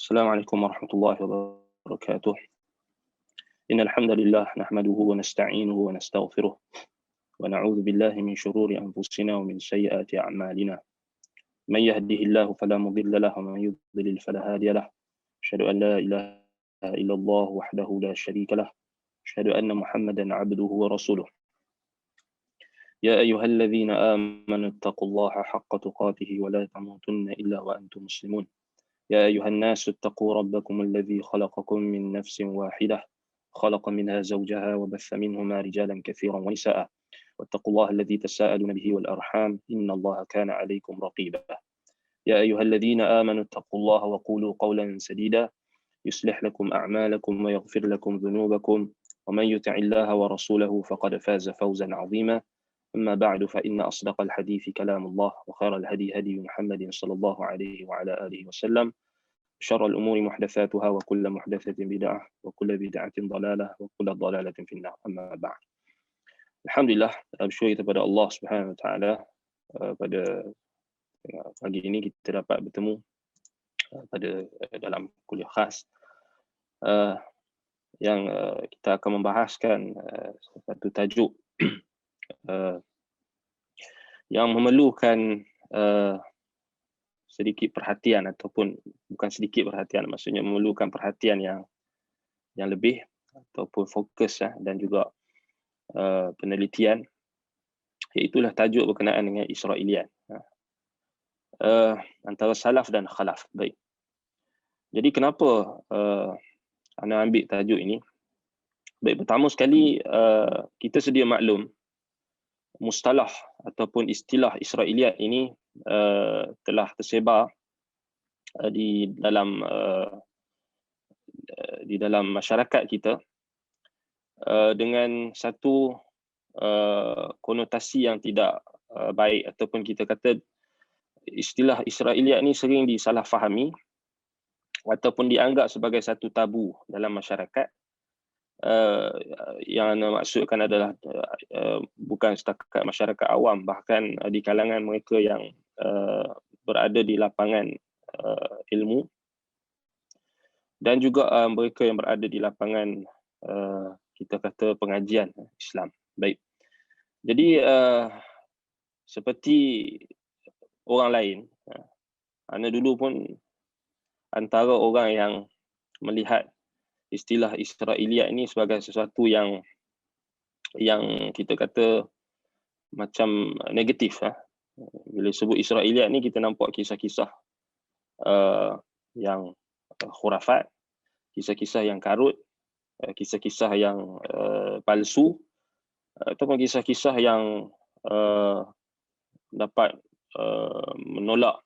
السلام عليكم ورحمة الله وبركاته. إن الحمد لله نحمده ونستعينه ونستغفره ونعوذ بالله من شرور أنفسنا ومن سيئات أعمالنا. من يهده الله فلا مضل له ومن يضلل فلا هادي له. أشهد أن لا إله إلا الله وحده لا شريك له. أشهد أن محمدا عبده ورسوله. يا أيها الذين آمنوا اتقوا الله حق تقاته ولا تموتن إلا وأنتم مسلمون. يا أيها الناس اتقوا ربكم الذي خلقكم من نفس واحدة خلق منها زوجها وبث منهما رجالا كثيرا ونساء واتقوا الله الذي تساءلون به والأرحام إن الله كان عليكم رقيبا. يا أيها الذين آمنوا اتقوا الله وقولوا قولا سديدا يصلح لكم أعمالكم ويغفر لكم ذنوبكم ومن يطع الله ورسوله فقد فاز فوزا عظيما. أما بعد فإن أصدق الحديث كلام الله وخير الهدي هدي محمد صلى الله عليه وعلى آله وسلم. شر الأمور محدثاتها وكل محدثة بدعة وكل بدعة ضلالة وكل ضلالة في النار. أما بعد. Alhamdulillah, bersyukur kepada Allah Subhanahu Wa Taala pada pagi ini kita dapat bertemu pada dalam kuliah khas yang kita akan membahaskan satu tajuk yang memerlukan sedikit perhatian ataupun bukan sedikit perhatian, maksudnya memerlukan perhatian yang lebih ataupun fokus dan juga penelitian, iaitulah tajuk berkenaan dengan Israiliyat antara salaf dan khalaf. Baik. Jadi kenapa ana ambil tajuk ini? Baik, pertama sekali kita sedia maklum mustalah ataupun istilah Israiliyat ini telah tersebar di dalam masyarakat kita dengan satu konotasi yang tidak baik, ataupun kita kata istilah Israiliyat ini sering disalahfahami ataupun dianggap sebagai satu tabu dalam masyarakat. Yang maksudkan adalah bukan setakat masyarakat awam, bahkan di kalangan mereka yang berada di lapangan ilmu dan juga mereka yang berada di lapangan kita kata pengajian Islam. Baik. Jadi seperti orang lain, ana dulu pun antara orang yang melihat istilah Israiliyat ini sebagai sesuatu yang kita kata macam negatif. Bila sebut Israiliyat ni kita nampak kisah-kisah yang khurafat, kisah-kisah yang karut, kisah-kisah yang palsu, ataupun kisah-kisah yang dapat menolak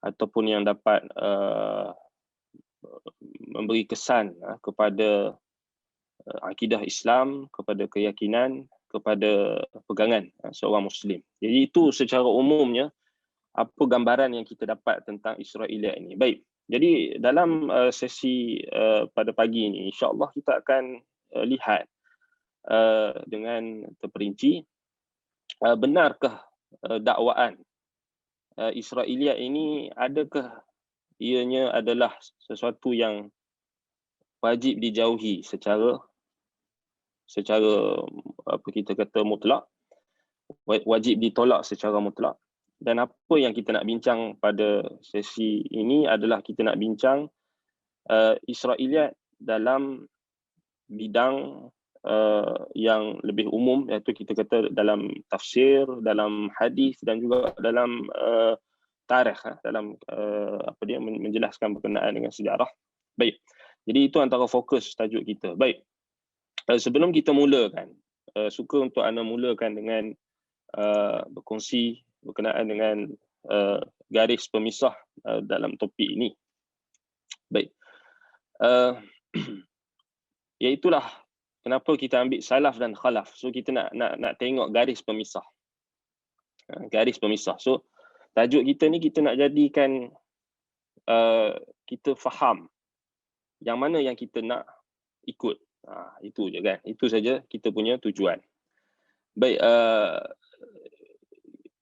ataupun yang dapat memberi kesan kepada akidah Islam, kepada keyakinan, kepada pegangan seorang Muslim. Jadi itu secara umumnya apa gambaran yang kita dapat tentang Israiliyat ini. Baik, jadi dalam sesi pada pagi ini, insya-Allah kita akan lihat dengan terperinci benarkah dakwaan Israiliyat ini, adakah ianya adalah sesuatu yang wajib dijauhi secara apa kita kata mutlak, wajib ditolak secara mutlak. Dan apa yang kita nak bincang pada sesi ini adalah kita nak bincang Israiliyat dalam bidang yang lebih umum, iaitu kita kata dalam tafsir, dalam hadis dan juga dalam tarikh, dalam menjelaskan berkenaan dengan sejarah. Baik. Jadi itu antara fokus tajuk kita. Baik. Sebelum kita mulakan, suka untuk anda mulakan dengan berkongsi berkenaan dengan garis pemisah dalam topik ini. Baik. Iaitulah kenapa kita ambil salaf dan khalaf. So kita nak tengok garis pemisah. Garis pemisah. So tajuk kita ni kita nak jadikan kita faham yang mana yang kita nak ikut. Itu je kan. Itu saja kita punya tujuan. Baik,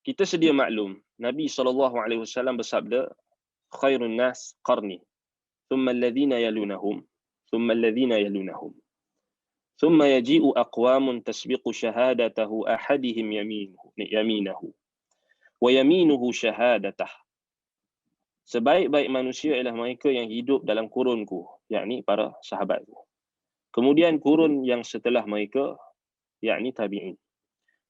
kita sedia maklum Nabi SAW bersabda, khairun nas qarni. thumma alladhina yalunahum, thumma alladhina yalunahum. ثم يجيء أقوام تسبق شهادته أحدهم يمينه ويمينه شهادته. Sebaik-baik manusia ialah mereka yang hidup dalam kurunku, yakni para sahabatku. Kemudian kurun yang setelah mereka, yakni tabi'in.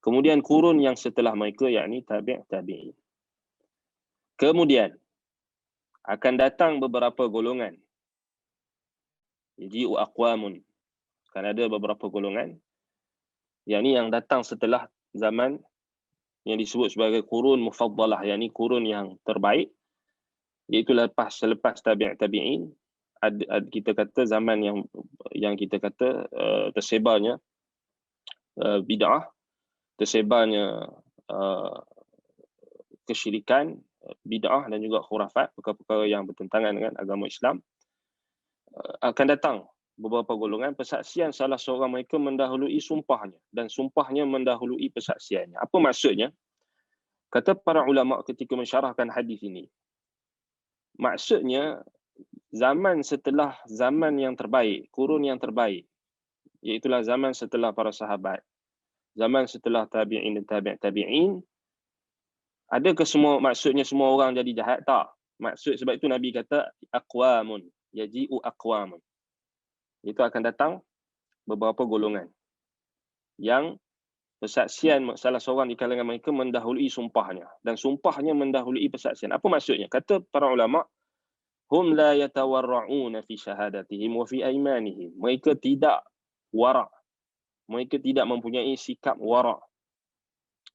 Kemudian kurun yang setelah mereka, yakni tabi'in. Kemudian akan datang beberapa golongan. Yaji'u aqwamun. Akan ada beberapa golongan, yakni yang datang setelah zaman yang disebut sebagai kurun mufaddalah, yakni kurun yang terbaik, iaitu selepas tabi'in, kita kata zaman yang kita kata tersebarnya bid'ah, tersebarnya kesyirikan, bid'ah dan juga khurafat, perkara-perkara yang bertentangan dengan agama Islam. Akan datang beberapa golongan, persaksian salah seorang mereka mendahului sumpahnya, dan sumpahnya mendahului persaksiannya. Apa maksudnya? Kata para ulama ketika mensyarahkan hadis ini, maksudnya zaman setelah zaman yang terbaik, kurun yang terbaik, iaitulah zaman setelah para sahabat, zaman setelah tabi'in dan tabi'in. Adakah maksudnya semua orang jadi jahat? Tak. Maksud sebab itu Nabi kata aqwamun, yaji'u aqwamun. Itu akan datang beberapa golongan yang persaksian salah seorang di kalangan mereka mendahului sumpahnya, dan sumpahnya mendahului persaksian. Apa maksudnya? Kata para ulama, hum la yatawarra'una fi syahadatihim wa fi aymanihim. Mereka tidak wara'. Mereka tidak mempunyai sikap wara'.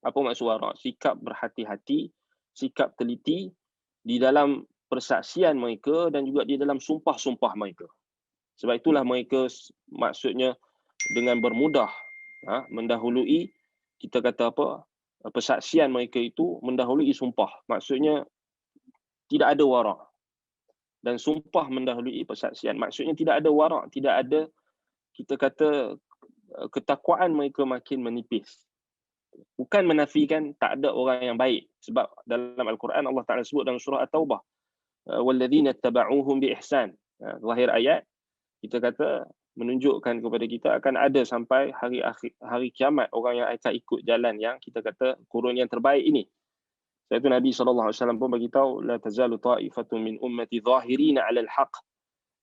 Apa maksud wara'? Sikap berhati-hati, sikap teliti di dalam persaksian mereka dan juga di dalam sumpah-sumpah mereka. Sebab itulah mereka maksudnya dengan bermudah mendahului, kita kata apa, persaksian mereka itu mendahului sumpah. Maksudnya tidak ada wara'. Dan sumpah mendahului persaksian. Maksudnya tidak ada wara', tidak ada, kita kata, ketakwaan mereka makin menipis. Bukan menafikan tak ada orang yang baik. Sebab dalam Al-Quran Allah Ta'ala sebut dalam surah At-Taubah, وَالَّذِينَ اتَّبَعُوهُمْ بِإِحْسَانٍ. Zahir ayat, kita kata menunjukkan kepada kita akan ada sampai hari kiamat orang yang akan ikut jalan yang kita kata kurun yang terbaik ini. Sebab itu Nabi SAW pun beritahu, la tazalu ta'ifatun min ummati zahirina 'alal haqq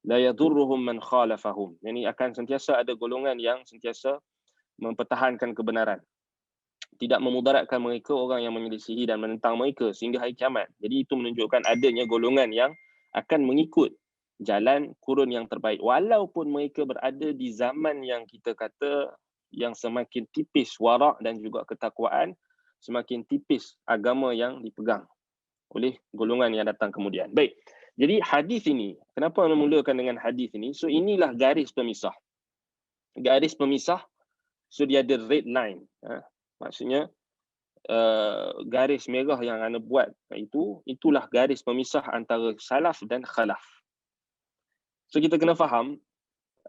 la yadurruhum man khalafahum. Yani akan sentiasa ada golongan yang sentiasa mempertahankan kebenaran, tidak memudaratkan mereka orang yang menyelisihi dan menentang mereka sehingga hari kiamat. Jadi itu menunjukkan adanya golongan yang akan mengikut jalan kurun yang terbaik, walaupun mereka berada di zaman yang kita kata yang semakin tipis wara' dan juga ketakwaan, semakin tipis agama yang dipegang oleh golongan yang datang kemudian. Baik, jadi hadis ini, kenapa memulakan dengan hadis ini? So inilah garis pemisah. Garis pemisah, so dia ada red line. Maksudnya garis merah yang anda buat itulah garis pemisah antara salaf dan khalaf. So kita kena faham,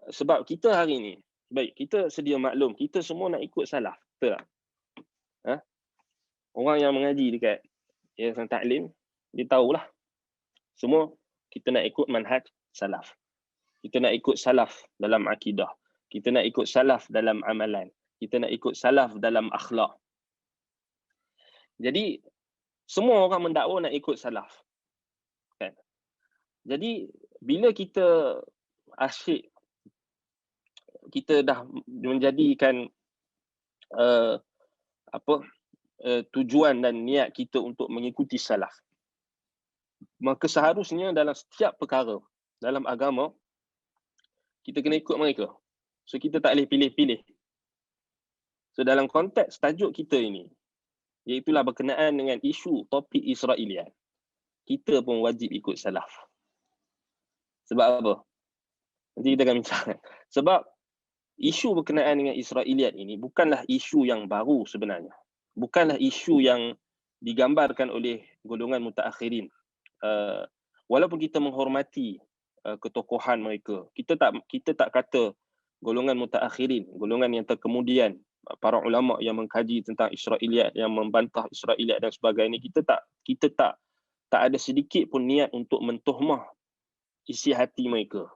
sebab kita hari ini, baik, kita sedia maklum, kita semua nak ikut salaf, betul tak? Orang yang mengaji dekat Yayasan Taklim, dia tahulah, semua kita nak ikut manhaj salaf. Kita nak ikut salaf dalam akidah. Kita nak ikut salaf dalam amalan. Kita nak ikut salaf dalam akhlak. Jadi, semua orang mendakwa nak ikut salaf. Kan? Jadi, bila kita asyik, kita dah menjadikan tujuan dan niat kita untuk mengikuti salaf, maka seharusnya dalam setiap perkara dalam agama, kita kena ikut mereka. So, kita tak boleh pilih-pilih. So, dalam konteks tajuk kita ini, iaitulah berkenaan dengan isu topik Israeliat, kita pun wajib ikut salaf. Sebab apa? Nanti kita akan bincang. Sebab isu berkenaan dengan Israeliat ini bukanlah isu yang baru sebenarnya. Bukanlah isu yang digambarkan oleh golongan mutaakhirin. Walaupun kita menghormati ketokohan mereka, kita tak kata golongan mutaakhirin, golongan yang terkemudian, para ulama yang mengkaji tentang Israeliat, yang membantah Israeliat dan sebagainya, kita tak ada sedikit pun niat untuk mentohmah isi hati mereka,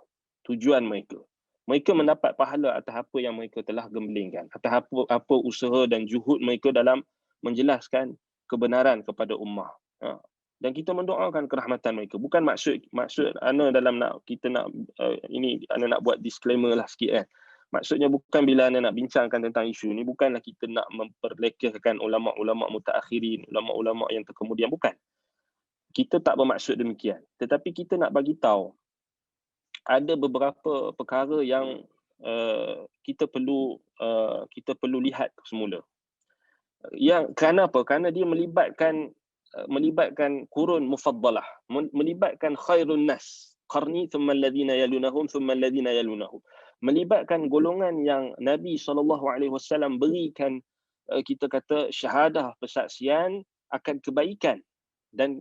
tujuan mereka. Mereka mendapat pahala atas apa yang mereka telah gemblengkan, atas apa usaha dan juhud mereka dalam menjelaskan kebenaran kepada ummah. Dan kita mendoakan kerahmatan mereka. Bukan maksud ana dalam kita nak ini ana nak buat disclaimer lah sikit kan. Maksudnya bukan bila anda nak bincangkan tentang isu ni, bukanlah kita nak memperlekehkan ulama-ulama mutaakhirin, ulama-ulama yang terkemudian, bukan. Kita tak bermaksud demikian. Tetapi kita nak bagi tahu ada beberapa perkara yang kita perlu lihat semula. Yang kerana apa? Kerana dia melibatkan kurun mufaddalah, melibatkan khairun nas, qarni thumma alladhina yalunahum thumma alladhina yalunahum. Melibatkan golongan yang Nabi SAW berikan kita kata syahadah persaksian akan kebaikan dan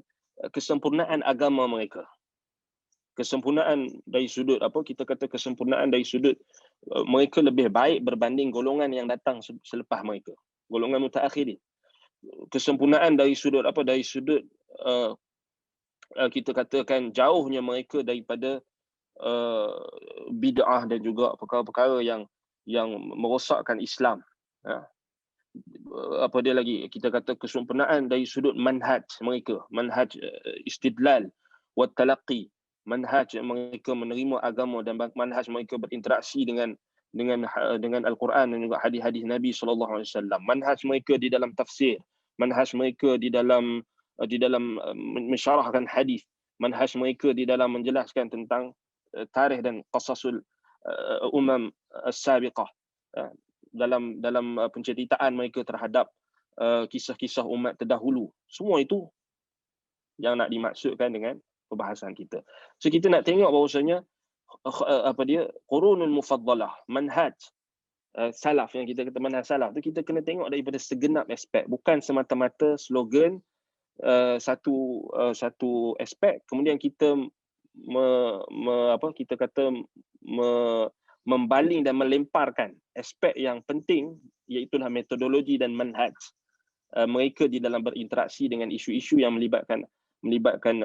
kesempurnaan agama mereka. Kesempurnaan dari sudut apa? Kita kata kesempurnaan dari sudut mereka lebih baik berbanding golongan yang datang selepas mereka, golongan mutaakhirin. Kesempurnaan dari sudut apa? Dari sudut kita katakan jauhnya mereka daripada bid'ah dan juga perkara-perkara yang merosakkan Islam. Apa dia lagi? Kita kata kesempurnaan dari sudut manhaj mereka, manhaj istidlal wa talaqqi, manhaj mereka menerima agama dan manhaj mereka berinteraksi dengan Al-Quran dan juga hadis-hadis Nabi SAW. Manhaj mereka di dalam tafsir, manhaj mereka di dalam mensyarahkan hadis, manhaj mereka di dalam menjelaskan tentang tarikh dan qasasul umam as-sabiqah, dalam penceritaan mereka terhadap kisah-kisah umat terdahulu. Semua itu yang nak dimaksudkan dengan perbahasan kita. So kita nak tengok bahawasanya qurunul mufaddalah, manhaj salaf, yang kita kata manhaj salaf tu, kita kena tengok daripada segenap aspek, bukan semata-mata slogan satu aspek kemudian kita membaling dan melemparkan aspek yang penting, iaitu metodologi dan manhaj mereka di dalam berinteraksi dengan isu-isu yang melibatkan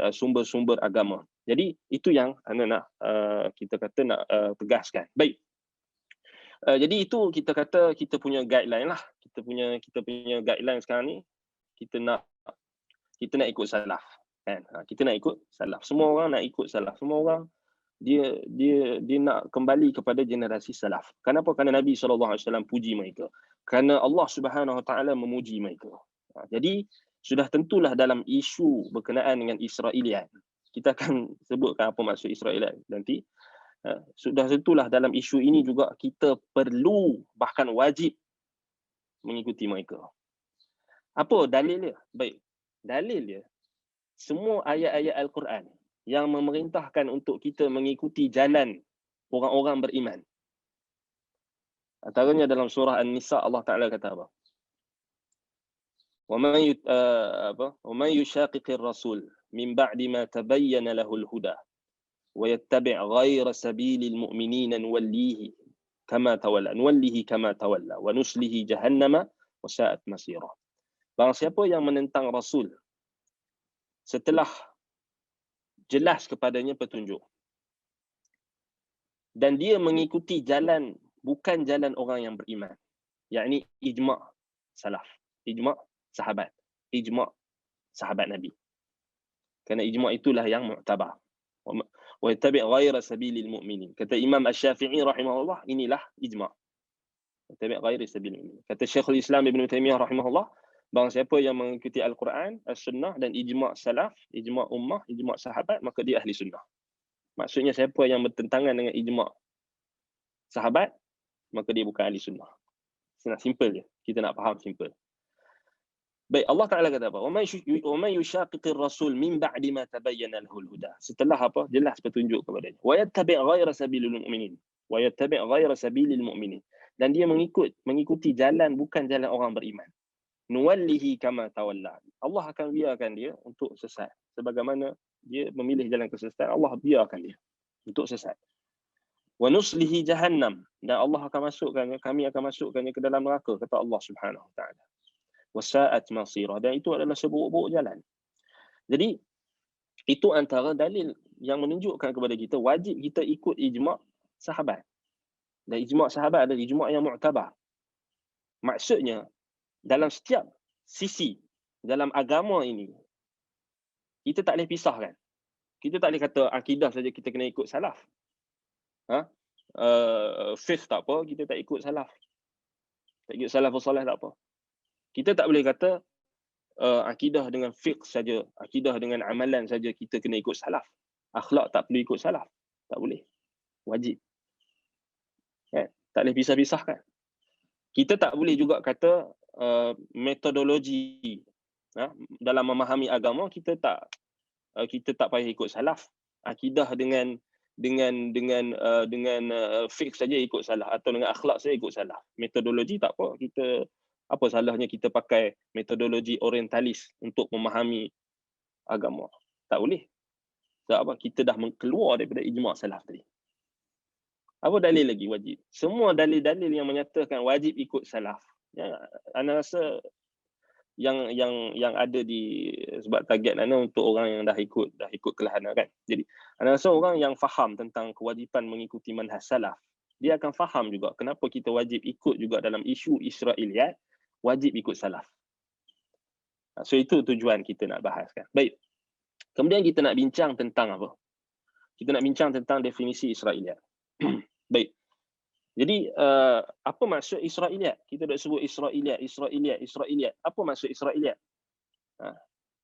sumber-sumber agama. Jadi itu yang anda nak tegaskan. Baik. Jadi itu kita kata kita punya guideline lah. Kita punya guideline sekarang ni, kita nak ikut salaf, kan? Kita nak ikut salaf. Semua orang nak ikut salaf. Semua orang dia nak kembali kepada generasi salaf. Kenapa? Kerana Nabi SAW puji mereka. Kerana Allah Subhanahu Wa Taala memuji mereka. Jadi sudah tentulah dalam isu berkenaan dengan Israelian, kita akan sebutkan apa maksud Israelian nanti. Sudah tentulah dalam isu ini juga kita perlu, bahkan wajib mengikuti mereka. Apa dalil dia? Baik, dalil dia semua ayat-ayat Al-Quran yang memerintahkan untuk kita mengikuti jalan orang-orang beriman. Antaranya dalam surah An-Nisa, Allah Ta'ala kata apa? وَمَنْ يُشَاقِقِ الرَّسُولِ مِنْ بَعْدِ مَا تَبَيَّنَ لَهُ الْهُدَى وَيَتَّبِعْ غَيْرَ سَبِيلِ الْمُؤْمِنِينَ نُوَلِّهِ كَمَا تَوَلَّى وَنُصْلِهِ جَهَنَّمَ وَسَاءَتْ مَصِيرًا. Barang siapa yang menentang Rasul setelah jelas kepadanya petunjuk dan dia mengikuti jalan bukan jalan orang yang beriman, yakni ijma' salaf, ijma' sahabat, ijma' sahabat Nabi. Kerana ijma' itulah yang mu'tabar. Wa yattabi' ghaira sabilil mu'minin. Kata Imam Asy-Syafi'i rahimahullah, inilah ijma'. Yattabi' ghaira sabilil mu'minin. Kata Syekhul Islam Ibn Taymiyah rahimahullah, barang siapa yang mengikuti Al-Quran, As-Sunnah dan ijma' salaf, ijma' ummah, ijma' sahabat, maka dia ahli sunnah. Maksudnya siapa yang bertentangan dengan ijma' sahabat, maka dia bukan ahli sunnah. Simple je. Kita nak faham simple. Baik, Allah Ta'ala kata apa? وَمَنْ يُشَاقِقِ الرَّسُولِ مِنْ بَعْدِ مَا تَبَيَّنَ لَهُ الْهُدَى. Setelah apa? Jelas petunjuk kepadanya. وَيَتَّبِعْ غَيْرَ سَبِيلِ الْمُؤْمِنِينَ. وَيَتَّبِعْ غَيْرَ سَبِيلِ الْمُؤْمِنِينَ. Dan dia mengikuti jalan bukan jalan orang beriman. نُوَلِّهِ كَمَا تَوَلَّى. Allah akan biarkan dia untuk sesat. Sebagaimana dia memilih jalan kesesatan, Allah biarkan dia untuk sesat. وَنُصْلِهِ جَهَنَّمْ. Dan Allah akan kami akan masukkannya ke dalam neraka, kata Allah Subhanahu Wa Taala. Wasa'at masirah. Dan itu adalah seburuk-buruk jalan. Jadi itu antara dalil yang menunjukkan kepada kita wajib kita ikut ijma' sahabat. Dan ijma' sahabat adalah ijma' yang mu'tabar. Maksudnya, dalam setiap sisi dalam agama ini, kita tak boleh pisahkan. Kita tak boleh kata akidah saja kita kena ikut salaf. Fiqh tak apa, kita tak ikut salaf. Tak ikut salafus salih tak apa. Kita tak boleh kata akidah dengan fiqh saja, akidah dengan amalan saja kita kena ikut salaf. Akhlak tak perlu ikut salaf. Tak boleh. Wajib. Tak boleh pisah-pisahkan. Kita tak boleh juga kata metodologi dalam memahami agama kita tak payah ikut salaf. Akidah dengan fiqh saja ikut salaf, atau dengan akhlak saja ikut salaf. Metodologi tak apa. Apa salahnya kita pakai metodologi orientalis untuk memahami agama? Tak boleh. Sebab apa? Kita dah keluar daripada ijma' salaf tadi. Apa dalil lagi wajib? Semua dalil-dalil yang menyatakan wajib ikut salaf. Ana rasa yang ada di sebab target Ana untuk orang yang dah ikut kelas Ana kan. Jadi Ana rasa orang yang faham tentang kewajipan mengikuti manhaj salaf, dia akan faham juga kenapa kita wajib ikut juga dalam isu Israiliyat, wajib ikut salaf. So itu tujuan kita nak bahas kan. Baik. Kemudian kita nak bincang tentang apa? Kita nak bincang tentang definisi Israiliyat. Baik. Jadi apa maksud Israiliyat? Kita dah sebut Israiliyat. Apa maksud Israiliyat?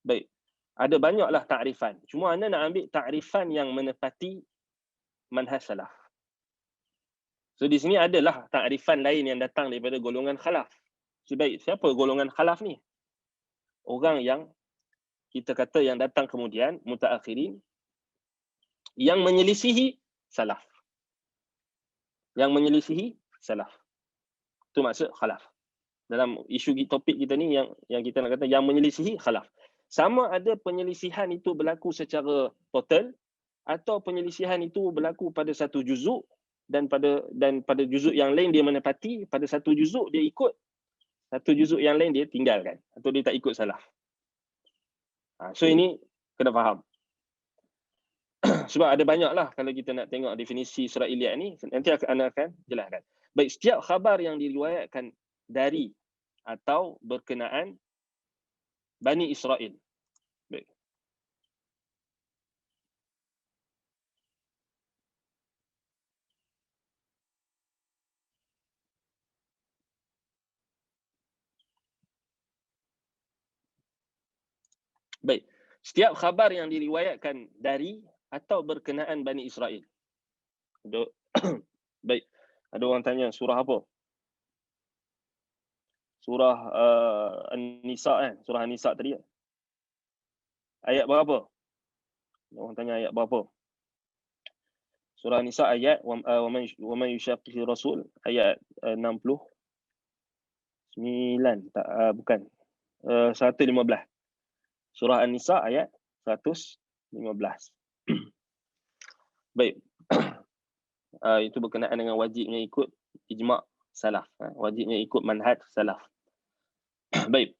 Baik. Ada banyaklah takrifan. Cuma anda nak ambil takrifan yang menepati manhaj salaf. So di sini adalah takrifan lain yang datang daripada golongan khalaf. Baik, siapa golongan khalaf ni? Orang yang kita kata yang datang kemudian, mutaakhirin, yang menyelisihi salaf. Yang menyelisihi salaf. Itu maksud khalaf. Dalam isu topik kita ni yang kita nak kata yang menyelisihi khalaf. Sama ada penyelisihan itu berlaku secara total atau penyelisihan itu berlaku pada satu juzuk dan pada juzuk yang lain dia menepati, pada satu juzuk dia ikut, satu juzuk yang lain dia tinggalkan atau dia tak ikut salaf. So ini kena faham. Sebab ada banyaklah kalau kita nak tengok definisi Israiliyat ni, nanti anda akan jelaskan. Baik, setiap khabar yang diriwayatkan dari atau berkenaan Bani Israel. Baik. Baik. Setiap khabar yang diriwayatkan dari atau berkenaan Bani Israel. Baik. Ada orang tanya surah apa? Surah An-Nisa kan? Surah An-Nisa tadi. Ayat berapa? Orang tanya ayat berapa? Surah An-Nisa ayat wa man yushaqiqi rasul ayat 69. Tak, bukan. 115. Surah An-Nisa ayat 115. Baik. Itu berkenaan dengan wajibnya ikut ijma' salaf. Wajibnya ikut manhaj salaf. Baik.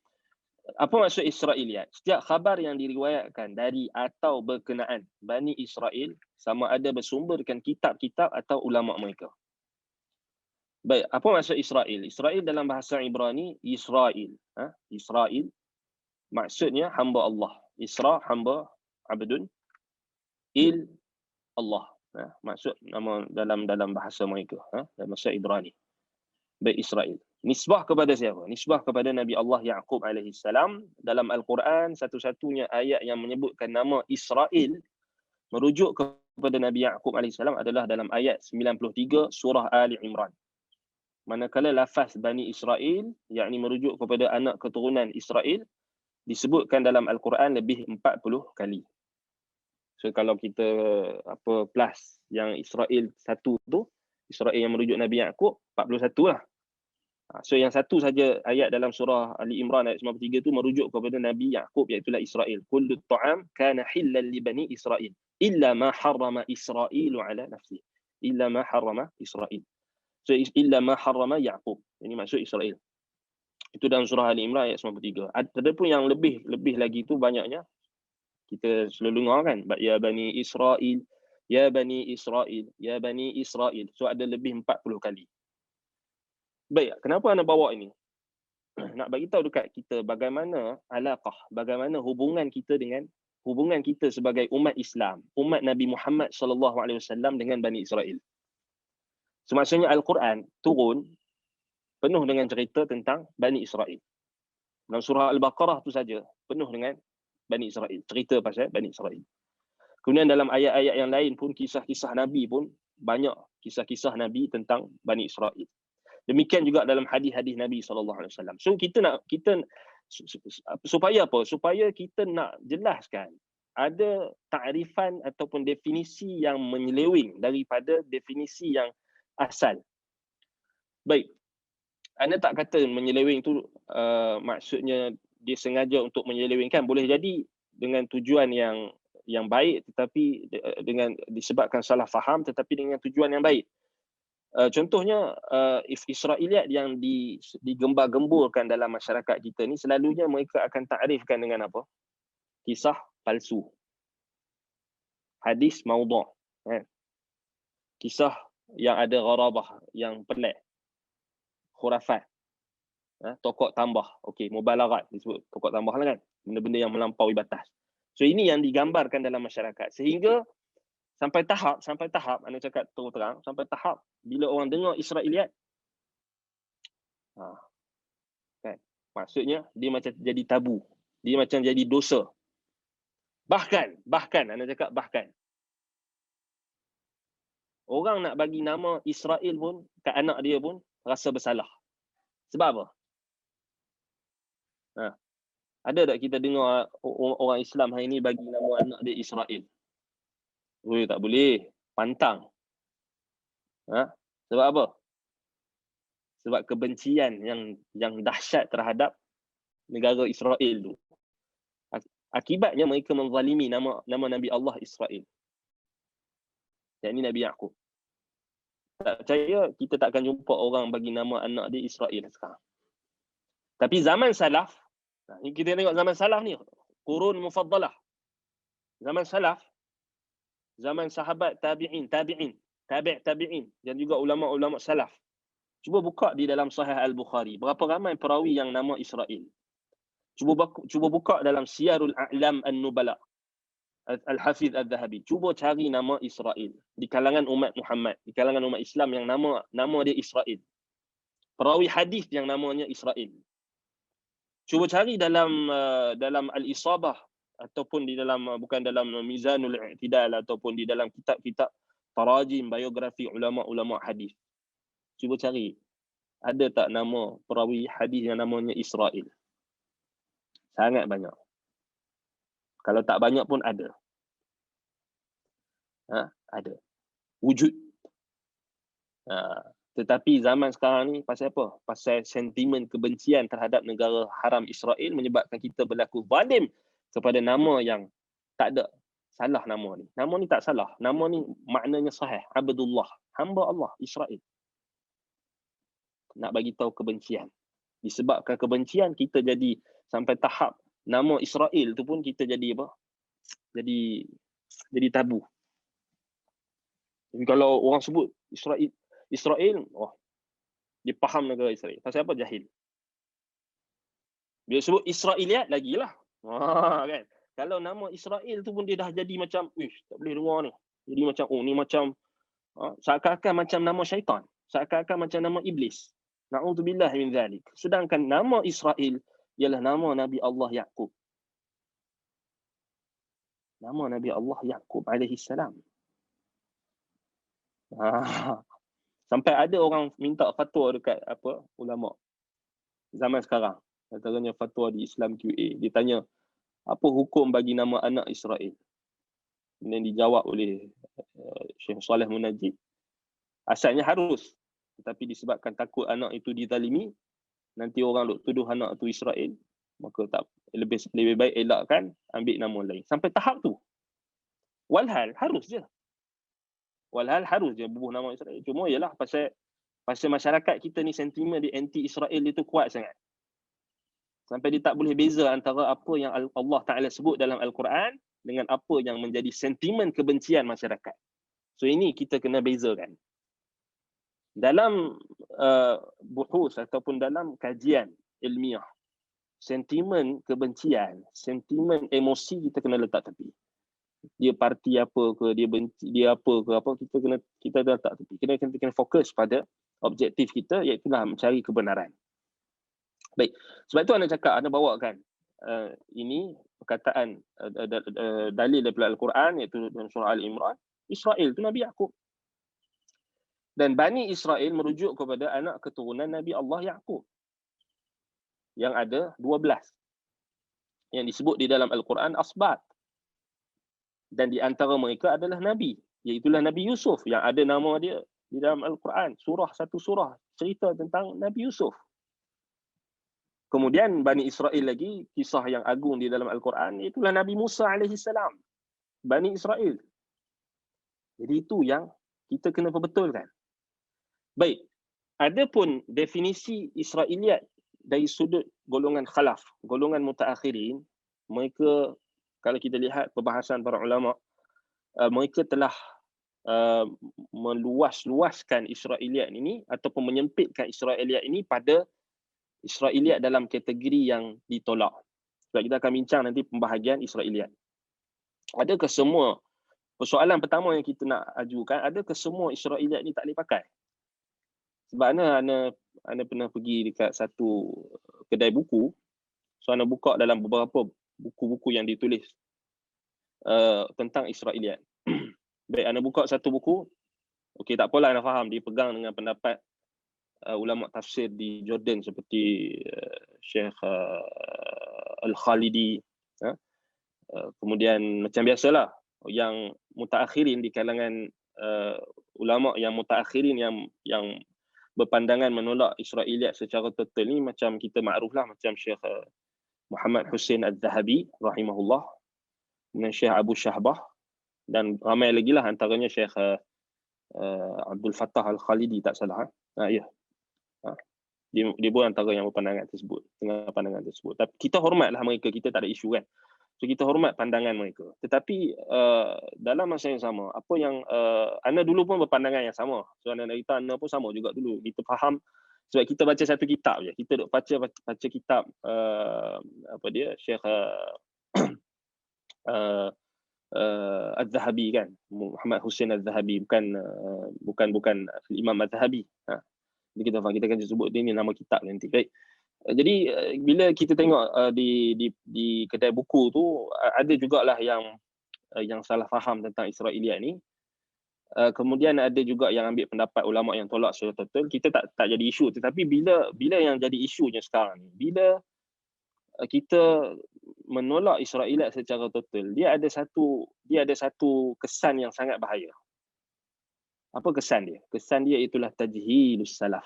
Apa maksud Israiliyat? Setiap khabar yang diriwayatkan dari atau berkenaan Bani Israel, sama ada bersumberkan kitab-kitab atau ulama mereka. Baik, apa maksud Israel? Israel dalam bahasa Ibrani, Israel. Israel maksudnya hamba Allah. Isra, hamba, abdun. Il, Allah. Maksud nama dalam bahasa mereka, dalam bahasa Ibrani. Baik, Israel. Nisbah kepada siapa? Nisbah kepada Nabi Allah Yaqub AS. Dalam Al-Quran, satu-satunya ayat yang menyebutkan nama Israel merujuk kepada Nabi Yaqub AS adalah dalam ayat 93 surah Ali Imran. Manakala lafaz Bani Israel, yakni merujuk kepada anak keturunan Israel, disebutkan dalam Al-Quran lebih 40 kali. So kalau kita plus yang Israel satu tu, Israel yang merujuk Nabi Yaqub 41 lah. So yang satu saja ayat dalam surah Ali Imran ayat 93 tu merujuk kepada Nabi Yaqub, iaitu Israel. Kullu ta'am kana hillan li bani Israel illa ma harrama Israilu ala nafsi. Illa ma harrama Israel. So illa ma harrama Yaqub. Ini maksud Israel. Itu dalam surah Ali Imran ayat 93. Ada pun yang lebih lagi tu banyaknya. Kita selalu dengar kan, ya Bani Israel, ya Bani Israel, ya Bani Israel. So ada lebih 40 kali. Baik, kenapa anda bawa ini? Nak bagi tahu dekat kita bagaimana alaqah, bagaimana hubungan kita sebagai umat Islam, umat Nabi Muhammad sallallahu alaihi wasallam dengan Bani Israel. Semaksudnya Al-Quran turun penuh dengan cerita tentang Bani Israel. Dalam surah Al-Baqarah tu saja penuh dengan Bani Israel, cerita pasal Bani Israel. Kemudian dalam ayat-ayat yang lain pun kisah-kisah Nabi pun banyak kisah-kisah Nabi tentang Bani Israel. Demikian juga dalam hadis-hadis Nabi SAW. So kita supaya apa? Supaya kita nak jelaskan ada takrifan ataupun definisi yang menyeleweng daripada definisi yang asal. Baik. Anda tak kata menyeleweng tu maksudnya dia sengaja untuk menyelewengkan. Boleh jadi dengan tujuan yang baik tetapi dengan disebabkan salah faham tetapi dengan tujuan yang baik. Contohnya Israeliat yang digembar-gemburkan dalam masyarakat kita ni selalunya mereka akan takrifkan dengan apa? Kisah palsu. Hadis maudhu'. Kisah yang ada gharabah, yang pelik. Khurafat. Tokok tambah. Okey, mubalagat disebut tokok tambah lah kan. Benda-benda yang melampaui batas. So ini yang digambarkan dalam masyarakat. Sehingga sampai tahap anda cakap terus terang, sampai tahap bila orang dengar Israeliat kan, maksudnya dia macam jadi tabu, dia macam jadi dosa. Bahkan anda cakap bahkan orang nak bagi nama Israel pun kat anak dia pun rasa bersalah. Sebab apa? Ada tak kita dengar orang Islam hari ni bagi nama anak dia Israel? Tak boleh, pantang. Sebab apa? Sebab kebencian yang dahsyat terhadap negara Israel tu. Akibatnya mereka menzalimi nama Nabi Allah Israel. Yang ini Nabi Yaqub. Tak percaya, kita tak akan jumpa orang bagi nama anak dia Israel sekarang. Tapi zaman salaf, kita tengok zaman salaf ni, Qurun Mufaddalah. Zaman salaf, zaman sahabat tabi'in, dan juga ulama-ulama salaf. Cuba buka di dalam Sahih Al-Bukhari. Berapa ramai perawi yang nama Israel? Cuba buka dalam Siyarul A'lam An-Nubala. Al-Hafiz Al-Zahabi. Cuba cari nama Israel. Di kalangan umat Muhammad. Di kalangan umat Islam yang nama dia Israel. Perawi hadis yang namanya Israel. Cuba cari dalam Al-Isabah. Ataupun di dalam, bukan dalam Mizanul I'tidal. Ataupun di dalam kitab-kitab tarajim, biografi ulama-ulama hadis. Cuba cari, ada tak nama perawi hadis yang namanya Israel? Sangat banyak. Kalau tak banyak pun ada. Ada. Wujud. Tetapi zaman sekarang ni pasal apa? Pasal sentimen kebencian terhadap negara haram Israel menyebabkan kita berlaku zalim kepada nama yang tak ada salah nama ni. Nama ni tak salah. Nama ni maknanya sahih. Abdullah. Hamba Allah. Israel. Nak bagi tahu kebencian. Disebabkan kebencian kita jadi sampai tahap nama Israel tu pun kita jadi apa? Jadi tabu. Jadi kalau orang sebut Israel, dia faham negara Israel. Pasal apa? Jahil. Bila sebut Israeliat lagilah. Kan? Kalau nama Israel tu pun dia dah jadi macam, tak boleh dengar ni. Jadi macam, ni macam seakan-akan macam nama syaitan. Seakan-akan macam nama iblis. Na'udzubillah min zalik. Sedangkan nama Israel ialah nama Nabi Allah Yaqub. Nama Nabi Allah Yaqub alaihi salam. Sampai ada orang minta fatwa dekat ulama zaman sekarang. Antaranya fatwa di Islam QA. Dia tanya, apa hukum bagi nama anak Israel? Kemudian dijawab oleh Syekh Saleh Munajjid. Asalnya harus. Tetapi disebabkan takut anak itu dizalimi, nanti orang duk tuduh anak itu Israel, maka tak lebih baik elakkan, ambil nama lain. Sampai tahap tu. Walhal harus je bubuh nama Israel. Cuma ialah pasal masyarakat kita ni sentimen di anti Israel itu kuat sangat. Sampai dia tak boleh beza antara apa yang Allah Ta'ala sebut dalam Al-Quran dengan apa yang menjadi sentimen kebencian masyarakat. So ini kita kena bezakan. Dalam buhus ataupun dalam kajian ilmiah, sentimen kebencian, sentimen emosi kita kena letak tepi. Dia parti apa ke, dia benci, dia apa ke apa, kita letak tepi. Kita kena fokus pada objektif kita, iaitu mencari kebenaran. Baik, sebab itu anda cakap, anda bawakan ini perkataan dalil daripada Al-Quran, iaitu dalam surah Al-Imran, Israel itu Nabi Yaqub. Dan Bani Israel merujuk kepada anak keturunan Nabi Allah Yaqub yang ada 12 yang disebut di dalam Al-Quran asbat. Dan di antara mereka adalah Nabi, iaitulah Nabi Yusuf yang ada nama dia di dalam Al-Quran. Satu surah cerita tentang Nabi Yusuf. Kemudian Bani Israel lagi, kisah yang agung di dalam Al-Quran, itulah Nabi Musa AS. Bani Israel. Jadi itu yang kita kena perbetulkan. Baik, adapun definisi Israiliyat dari sudut golongan khalaf, golongan mutaakhirin, mereka kalau kita lihat perbahasan para ulama, mereka telah meluas-luaskan Israiliyat ini ataupun menyempitkan Israiliyat ini pada Israiliyat dalam kategori yang ditolak. Sebab kita akan bincang nanti pembahagian Israiliyat. Adakah semua, persoalan pertama yang kita nak ajukan, adakah semua Israiliyat ni tak boleh pakai? Sebab Ana pernah pergi dekat satu kedai buku. So Ana buka dalam beberapa buku-buku yang ditulis tentang Israiliyat. Baik, Ana buka satu buku. Okey, tak apalah, Ana faham dia pegang dengan pendapat ulama tafsir di Jordan seperti Syekh Al-Khalidi. Kemudian macam biasalah yang mutaakhirin di kalangan ulama yang mutaakhirin yang berpandangan menolak Israiliyat secara total ni, macam kita makruflah, macam Syekh Muhammad Hussein Al-Zahabi rahimahullah, dengan Syekh Abu Syahbah, dan ramai lagi lah, antaranya Syekh Abdul Fattah Al-Khalidi, tak salah. Ya. Dia pun antara yang berpandangan tersebut, dengan pandangan tersebut. Tapi kita hormatlah mereka, kita tak ada isu kan. So kita hormat pandangan mereka. Tetapi dalam masa yang sama, apa yang Ana dulu pun berpandangan yang sama. So Ana cerita, Ana pun sama juga dulu. Kita faham sebab kita baca satu kitab je. Kita duk baca kitab apa dia, Syekh Al-Zahabi kan, Muhammad Hussein Al-Zahabi, bukan Imam Al-Zahabi. Jadi kita faham, kita akan sebut dia ni nama kitab nanti. Baik. Jadi bila kita tengok di kedai buku tu, ada jugalah yang salah faham tentang Israiliyat ni. Kemudian ada juga yang ambil pendapat ulama yang tolak secara total. Kita tak jadi isu. Tetapi bila yang jadi isunya sekarang ni, bila kita menolak Israiliyat secara total, dia ada satu kesan yang sangat bahaya. Apa kesan dia? Kesan dia itulah tajhilus salaf.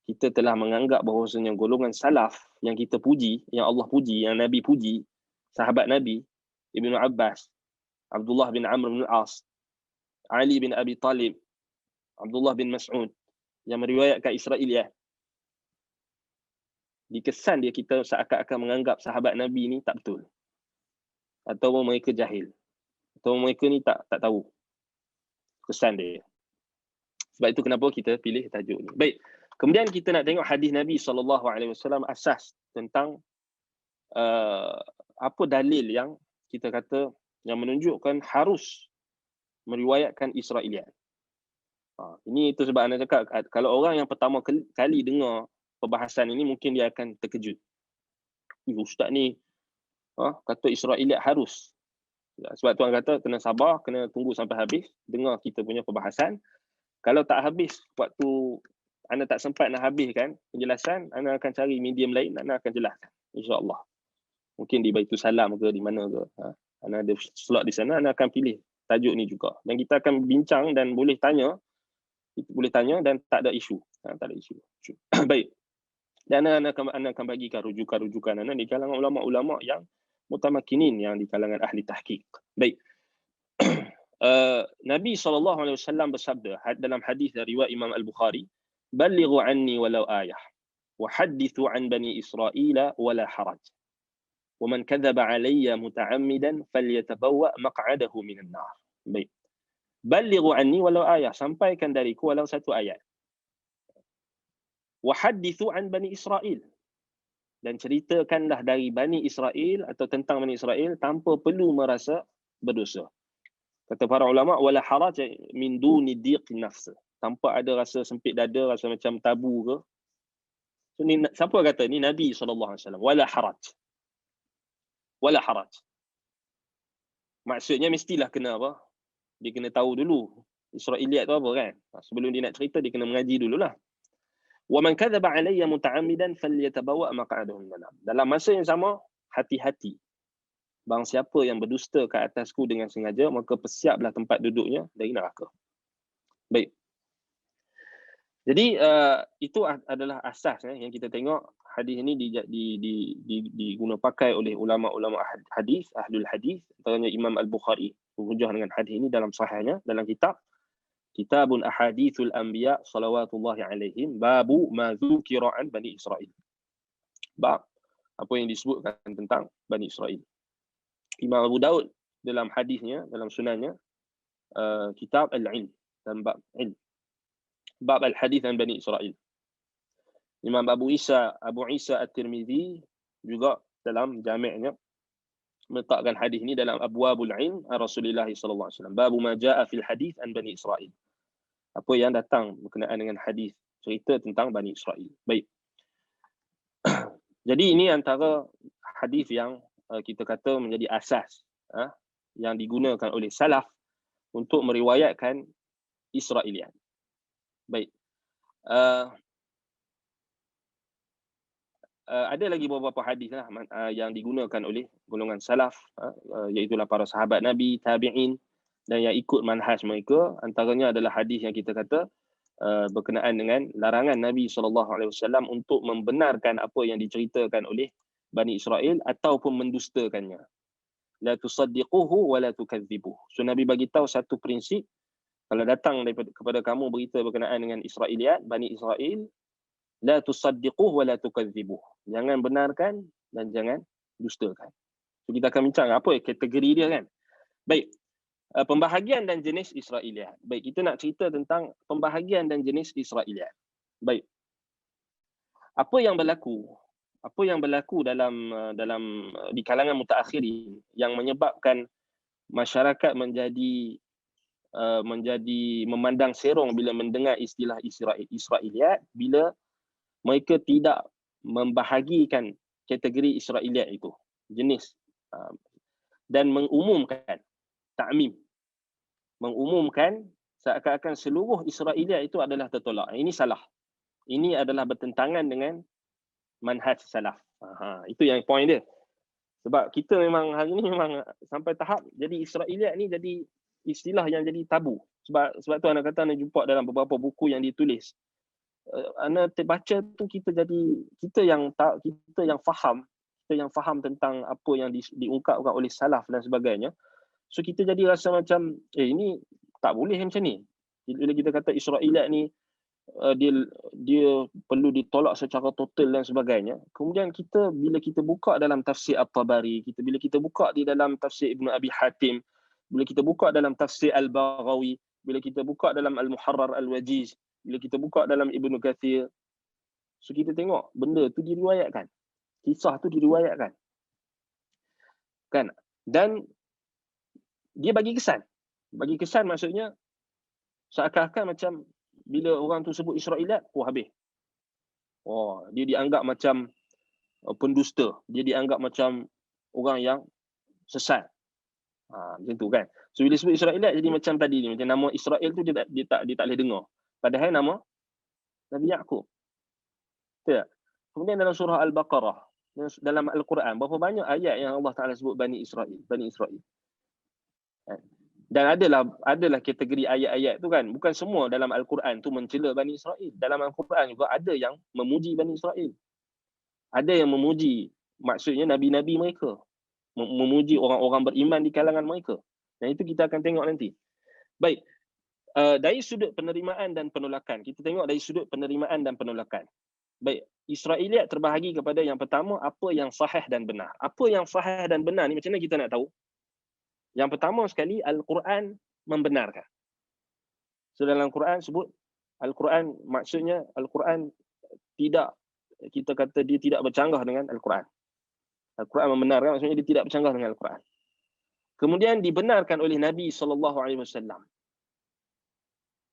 Kita telah menganggap bahawasanya golongan salaf yang kita puji, yang Allah puji, yang Nabi puji, sahabat Nabi, Ibnu Abbas, Abdullah bin Amr bin Al-As, Ali bin Abi Talib, Abdullah bin Mas'ud, yang meriwayatkan Israiliyat. Dikesan dia kita seakan-akan menganggap sahabat Nabi ni tak betul. Atau mereka jahil. Atau mereka ni tak tahu. Kesan dia. Sebab itu kenapa kita pilih tajuk ni. Baik. Kemudian kita nak tengok hadis Nabi SAW asas tentang apa dalil yang kita kata yang menunjukkan harus meriwayatkan Israiliyat. Ini itu sebab anda cakap, kalau orang yang pertama kali dengar perbahasan ini, mungkin dia akan terkejut. Ustaz ni kata Israiliyat harus. Sebab Tuhan kata kena sabar, kena tunggu sampai habis, dengar kita punya perbahasan. Kalau tak habis, waktu anda tak sempat nak habiskan penjelasan, anda akan cari medium lain, anda akan jelaskan, insya-Allah. Mungkin di Baitul Salam ke, di mana ke. Anda ada slot di sana, anda akan pilih tajuk ni juga. Dan kita akan bincang dan boleh tanya. Kita boleh tanya dan tak ada isu. Tak ada isu. Baik. Dan anda akan bagikan rujukan-rujukan anda di kalangan ulama-ulama yang mutamakinin, yang di kalangan ahli tahqiq. Baik. Nabi SAW bersabda dalam hadis dari riwayat Imam Al-Bukhari, "Ballighu anni walau ayah wa hadithu an bani Israila wala haraj." Wa man kadzaba alayya muta'ammidan falyatabawwa maq'adahu minan nar. Baik. Balighu anni walau ayah, sampaikan dariku walau satu ayat. Wa hadithu an Bani Israel, dan ceritakanlah dari Bani Israel atau tentang Bani Israel tanpa perlu merasa berdosa. Kata para ulama, wala haraj min duni diq nafs, tanpa ada rasa sempit dada, rasa macam tabu ke. So, ni siapa kata? Ni Nabi SAW. Wala haraj. Wala haraj. Maksudnya mestilah kena apa? Dia kena tahu dulu Israiliyat tu apa kan. Sebelum dia nak cerita, dia kena mengaji dululah. Wa man kadzaba alayya muta'ammidan falyatabawa maq'adahu minan nar. Dalam masa yang sama, hati-hati. Barang siapa yang berdusta ke atasku dengan sengaja, maka persiaplah tempat duduknya dari neraka. Baik. Jadi itu adalah asas yang kita tengok hadis ini diguna pakai oleh ulama-ulama hadis, ahlul hadis, antaranya Imam Al-Bukhari berhujah dengan hadis ini dalam sahihnya, dalam Kitabun Ahadithul Anbiya salawatullahi alaihim, babu ma dzukira an Bani Israil. Bab apa yang disebutkan tentang Bani Israil. Imam Abu Daud dalam hadisnya, dalam sunannya, kitab Al-Ilm, dan bab ilm. Bab Al-Hadith an Bani Israil. Imam Abu Isa At-Tirmidzi juga dalam jami'nya meletakkan hadis ini dalam Abwabul Ilm Rasulullah sallallahu alaihi wasallam. Babu ma jaa fil hadith an Bani Israil. Apa yang datang berkenaan dengan hadis cerita tentang Bani Israil. Baik. Jadi ini antara hadis yang kita kata menjadi asas yang digunakan oleh salaf untuk meriwayatkan Israiliyat. Baik. Ada lagi beberapa hadis lah yang digunakan oleh golongan salaf, iaitu para sahabat Nabi, tabi'in, dan yang ikut manhaj mereka. Antaranya adalah hadis yang kita kata berkenaan dengan larangan Nabi SAW untuk membenarkan apa yang diceritakan oleh Bani Israel ataupun mendustakannya. La tusaddiquhu wa la tukadzibuh. So Nabi bagi tahu satu prinsip, kalau datang kepada kamu berita berkenaan dengan Israiliyat, Bani Israel, la tusaddiquh wa la tukadzibuh. Jangan benarkan dan jangan dustakan. So kita akan bincang apa kategori dia kan. Baik. Pembahagian dan jenis Israiliyat. Baik, kita nak cerita tentang pembahagian dan jenis Israiliyat. Baik. Apa yang berlaku? Apa yang berlaku dalam di kalangan mutaakhirin yang menyebabkan masyarakat menjadi memandang serong bila mendengar istilah Israiliyat, bila mereka tidak membahagikan kategori Israiliyat itu, jenis, dan mengumumkan, ta'mim, mengumumkan seakan-akan seluruh Israiliyat itu adalah tertolak. Ini salah. Ini adalah bertentangan dengan manhaj salaf. Itu yang point dia. Sebab kita memang hari ni memang sampai tahap jadi Israiliyat ni jadi istilah yang jadi tabu. Sebab tu anda kata anda jumpa dalam beberapa buku yang ditulis. Anda terbaca tu kita yang faham tentang apa yang diungkapkan oleh salaf dan sebagainya. So kita jadi rasa macam ini tak boleh macam ni. Bila kita kata Israiliyat ni dia perlu ditolak secara total dan sebagainya. Kemudian bila kita buka dalam tafsir At-Tabari, bila kita buka di dalam tafsir Ibn Abi Hatim, bila kita buka dalam tafsir Al-Baghawi, bila kita buka dalam Al-Muharrar Al-Wajiz, bila kita buka dalam Ibn Kathir, so kita tengok benda tu diriwayatkan. Kisah tu diriwayatkan. Kan? Dan dia bagi kesan. Bagi kesan maksudnya seakan-akan macam bila orang tu sebut Israiliyat, habis. Dia dianggap macam pendusta. Dia dianggap macam orang yang sesat. Macam tu kan. So bila sebut Israiliyat jadi macam tadi ni, macam nama Israel tu dia tak boleh dengar. Padahal nama Nabi Yaqub. Betul tak? Kemudian dalam surah Al-Baqarah, dalam Al-Quran, berapa banyak ayat yang Allah Ta'ala sebut Bani Israel. Dan adalah kategori ayat-ayat tu kan. Bukan semua dalam Al-Quran tu mencela Bani Israel. Dalam Al-Quran juga ada yang memuji Bani Israel. Ada yang memuji, maksudnya Nabi-Nabi mereka. Memuji orang-orang beriman di kalangan mereka. Dan itu kita akan tengok nanti. Baik. Dari sudut penerimaan dan penolakan. Kita tengok dari sudut penerimaan dan penolakan. Baik. Israiliyat terbahagi kepada yang pertama, apa yang sahih dan benar. Apa yang sahih dan benar ni macam mana kita nak tahu? Yang pertama sekali, Al-Quran membenarkan. So dalam Quran sebut, Al-Quran maksudnya Al-Quran tidak, kita kata dia tidak bercanggah dengan Al-Quran. Al-Quran membenarkan maksudnya dia tidak bercanggah dengan Al-Quran. Kemudian dibenarkan oleh Nabi SAW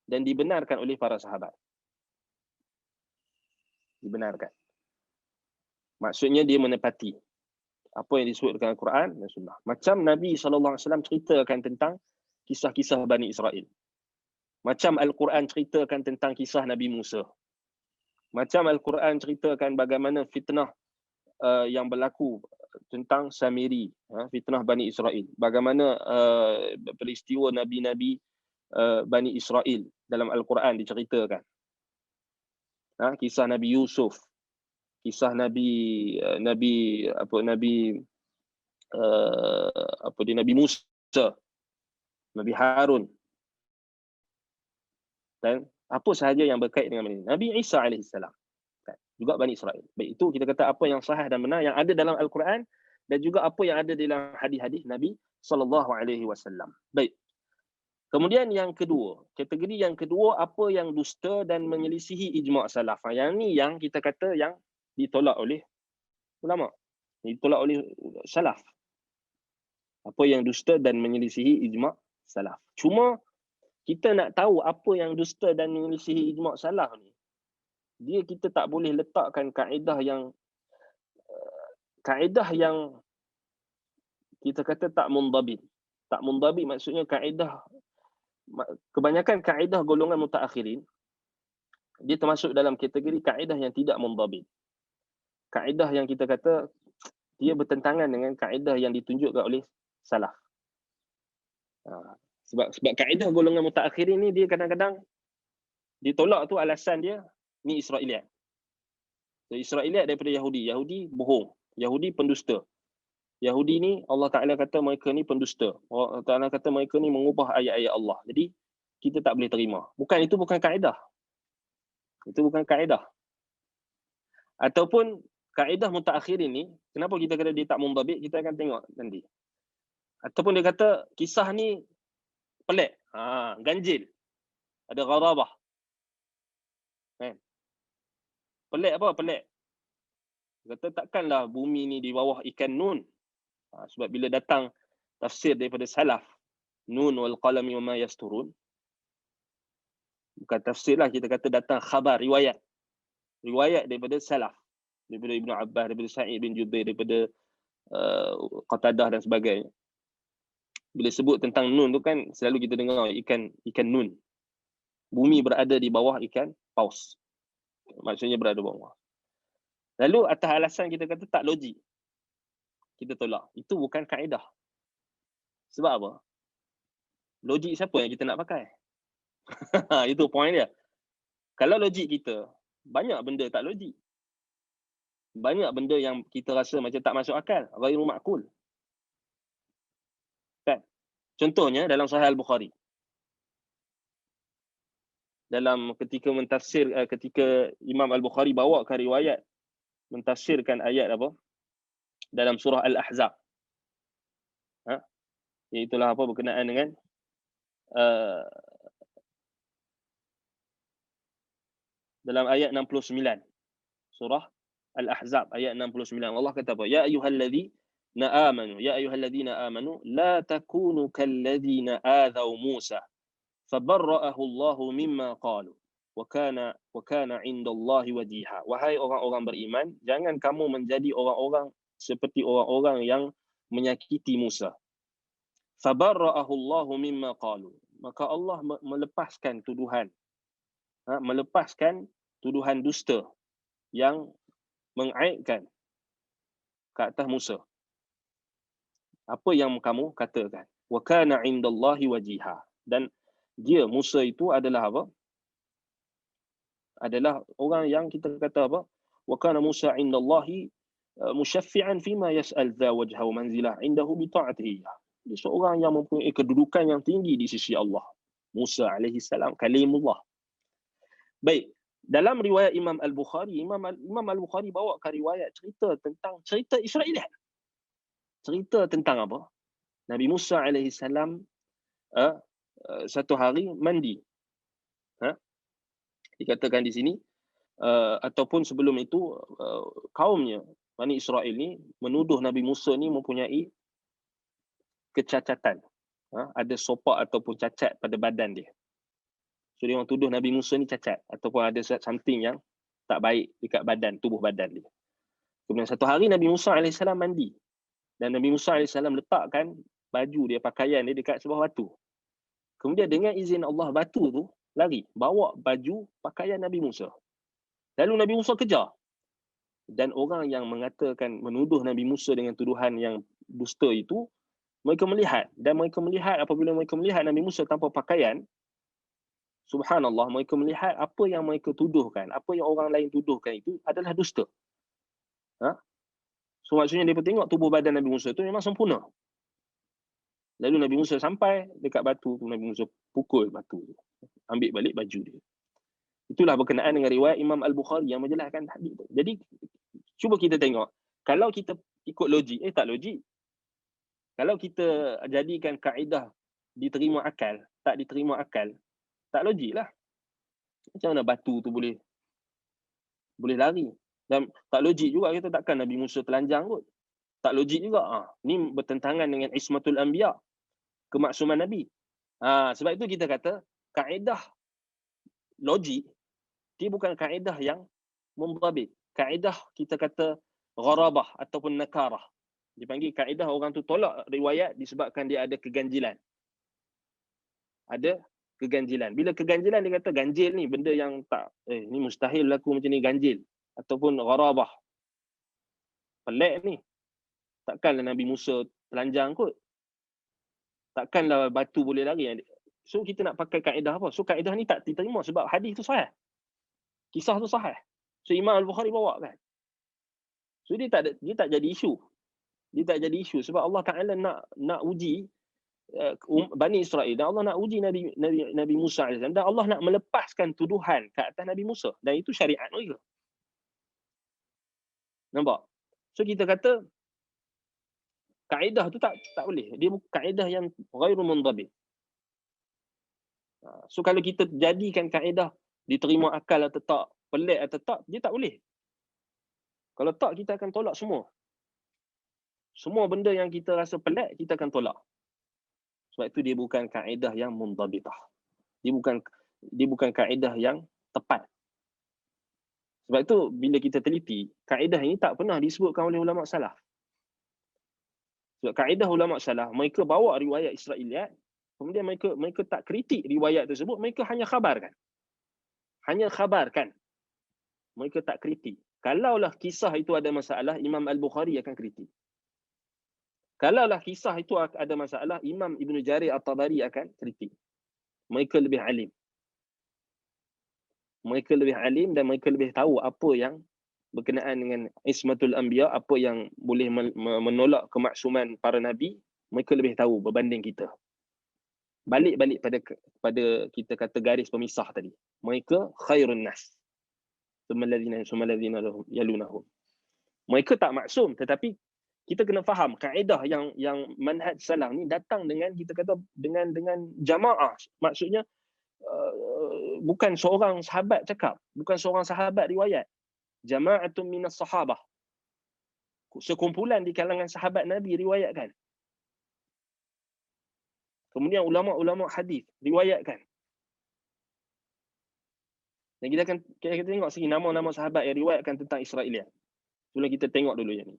dan dibenarkan oleh para sahabat. Dibenarkan. Maksudnya dia menepati apa yang disebutkan Al-Quran dan Sunnah. Macam Nabi SAW ceritakan tentang kisah-kisah Bani Israel. Macam Al-Quran ceritakan tentang kisah Nabi Musa. Macam Al-Quran ceritakan bagaimana fitnah yang berlaku tentang Samiri, fitnah Bani Israel. Bagaimana peristiwa Nabi-Nabi Bani Israel dalam Al-Quran diceritakan. Kisah Nabi Yusuf, kisah Nabi Nabi Musa, Nabi Harun, dan apa sahaja yang berkait dengan Nabi Isa alaihissalam, juga Bani Israel. Baik, itu kita kata apa yang sahih dan benar yang ada dalam Al-Quran dan juga apa yang ada dalam hadis-hadis Nabi SAW. Baik. Kemudian yang kedua, kategori yang kedua, apa yang dusta dan menyelisihi ijma' salaf. Yang ni yang kita kata yang ditolak oleh ulama, ditolak oleh salaf. Apa yang dusta dan menyelisihi ijma' salaf. Cuma kita nak tahu apa yang dusta dan menyelisihi ijma' salaf ni, dia kita tak boleh letakkan kaedah yang kita kata tak mundabit. Tak mundabit maksudnya kaedah, kebanyakan kaedah golongan mutaakhirin dia termasuk dalam kategori kaedah yang tidak mundabit. Kaedah yang kita kata dia bertentangan dengan kaedah yang ditunjukkan oleh salaf. Sebab kaedah golongan mutaakhirin ni dia kadang-kadang ditolak tu alasan dia ni Israiliyat. So, Israiliyat daripada Yahudi. Yahudi bohong. Yahudi pendusta. Yahudi ni Allah Ta'ala kata mereka ni pendusta. Allah Ta'ala kata mereka ni mengubah ayat-ayat Allah. Jadi kita tak boleh terima. Itu bukan kaedah. Itu bukan kaedah. Ataupun kaedah mutaakhirin ni, kenapa kita kata dia tak mundabit, kita akan tengok nanti. Ataupun dia kata kisah ni pelik, ganjil, ada gharabah. Pelik apa? Pelik. Dia kata takkanlah bumi ni di bawah ikan nun. Sebab bila datang tafsir daripada salaf, nun wal qalami wa ma yasturun, bukan tafsir lah, kita kata datang khabar, riwayat daripada salaf, daripada Ibnu Abbas, daripada Sa'id bin Jubair, daripada Qatadah dan sebagainya. Bila sebut tentang nun tu kan selalu kita dengar ikan nun. Bumi berada di bawah ikan paus. Maksudnya berada bawah. Lalu atas alasan kita kata tak logik, kita tolak. Itu bukan kaedah. Sebab apa? Logik siapa yang kita nak pakai? Itu point dia. Kalau logik kita, banyak benda tak logik. Banyak benda yang kita rasa macam tak masuk akal, ghairu ma'qul. Kan? Contohnya dalam Sahih Al-Bukhari. Dalam ketika mentafsir, ketika Imam Al-Bukhari bawakan riwayat mentafsirkan ayat apa? Dalam surah Al-Ahzab. Iaitulah apa berkenaan dengan dalam ayat 69. Surah Al-Ahzab ayat 69. Allah kata apa? Ya ayyuhalladzina amanu la takunu kalladzina adzaw Musa fabarra'ahu Allahu mimma qalu wa kana 'indallahi wajiha. Wahai orang-orang beriman, jangan kamu menjadi orang-orang seperti orang-orang yang menyakiti Musa. Fabarra'ahu Allahu mimma qalu. Maka Allah melepaskan tuduhan, melepaskan tuduhan dusta yang mengaibkan ke atas Musa. Apa yang kamu katakan? Wa kana 'indallahi wajiha. Dan dia Musa itu adalah apa? Adalah orang yang kita kata apa? Wa kana Musa 'indallahi musyaffi'an fima yas'al dha wajha wa manzilah 'indahu bi ta'atihi. Dia seorang yang mempunyai kedudukan yang tinggi di sisi Allah. Musa alaihi salam kalimullah. Baik, dalam riwayat Imam Al-Bukhari, Imam Al-Bukhari bawakan riwayat cerita Israeliat. Cerita tentang apa? Nabi Musa alaihi salam satu hari mandi. Dikatakan di sini ataupun sebelum itu kaumnya Bani Israel ni menuduh Nabi Musa ni mempunyai kecacatan. Ada sopak ataupun cacat pada badan dia. So dia orang tuduh Nabi Musa ni cacat ataupun ada something yang tak baik dekat tubuh badan dia. Kemudian satu hari Nabi Musa AS mandi. Dan Nabi Musa AS letakkan baju dia, pakaian dia dekat sebuah batu. Kemudian dengan izin Allah, batu tu lari, bawa baju pakaian Nabi Musa. Lalu Nabi Musa kejar. Dan orang yang menuduh Nabi Musa dengan tuduhan yang dusta itu, mereka melihat. Dan mereka melihat, apabila mereka melihat Nabi Musa tanpa pakaian, subhanallah, mereka melihat apa yang mereka tuduhkan, apa yang orang lain tuduhkan itu adalah dusta. So maksudnya mereka tengok tubuh badan Nabi Musa itu memang sempurna. Lalu Nabi Musa sampai dekat batu tu, Nabi Musa pukul batu tu, ambil balik baju dia. Itulah berkenaan dengan riwayat Imam Al-Bukhari yang menjelaskan hadis tu. Jadi cuba kita tengok, kalau kita ikut logik, tak logik. Kalau kita jadikan kaedah diterima akal, tak diterima akal, tak logik lah. Macam mana batu tu boleh lari? Dan tak logik juga kita takkan Nabi Musa telanjang kot. Tak logik juga. Ni bertentangan dengan ismatul anbiya, kemaksuman Nabi. Sebab itu kita kata kaedah logik dia bukan kaedah yang mundabit. Kaedah kita kata gharabah ataupun nakarah. Dipanggil kaedah orang tu tolak riwayat disebabkan dia ada keganjilan. Ada keganjilan. Bila keganjilan dia kata ganjil ni benda yang tak, ni mustahil berlaku macam ni, ganjil. Ataupun gharabah. Pelik ni. Takkanlah Nabi Musa telanjang kot. Takkanlah batu boleh lari. So kita nak pakai kaedah apa? So kaedah ni tak diterima sebab hadis tu sahih. Kisah tu sahih. So Imam Al-Bukhari bawa kan. So dia tak jadi isu. Dia tak jadi isu sebab Allah Taala nak uji Bani Israel, dan Allah nak uji Nabi Musa AS, dan Allah nak melepaskan tuduhan ke atas Nabi Musa, dan itu syariat mereka. Nampak? So kita kata kaedah tu tak boleh. Dia kaedah yang ghairu mundabit. So kalau kita jadikan kaedah diterima akal atau tak, pelik atau tak, dia tak boleh. Kalau tak, kita akan tolak semua. Semua benda yang kita rasa pelik, kita akan tolak. Sebab itu dia bukan kaedah yang mundabitah. Dia bukan kaedah yang tepat. Sebab itu bila kita teliti, kaedah ini tak pernah disebutkan oleh ulama salaf. Sebab kaedah ulama salaf, mereka bawa riwayat Israeliat, kemudian mereka tak kritik riwayat tersebut, mereka hanya khabarkan. Mereka tak kritik. Kalaulah kisah itu ada masalah, Imam Al-Bukhari akan kritik. Kalaulah kisah itu ada masalah, Imam Ibn Jarir At-Tabari akan kritik. Mereka lebih alim. Dan mereka lebih tahu apa yang berkenaan dengan ismatul anbiya, apa yang boleh menolak kemaksuman para nabi. Mereka lebih tahu berbanding kita. Balik pada kita kata garis pemisah tadi. Mereka khairun nas. Sumaladzina yalunahum. Mereka tak maksum, tetapi kita kena faham kaedah yang manhaj salaf ni datang dengan kita kata dengan jamaah. Maksudnya bukan seorang sahabat cakap, bukan seorang sahabat riwayat. Jama'atun minas sahabah. Sekumpulan di kalangan sahabat Nabi riwayatkan. Kemudian ulama-ulama hadis riwayatkan. Dan kita tengok sini nama-nama sahabat yang riwayatkan tentang Israeliat. Sebelum kita tengok dulu yang ni.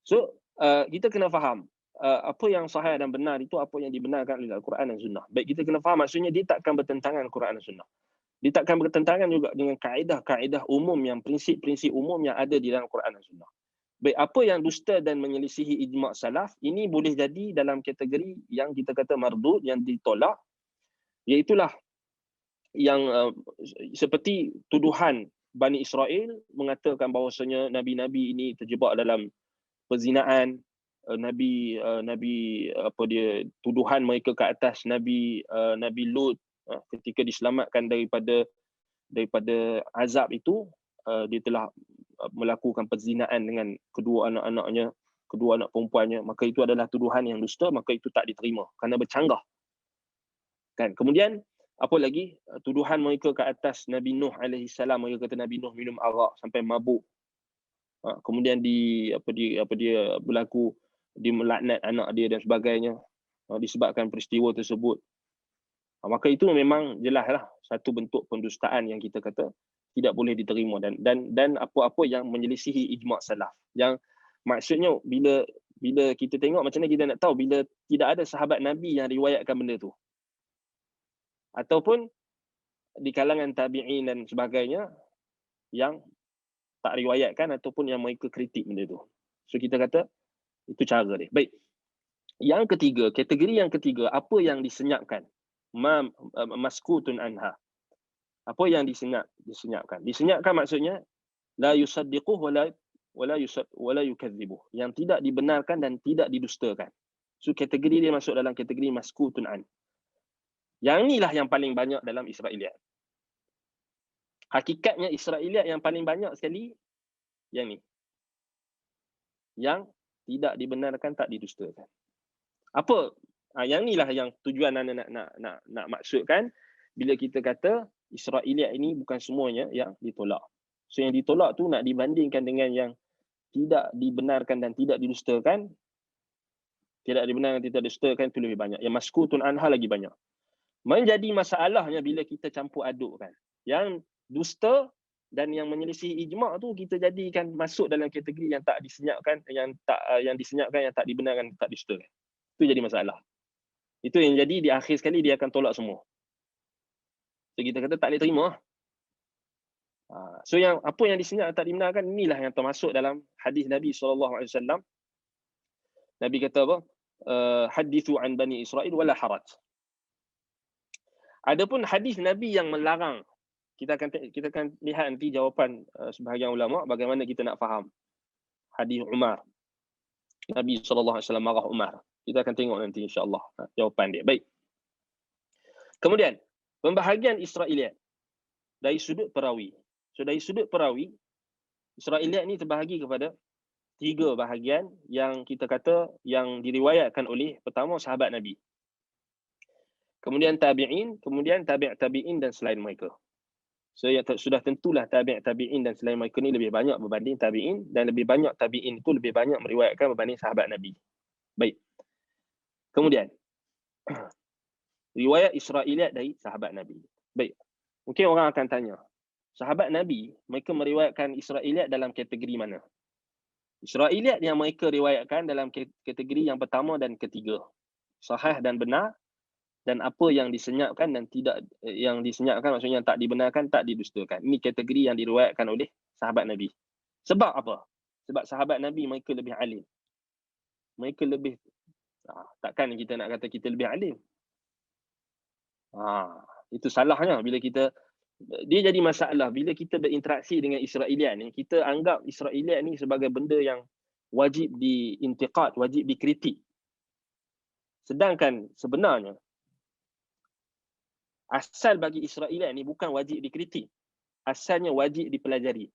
So, kita kena faham apa yang sahih dan benar itu apa yang dibenarkan oleh Al-Quran dan Sunnah. Baik, kita kena faham maksudnya dia takkan bertentangan Al-Quran dan Sunnah. Dia takkan bertentangan juga dengan kaedah-kaedah umum, yang prinsip-prinsip umum yang ada di dalam Al-Quran dan Sunnah. Baik, apa yang dusta dan menyelisihi ijma' salaf, ini boleh jadi dalam kategori yang kita kata mardud, yang ditolak, iaitulah yang seperti tuduhan Bani Israel mengatakan bahawasanya nabi-nabi ini terjebak dalam perzinaan, tuduhan mereka ke atas Nabi Lut ketika diselamatkan daripada daripada azab itu, dia telah melakukan perzinaan dengan kedua anak-anaknya, kedua anak perempuannya, maka itu adalah tuduhan yang dusta, maka itu tak diterima kerana bercanggah. Kan? Kemudian apa lagi? Tuduhan mereka ke atas Nabi Nuh alaihi salam, mereka kata Nabi Nuh minum arak sampai mabuk. Kemudian dia berlaku, dia melaknat anak dia dan sebagainya, disebabkan peristiwa tersebut. Maka itu memang jelaslah satu bentuk pendustaan yang kita kata tidak boleh diterima, dan apa-apa yang menyelisihi ijma' salaf. Yang maksudnya bila kita tengok macam mana kita nak tahu bila tidak ada sahabat Nabi yang riwayatkan benda tu, ataupun di kalangan tabi'in dan sebagainya yang tak riwayatkan ataupun yang mereka kritik benda tu. So kita kata itu cara dia. Baik. Yang ketiga, kategori yang ketiga, apa yang disenyapkan? Maskutun anha. Apa yang disenyapkan? Disenyapkan maksudnya la yusaddiquh wala yukadzibuh. Yang tidak dibenarkan dan tidak didustakan. So kategori dia masuk dalam kategori maskutun an. Yang inilah yang paling banyak dalam Israiliyat. Hakikatnya Israiliyat yang paling banyak sekali yang ni. Yang tidak dibenarkan, tak didustakan. Apa? Yang inilah yang tujuan anda nak maksudkan bila kita kata Israiliyat ini bukan semuanya yang ditolak. So yang ditolak tu nak dibandingkan dengan yang tidak dibenarkan dan tidak didustakan, tidak dibenarkan dan tidak didustakan itu lebih banyak. Yang maskutun anha lagi banyak. Menjadi masalahnya bila kita campur adukkan. Yang dusta dan yang menyelisih ijma' tu kita jadikan masuk dalam kategori yang tak disenyapkan, yang disenyapkan, yang tak dibenarkan, tak didustakan. Itu jadi masalah. Itu yang jadi di akhir sekali dia akan tolak semua. So kita kata tak boleh terima. So yang apa yang disenyap tak dibenarkan, inilah yang termasuk dalam hadis Nabi SAW. Nabi kata apa? Hadithu an Bani Israel wala haraj. Adapun hadis Nabi yang melarang, kita akan lihat nanti jawapan sebahagian ulama bagaimana kita nak faham hadis Umar. Nabi SAW marah Umar. Kita akan tengok nanti insya-Allah jawapan dia. Baik. Kemudian pembahagian Israiliyat dari sudut perawi. So dari sudut perawi, Israiliyat ni terbahagi kepada 3 bahagian yang kita kata yang diriwayatkan oleh pertama sahabat Nabi. Kemudian tabi'in, kemudian tabi'in dan selain mereka. So sudah tentulah tabi'in dan selain mereka ni lebih banyak berbanding tabi'in, dan lebih banyak tabi'in itu lebih banyak meriwayatkan berbanding sahabat Nabi. Baik. Kemudian riwayat Israiliyat dari sahabat Nabi. Baik. Mungkin orang akan tanya, sahabat Nabi mereka meriwayatkan Israiliyat dalam kategori mana? Israiliyat yang mereka riwayatkan dalam kategori yang pertama dan ketiga. Sahih dan benar, dan apa yang disenyapkan dan tidak, yang disenyapkan maksudnya yang tak dibenarkan, tak didustakan. Ini kategori yang diriwayatkan oleh sahabat Nabi. Sebab apa? Sebab sahabat Nabi mereka lebih alim. Mereka lebih, takkan kita nak kata kita lebih alim. Itu salahnya bila kita, dia jadi masalah bila kita berinteraksi dengan Israiliyat ni, kita anggap Israiliyat ni sebagai benda yang wajib diintiqad, wajib dikritik. Sedangkan sebenarnya asal bagi Israiliyat ni bukan wajib dikritik. Asalnya wajib dipelajari.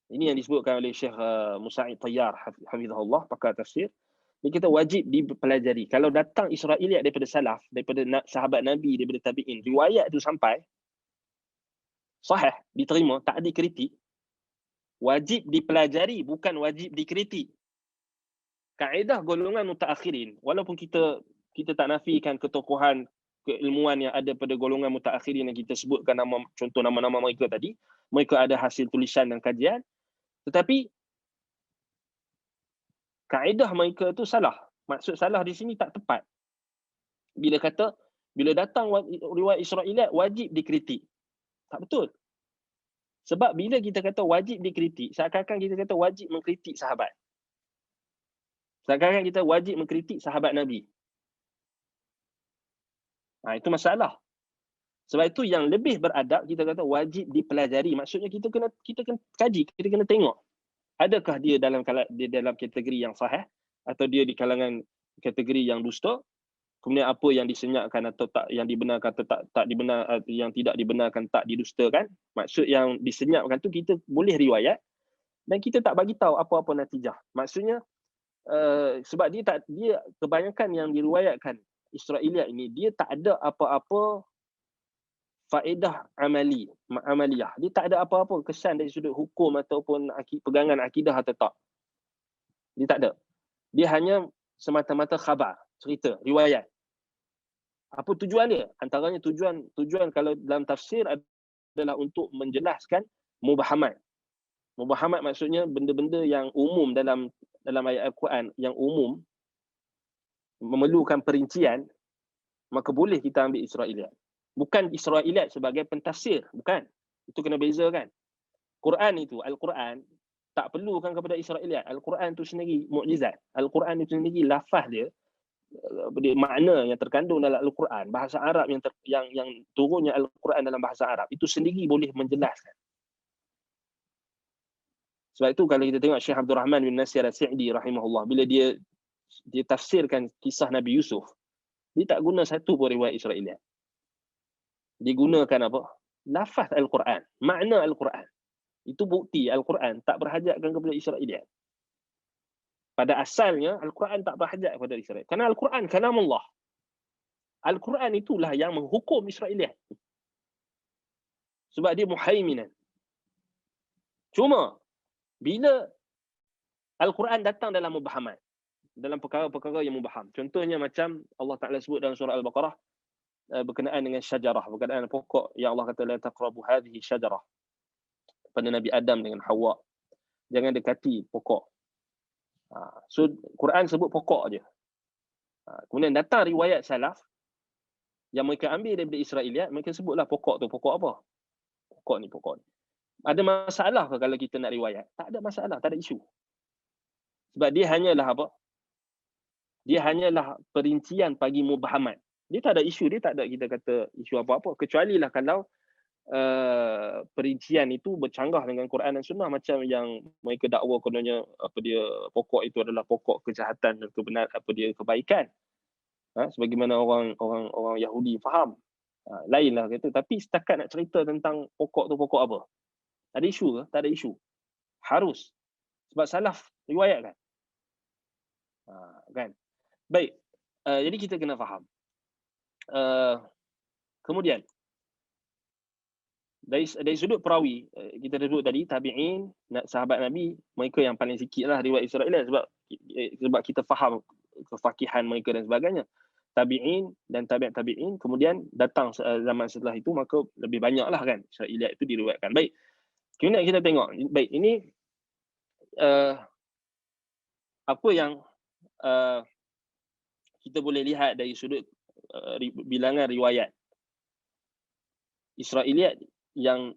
Ini yang disebutkan oleh Syekh Musa'id Tayyar hafizahullah, pakar tafsir. Ini kita wajib dipelajari. Kalau datang Israiliyat daripada salaf, daripada sahabat Nabi, daripada tabi'in, riwayat itu sampai sahih, diterima, tak dikritik, wajib dipelajari, bukan wajib dikritik. Kaedah golongan mutaakhirin, walaupun kita tak nafikan ketokohan, keilmuan yang ada pada golongan mutaakhirin yang kita sebutkan contoh nama-nama mereka tadi, mereka ada hasil tulisan dan kajian, tetapi kaedah mereka tu salah. Maksud salah di sini tak tepat. Bila datang riwayat Israiliyat wajib dikritik. Tak betul. Sebab bila kita kata wajib dikritik, seakan-akan kita kata wajib mengkritik sahabat. Seakan-akan kita wajib mengkritik sahabat Nabi. Itu masalah. Sebab itu yang lebih beradab kita kata wajib dipelajari. Maksudnya kita kena kaji, kita kena tengok. Adakah dia dalam kategori yang sahih atau dia di kalangan kategori yang dusta? Kemudian apa yang disenyapkan atau tak, yang dibenarkan atau tak dibenar, yang tidak dibenarkan tak didustakan. Maksud yang disenyapkan tu kita boleh riwayat dan kita tak bagi tahu apa-apa natijah. Maksudnya sebab dia kebanyakan yang diriwayatkan Israiliyat ini dia tak ada apa-apa faedah amaliyah. Dia tak ada apa-apa kesan dari sudut hukum ataupun pegangan akidah atau tak. Dia tak ada. Dia hanya semata-mata khabar, cerita, riwayat. Apa tujuan dia? Antaranya tujuan kalau dalam tafsir adalah untuk menjelaskan mubahamat. Mubahamat maksudnya benda-benda yang umum dalam ayat Al-Quran yang umum memerlukan perincian, maka boleh kita ambil Israiliyat. Bukan Israiliyat sebagai pentafsir, bukan. Itu kena bezakan. Quran itu, Al-Quran tak perlukan kepada Israiliyat. Al-Quran itu sendiri mukjizat. Al-Quran itu sendiri lafaz dia makna yang terkandung dalam Al-Quran, bahasa Arab yang turunnya Al-Quran dalam bahasa Arab itu sendiri boleh menjelaskan. Sebab itu kalau kita tengok Syekh Abdul Rahman bin Nasir As-Sa'di rahimahullah, bila dia tafsirkan kisah Nabi Yusuf, dia tak guna satu pun riwayat Israiliyat. Dia gunakan apa? Lafaz Al-Quran, makna Al-Quran. Itu bukti Al-Quran tak berhajatkan kepada Israiliyat. Pada asalnya Al-Quran tak berhajat kepada Israel. Kerana Al-Quran kalamullah. Al-Quran itulah yang menghukum Israiliyat. Sebab dia muhaiminan. Cuma bila Al-Quran datang dalam mubahamat, dalam perkara-perkara yang mubaham. Contohnya macam Allah Ta'ala sebut dalam surah Al-Baqarah berkenaan dengan syajarah, berkenaan pokok yang Allah kata la taqrabu hadhihi syajarah. Pada Nabi Adam dengan Hawa, jangan dekati pokok. So Quran sebut pokok je. Kemudian datang riwayat salaf yang mereka ambil daripada Israiliyat, mereka sebutlah pokok tu pokok apa? Pokok ni. Ada masalah ke kalau kita nak riwayat? Tak ada masalah, tak ada isu. Sebab dia hanyalah apa? Dia hanyalah perincian bagi mubahamat. Dia tak ada isu, dia tak ada kita kata isu apa-apa. Kecuali lah kalau perincian itu bercanggah dengan Quran dan Sunnah, macam yang mereka dakwa kononnya pokok itu adalah pokok kejahatan dan kebenaran, kebaikan. Sebagaimana orang Yahudi faham. Lainlah kata, tapi setakat nak cerita tentang pokok tu pokok apa? Ada isu ke? Tak ada isu. Harus. Sebab salaf riwayat kan. Kan? Baik. Jadi kita kena faham. Kemudian dari sudut perawi, kita sebut tadi tabi'in, sahabat Nabi, mereka yang paling sikit lah riwayat Israiliyat sebab kita faham kefakihan mereka dan sebagainya. Tabi'in dan tabi'in, kemudian datang zaman setelah itu, maka lebih banyak lah kan Israiliyat itu diriwayatkan. Baik, kemudian kita tengok, baik ini apa yang kita boleh lihat dari sudut bilangan riwayat Israiliyat yang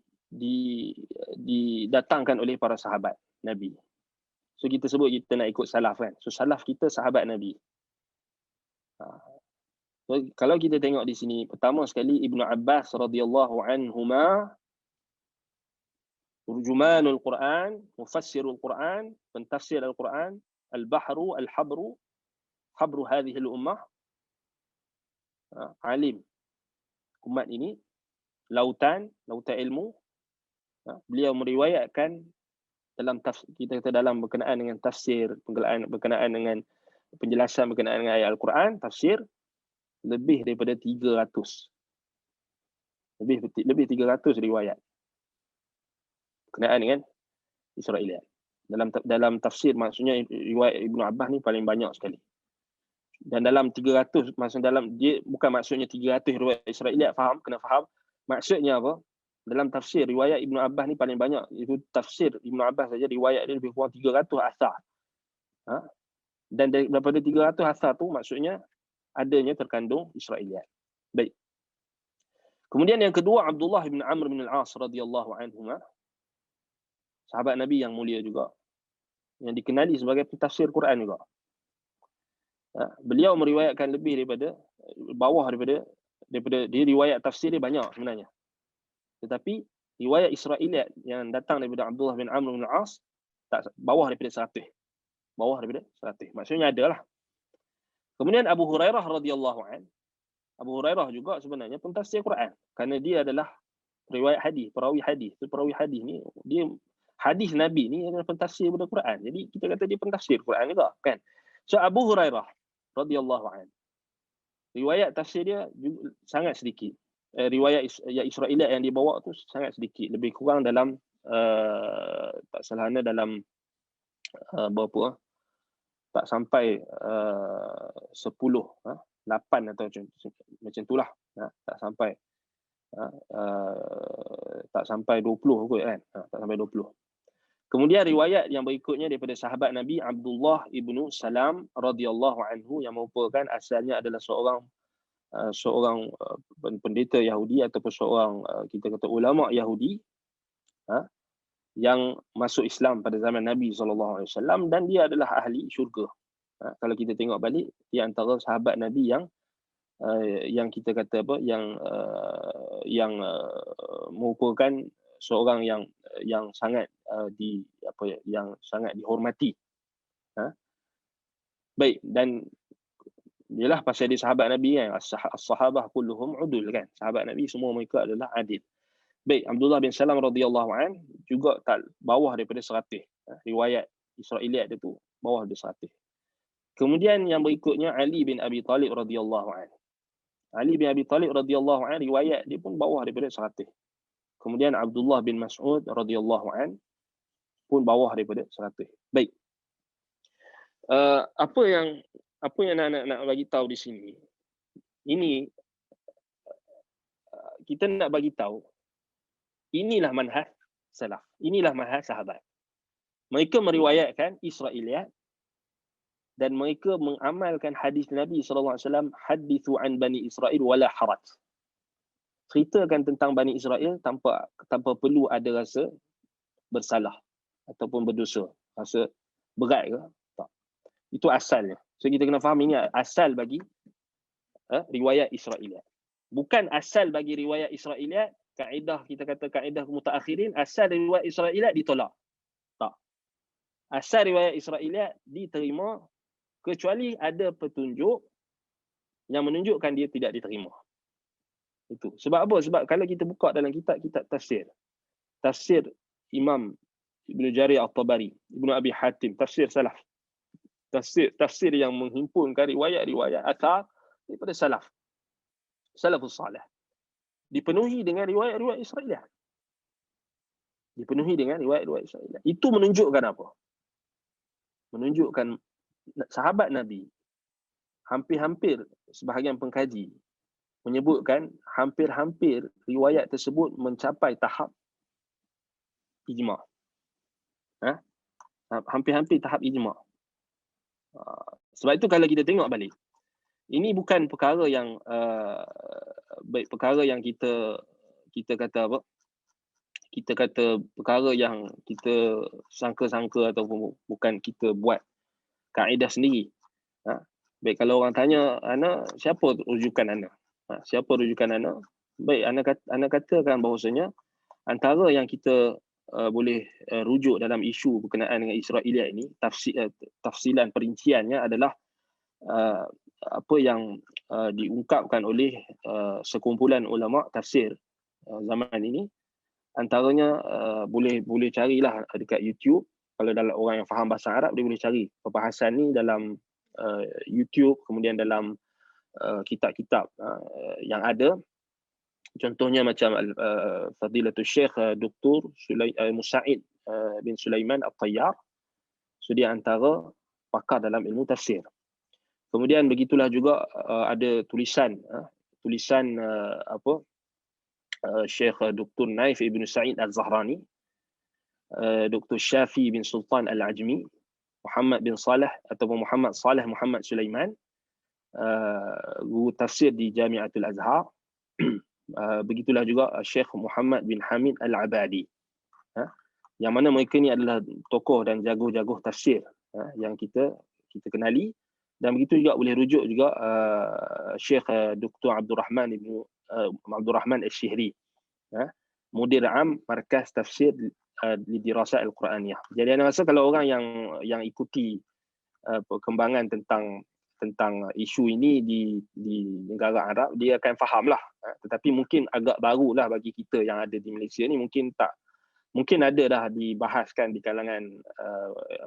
didatangkan oleh para sahabat Nabi. So kita sebut kita nak ikut salaf kan. So salaf kita sahabat Nabi. So, kalau kita tengok di sini, pertama sekali Ibnu Abbas radhiyallahu anhuma, turjumanul Quran, mufassirul Quran, pentafsir Al-Quran, al-bahru, al-habru, habru hadhihi al-ummah, alim umat ini, lautan ilmu. Beliau meriwayatkan dalam kita kata dalam berkenaan dengan tafsir, berkenaan dengan penjelasan berkenaan dengan ayat Al-Quran, tafsir lebih daripada 300. Lebih 300 riwayat berkenaan dengan Israiliyat. Dalam tafsir maksudnya riwayat Ibnu Abbas ni paling banyak sekali. Dan dalam 300, maksudnya dalam dia bukan maksudnya 300 riwayat Israiliyat, kena faham maksudnya apa? Dalam tafsir riwayat Ibnu Abbas ni paling banyak. Itu tafsir Ibnu Abbas saja riwayat dia lebih kurang 300 asar. Dan daripada 300 asar tu maksudnya adanya terkandung Israiliyat. Baik. Kemudian yang kedua, Abdullah bin Amr bin Al-As radhiyallahu anhuma, sahabat Nabi yang mulia juga, yang dikenali sebagai pentafsir Quran juga. Beliau meriwayatkan lebih daripada dia riwayat tafsir dia banyak sebenarnya. Tetapi riwayat Israiliyat yang datang daripada Abdullah bin Amr bin Al-As tak bawah daripada 100. Maksudnya adalah. Kemudian Abu Hurairah radhiyallahu an, Abu Hurairah juga sebenarnya pentafsir Quran kerana dia adalah riwayat hadis, perawi hadis. Perawi hadis ni dia hadis Nabi ni adalah pentafsir pada Quran. Jadi kita kata dia pentafsir Quran juga, kan? So Abu Hurairah radhiyallahu an, riwayat tafsir dia juga sangat sedikit. Riwayat Israiliyat yang dibawa tu sangat sedikit, lebih kurang dalam tak salahnya dalam berapa, tak sampai 10, 8 atau macam itulah, tak sampai tak sampai 20 kot, kan, tak sampai 20. Kemudian riwayat yang berikutnya daripada sahabat Nabi Abdullah ibnu Salam radhiyallahu anhu, yang merupakan asalnya adalah seorang pendeta Yahudi ataupun seorang kita kata ulama Yahudi, yang masuk Islam pada zaman Nabi SAW, dan dia adalah ahli syurga. Kalau kita tengok balik, di antara sahabat Nabi yang kita kata apa, yang merupakan seorang yang sangat yang sangat dihormati. Baik, dan ialah pasal dia sahabat Nabi, kan, as-sahabah kulluhum udul, kan, sahabat Nabi semua mereka adalah adil. Baik, Abdullah bin Salam radhiyallahu an juga tak bawah daripada 100. Riwayat Israiliyat dia tu bawah daripada 100. Kemudian yang berikutnya Ali bin Abi Talib radhiyallahu an. Ali bin Abi Talib radhiyallahu an, riwayat dia pun bawah daripada 100. Kemudian Abdullah bin Mas'ud radhiyallahu an pun bawah daripada 100. Baik. Apa yang nak bagi tahu di sini, ini kita nak bagi tahu inilah manhaj salaf, inilah manhaj sahabat. Mereka meriwayatkan Israiliyat dan mereka mengamalkan hadis Nabi SAW, hadithu an Bani Israel wala haraj. Ceritakan tentang Bani Israel tanpa perlu ada rasa bersalah ataupun berdosa, rasa berat ke? Tak. Itu asalnya. So kita kena faham ini asal bagi riwayat Israiliyat. Bukan asal bagi riwayat Israiliyat, kaedah kita kata kaedah mutaakhirin, asal riwayat Israiliyat ditolak. Tak. Asal riwayat Israiliyat diterima kecuali ada petunjuk yang menunjukkan dia tidak diterima. Itu. Sebab apa? Sebab kalau kita buka dalam kitab tafsir Imam Ibn Jarir At-Tabari, Ibn Abi Hatim, tafsir salaf. Tafsir yang menghimpunkan riwayat-riwayat athar daripada salafus salih. Dipenuhi dengan riwayat-riwayat Israiliyat. Itu menunjukkan apa? Menunjukkan sahabat Nabi, hampir-hampir sebahagian pengkaji menyebutkan hampir-hampir riwayat tersebut mencapai tahap ijma'. Hampir-hampir tahap ijma'. Sebab itu kalau kita tengok balik, ini bukan perkara yang perkara yang kita kata apa? Kita kata perkara yang kita sangka-sangka ataupun bukan kita buat kaedah sendiri. Baik, kalau orang tanya ana, siapa rujukan ana? Siapa rujukan ana? Baik, ana katakan bahawasanya antara yang kita boleh rujuk dalam isu berkenaan dengan Israiliyat ini, tafsilan perinciannya adalah apa yang diungkapkan oleh sekumpulan ulama tafsir zaman ini. Antaranya boleh carilah dekat YouTube. Kalau dalam orang yang faham bahasa Arab, dia boleh cari perbahasan ni dalam YouTube, kemudian dalam kitab-kitab yang ada. Contohnya macam Fadilatul Syekh Dr. Musa'id bin Sulaiman At-Tayyar. So dia antara pakar dalam ilmu tafsir. Kemudian begitulah juga ada tulisan Syekh Dr. Naif Ibn Sa'id Al-Zahrani, Dr. Syafi bin Sultan Al-Ajmi, Muhammad bin Saleh ataupun Muhammad Saleh Muhammad Sulaiman, guru tafsir di Jamiatul Azhar. Begitulah juga Syekh Muhammad bin Hamid Al-Abadi, yang mana mereka ni adalah tokoh dan jago-jago tafsir yang kita kenali. Dan begitu juga boleh rujuk juga Syekh Dr. Abdul Rahman Al-Shihri, Mudir Am Markaz Tafsir Lidirasat Al-Quraniyah. Jadi saya rasa kalau orang yang ikuti perkembangan tentang tentang isu ini di negara Arab, dia akan faham lah. Tetapi mungkin agak barulah bagi kita yang ada di Malaysia ni, mungkin ada dah dibahaskan di kalangan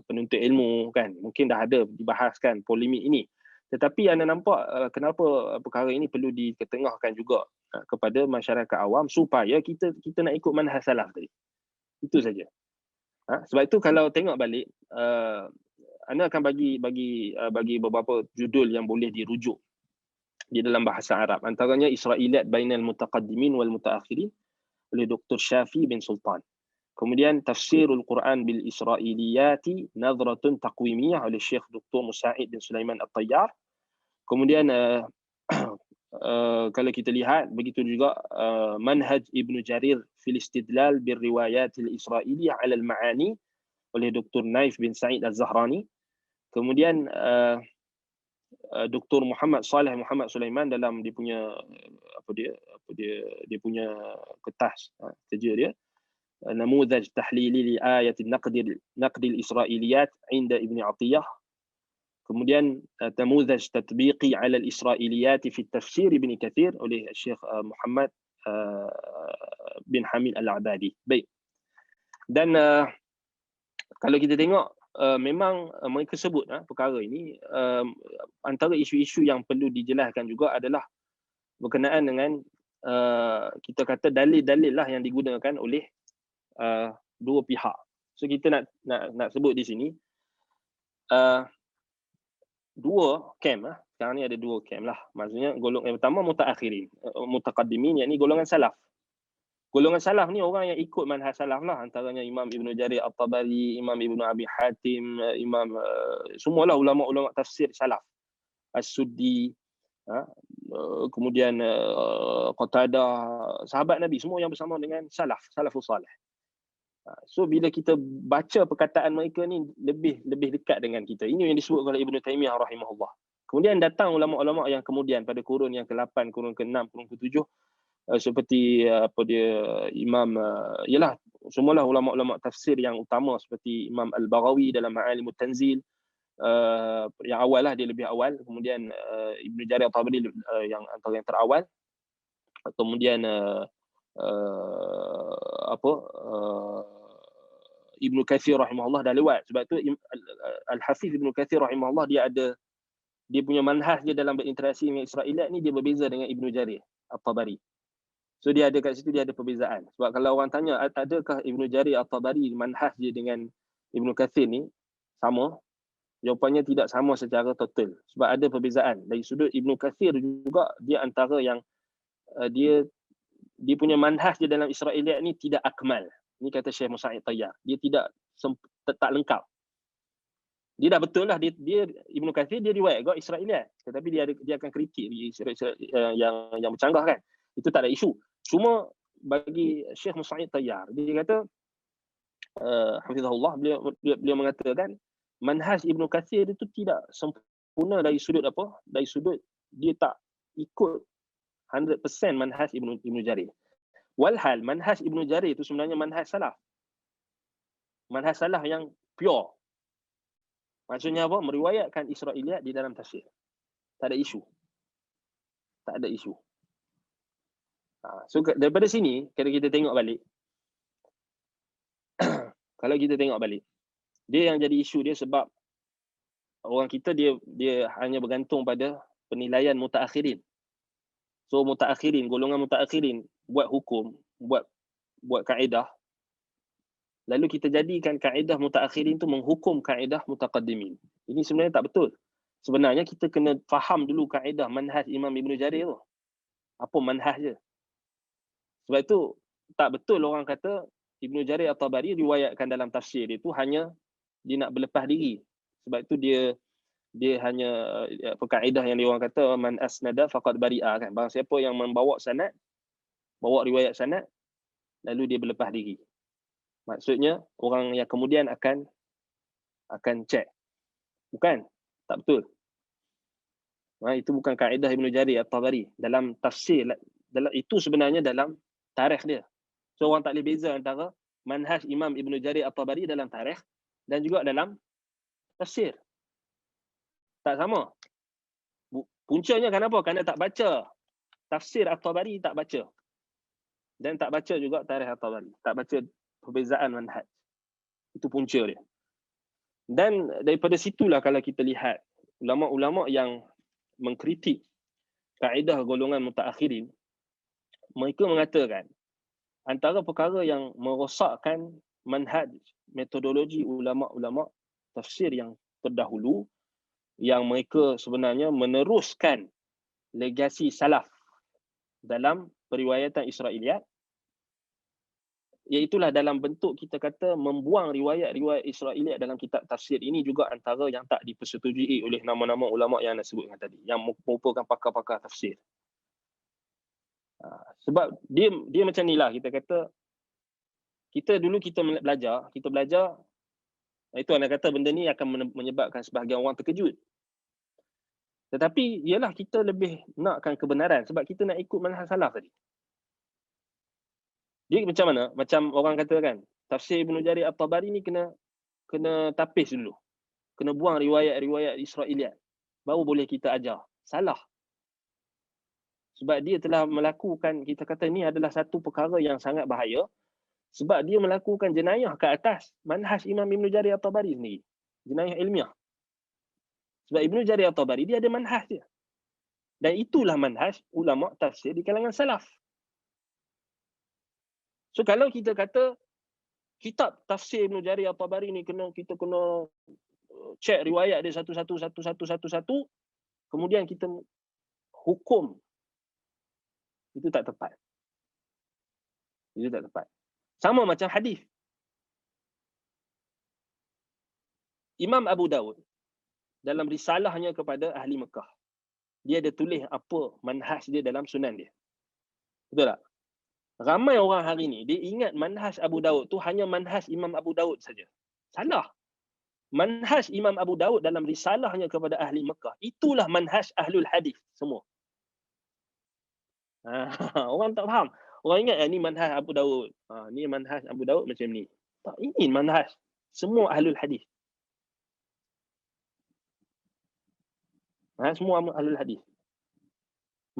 penuntut ilmu kan, mungkin dah ada dibahaskan polemik ini. Tetapi anda nampak kenapa perkara ini perlu diketengahkan juga kepada masyarakat awam supaya kita nak ikut manhaj salaf tadi. Itu saja. Sebab itu kalau tengok balik, anda akan bagi beberapa judul yang boleh dirujuk di dalam bahasa Arab. Antaranya Israiliyat Bainal Mutaqaddimin wal Mutaakhirin oleh Dr. Syafi bin Sultan. Kemudian Tafsirul Quran bil Israiliyati Nadratun Taqwimiyah oleh Syekh Dr. Musa'id bin Sulaiman At-Tayyar. Kemudian kalau kita lihat begitu juga Manhaj Ibnu Jarir fil Istidlal bil Riwayatil Israiliyah 'ala al-Ma'ani oleh Dr. Naif bin Sa'id Az-Zahrani. Kemudian Dr. Muhammad Saleh Muhammad Sulaiman dalam dia punya dia punya kertas kerja dia, Namudhaj Tahlili li Ayat Naqd al-Israiliyat 'inda Ibn Atiyah. Kemudian Namudhaj Tatbiqi 'ala al-Israiliyat fi Tafsir Ibn Kathir oleh Syekh Muhammad bin Hamid Al-Abadi. Baik. Dan kalau kita tengok memang mereka sebut perkara ini, antara isu-isu yang perlu dijelaskan juga adalah berkenaan dengan kita kata dalil-dalil lah yang digunakan oleh dua pihak. So kita nak sebut di sini dua camp sekarang ni ada dua camp lah. Maksudnya golongan yang pertama mutaakhirin, mutaqaddimin, yakni golongan salaf. Golongan salaf ni orang yang ikut manhaj salaf lah, antaranya Imam Ibn Jarir At-Tabari, Imam Ibn Abi Hatim, semualah ulama-ulama tafsir salaf. As-Suddi, kemudian Qatadah, sahabat Nabi, semua yang bersama dengan salafus salih. So bila kita baca perkataan mereka ni lebih dekat dengan kita. Ini yang disebut oleh Ibn Taymiyah rahimahullah. Kemudian datang ulama-ulama yang kemudian pada kurun yang ke-8, kurun ke-6, kurun ke-7, seperti Imam ialah semualah ulama-ulama tafsir yang utama seperti Imam Al-Baghawi dalam Ma'alimut Tanzil, yang awal lah, dia lebih awal. Kemudian Ibn Jarir At-Tabari yang antara yang terawal. Kemudian Ibn Kathir rahimahullah dah lewat. Sebab tu Al-Hafiz Ibn Kathir rahimahullah dia punya manhaj dia dalam berinteraksi dengan Israiliyat ni dia berbeza dengan Ibn Jarir At-Tabari. So dia ada kat situ, dia ada perbezaan. Sebab kalau orang tanya adakah Ibn Jarir At-Tabari manhaj dia dengan Ibn Kathir ni sama, jawapannya tidak sama secara total. Sebab ada perbezaan. Dari sudut Ibn Kathir juga, dia antara yang dia punya manhaj dia dalam Israiliyat ni tidak akmal. Ni kata Syekh Musa'id Tayyar. Dia tak lengkap. Dia dah betul lah, dia Ibn Kathir dia riwayat juga Israiliyat, tetapi dia akan kritik yang bercanggah kan. Itu tak ada isu. Cuma bagi Syekh Musa'id Tayyar, dia kata hafizahullah, beliau mengatakan manhaj Ibn Kathir itu tidak sempurna dari sudut apa? Dari sudut dia tak ikut 100% manhaj Ibn Jarir. Walhal manhaj Ibn Jarir itu sebenarnya manhaj salaf. Manhaj salaf yang pure. Maksudnya apa? Meriwayatkan Israiliyat di dalam tafsir. Tak ada isu. Tak ada isu. So daripada sini, kalau kita tengok balik, dia yang jadi isu dia sebab orang kita dia hanya bergantung pada penilaian mutaakhirin. So golongan mutaakhirin buat hukum, buat kaedah, lalu kita jadikan kaedah mutaakhirin tu menghukum kaedah mutaqaddimin. Ini sebenarnya tak betul. Sebenarnya kita kena faham dulu kaedah manhaj Imam Ibn Jarir tu. Apa manhaj dia? Sebab itu tak betul orang kata Ibn Jarir At-Tabari riwayatkan dalam tafsir itu hanya dia nak berlepas diri. Sebab itu dia hanya kaedah yang dia orang kata man asnada faqad bari'a kan. Barang siapa yang membawa sanad, bawa riwayat sanad, lalu dia berlepas diri. Maksudnya orang yang kemudian akan cek. Bukan, tak betul. Itu bukan kaedah Ibn Jarir At-Tabari dalam tafsir. Itu sebenarnya dalam tarikh dia. So orang tak boleh beza antara manhaj Imam Ibn Jarir At-Tabari dalam tarikh dan juga dalam tafsir. Tak sama. Puncanya kenapa? Kerana tak baca tafsir At-Tabari, tak baca. Dan tak baca juga tarikh At-Tabari. Tak baca perbezaan manhaj. Itu punca dia. Dan daripada situlah kalau kita lihat ulama-ulama yang mengkritik kaedah golongan mutaakhirin, mereka mengatakan antara perkara yang merosakkan manhaj metodologi ulama-ulama tafsir yang terdahulu, yang mereka sebenarnya meneruskan legasi salaf dalam periwayatan Israiliyat, iaitulah dalam bentuk kita kata membuang riwayat-riwayat Israiliyat dalam kitab tafsir. Ini juga antara yang tak dipersetujui oleh nama-nama ulama yang anda sebutkan tadi, yang merupakan pakar-pakar tafsir. Sebab dia macam inilah, kita kata kita dulu kita belajar, itu anda kata benda ni akan menyebabkan sebahagian orang terkejut. Tetapi ialah kita lebih nakkan kebenaran sebab kita nak ikut manhaj salaf tadi. Dia macam mana? Macam orang kata kan, tafsir Ibnu Jarir At-Tabari ni kena tapis dulu. Kena buang riwayat-riwayat Israiliyat. Baru boleh kita ajar. Salah. Sebab dia telah melakukan, kita kata ni adalah satu perkara yang sangat bahaya. Sebab dia melakukan jenayah ke atas manhaj Imam Ibnu Jarir At-Tabari sendiri. Jenayah ilmiah. Sebab Ibnu Jarir At-Tabari dia ada manhaj dia. Dan itulah manhaj ulama tafsir di kalangan salaf. So kalau kita kata kitab tafsir Ibnu Jarir At-Tabari ni kita kena cek riwayat dia satu-satu, kemudian kita hukum, itu tak tepat. Itu tak tepat. Sama macam hadis. Imam Abu Dawud dalam risalahnya kepada ahli Mekah, dia ada tulis apa manhaj dia dalam sunan dia. Betul tak? Ramai orang hari ni dia ingat manhaj Abu Dawud tu hanya manhaj Imam Abu Dawud saja. Salah. Manhaj Imam Abu Dawud dalam risalahnya kepada ahli Mekah, itulah manhaj ahlul hadis semua. Orang tak faham. Orang ingat ni manhaj Abu Dawud. Ni manhaj Abu Dawud macam ni. Tak, ini manhaj semua ahlul hadis. Semua ahlul hadis.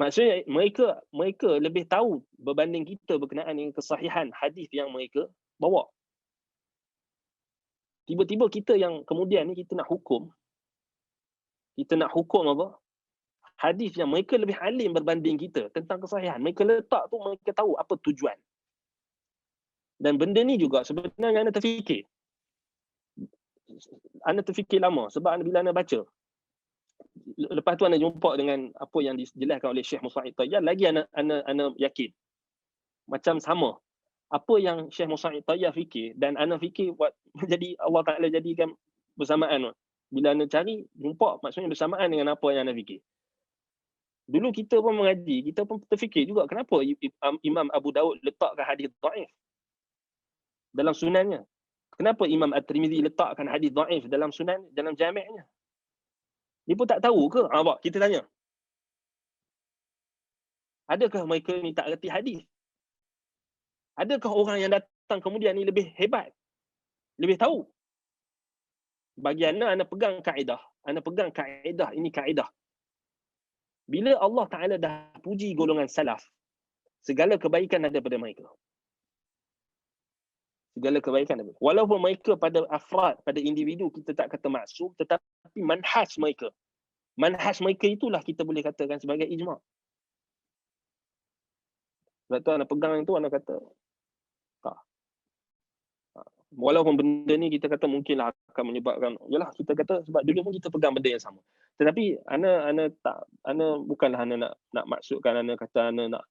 Maksudnya mereka lebih tahu berbanding kita berkenaan dengan kesahihan hadis yang mereka bawa. Tiba-tiba kita yang kemudian ni kita nak hukum apa? Hadis yang mereka lebih alim berbanding kita tentang kesahihan. Mereka letak tu, mereka tahu apa tujuan. Dan benda ni juga sebenarnya anda terfikir. Anda terfikir lama sebab bila anda baca. Lepas tu anda jumpa dengan apa yang dijelaskan oleh Syekh Musa'id Tayyar, lagi anda yakin. Macam sama. Apa yang Syekh Musa'id Tayyar fikir dan anda fikir jadi Allah Ta'ala jadikan bersamaan. Bila anda cari, jumpa maksudnya bersamaan dengan apa yang anda fikir. Dulu kita pun mengaji, kita pun terfikir juga kenapa Imam Abu Dawud letakkan hadis dhaif dalam sunannya. Kenapa Imam At-Tirmizi letakkan hadis dhaif dalam sunan, dalam jami'nya. Dia pun tak tahu ke? Kita tanya. Adakah mereka ni tak reti hadis? Adakah orang yang datang kemudian ni lebih hebat? Lebih tahu? Bagi anda pegang kaedah. Anda pegang kaedah, ini kaedah. Bila Allah Ta'ala dah puji golongan salaf, segala kebaikan ada pada mereka. Segala kebaikan ada. Walaupun mereka pada afrad, pada individu, kita tak kata maksum, tetapi manhaj mereka itulah kita boleh katakan sebagai ijma'. Sebab tu anda pegang itu, anda kata tak. Walaupun benda ni kita kata mungkinlah akan menyebabkan, yalah kita kata sebab dulu pun kita pegang benda yang sama. Tetapi anda bukanlah anda nak maksudkan, anda kata anda nak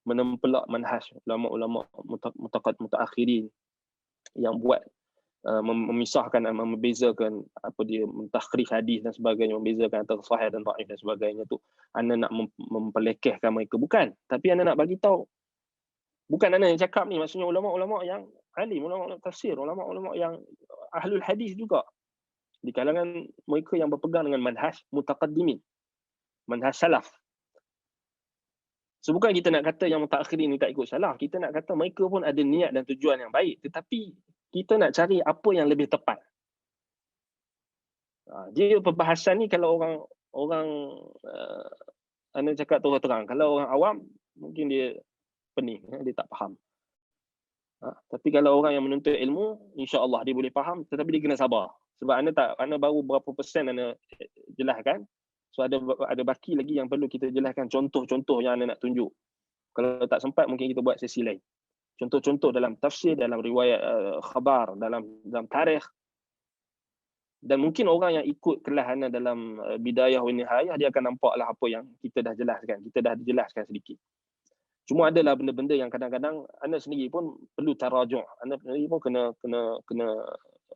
menempelak manhaj ulama-ulama mutaakhirin yang buat memisahkan, membezakan apa dia mentakhrij hadis dan sebagainya, membezakan antara sahih dan dhaif dan sebagainya tu. Anda nak memperlekehkan mereka, bukan. Tapi anda nak bagi tahu, bukan anda yang cakap ni, maksudnya ulama-ulama yang alim, ulama-ulama tafsir, ulama-ulama yang ahlul hadis juga di kalangan mereka yang berpegang dengan manhaj mutaqaddimin, manhaj salaf. So bukan kita nak kata yang mutaakhirin ni tak ikut salaf, kita nak kata mereka pun ada niat dan tujuan yang baik, tetapi kita nak cari apa yang lebih tepat. Dia perbahasan ni kalau orang ana cakap terus terang, kalau orang awam mungkin dia pening, dia tak faham. Tapi kalau orang yang menuntut ilmu, insya-Allah dia boleh faham, tetapi dia kena sabar. Sebab ana baru berapa persen ana jelaskan. So ada baki lagi yang perlu kita jelaskan, contoh-contoh yang ana nak tunjuk. Kalau tak sempat mungkin kita buat sesi lain. Contoh-contoh dalam tafsir, dalam riwayat khabar, dalam tarikh. Dan mungkin orang yang ikut kelas ana dalam Bidayah wa Nihayah, dia akan nampaklah apa yang kita dah jelaskan. Kita dah jelaskan sedikit. Cuma adalah benda-benda yang kadang-kadang anda sendiri pun perlu tarajuk. Anda sendiri pun kena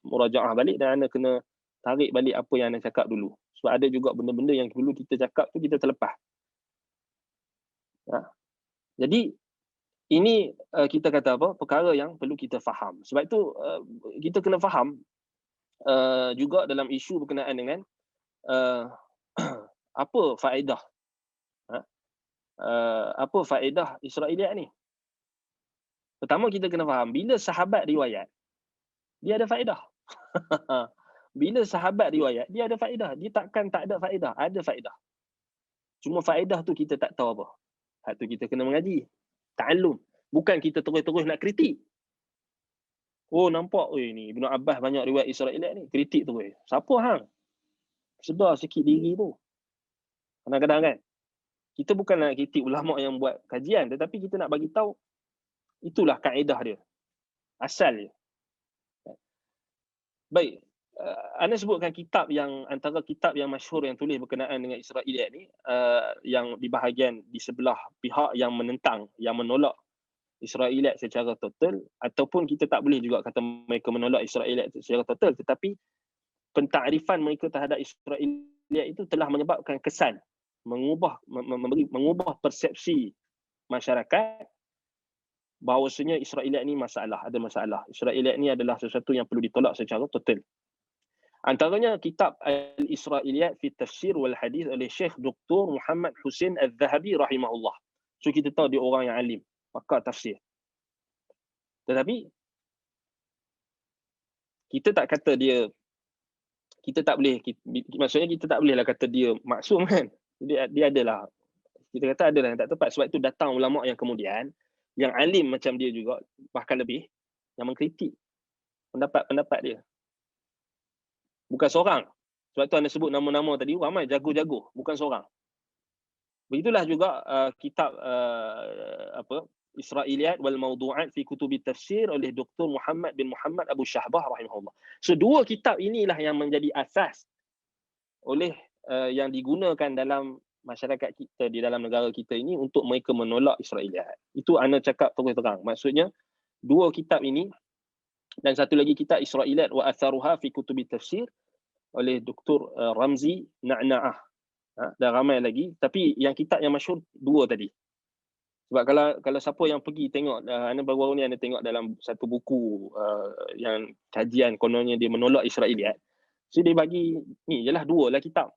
murajaah balik, dan anda kena tarik balik apa yang anda cakap dulu. Sebab ada juga benda-benda yang dulu kita cakap tu kita terlepas. Jadi ini kita kata apa? Perkara yang perlu kita faham. Sebab itu kita kena faham juga dalam isu berkenaan dengan apa faedah apa faedah Israiliyat ni. Pertama kita kena faham, bila sahabat riwayat, dia ada faedah. Bila sahabat riwayat, dia ada faedah. Dia takkan tak ada faedah. Ada faedah. Cuma faedah tu kita tak tahu apa. Hak tu kita kena mengaji. Ta'allum. Bukan kita terus-terus nak kritik. Oh nampak, ni Ibn Abbas banyak riwayat Israiliyat ni. Kritik terus. Siapa hang? Sedar sikit diri tu. Kadang-kadang kan, kita bukan nak kritik ulama yang buat kajian, tetapi kita nak bagi tahu itulah kaedah dia. Asal dia. Baik. Anda sebutkan kitab yang antara kitab yang masyhur yang tulis berkenaan dengan Israiliyat ni, yang di bahagian di sebelah pihak yang menentang, yang menolak Israiliyat secara total, ataupun kita tak boleh juga kata mereka menolak Israiliyat secara total, tetapi pentakrifan mereka terhadap Israiliyat itu telah menyebabkan kesan, mengubah persepsi masyarakat bahawasanya Israiliyat ni ada masalah. Israiliyat ni adalah sesuatu yang perlu ditolak secara total. Antaranya kitab Al-Israiliyat fi Tafsir wal Hadis oleh Syekh Dr. Muhammad Hussein Al-Zahabi rahimahullah. So kita tahu dia orang yang alim, pakar tafsir. Tetapi kita tak kata dia, kita tak boleh, maksudnya kita tak bolehlah kata dia maksum kan. Dia adalah, kita kata adalah yang tak tepat. Sebab itu datang ulama yang kemudian yang alim macam dia juga, bahkan lebih, yang mengkritik pendapat-pendapat dia. Bukan seorang. Sebab tu anda sebut nama-nama tadi, ramai jago-jago, bukan seorang. Begitulah juga kitab Israiliyat wal Mawdu'at fi Kutubi Tafsir oleh Dr. Muhammad bin Muhammad Abu Shahbah rahimahullah. So dua kitab inilah yang menjadi asas oleh yang digunakan dalam masyarakat kita, di dalam negara kita ini, untuk mereka menolak Israiliyat. Itu anda cakap terus terang. Maksudnya dua kitab ini, dan satu lagi kitab Israiliyat wa Atharuha fi Kutubi Tafsir oleh Dr. Ramzi Na'na'ah. Dan ramai lagi, tapi yang kitab yang masyhur dua tadi. Sebab kalau siapa yang pergi tengok, anda baru-baru ni anda tengok dalam satu buku yang kajian kononnya dia menolak Israiliyat. So dia bagi ni jelah dua lah kitab.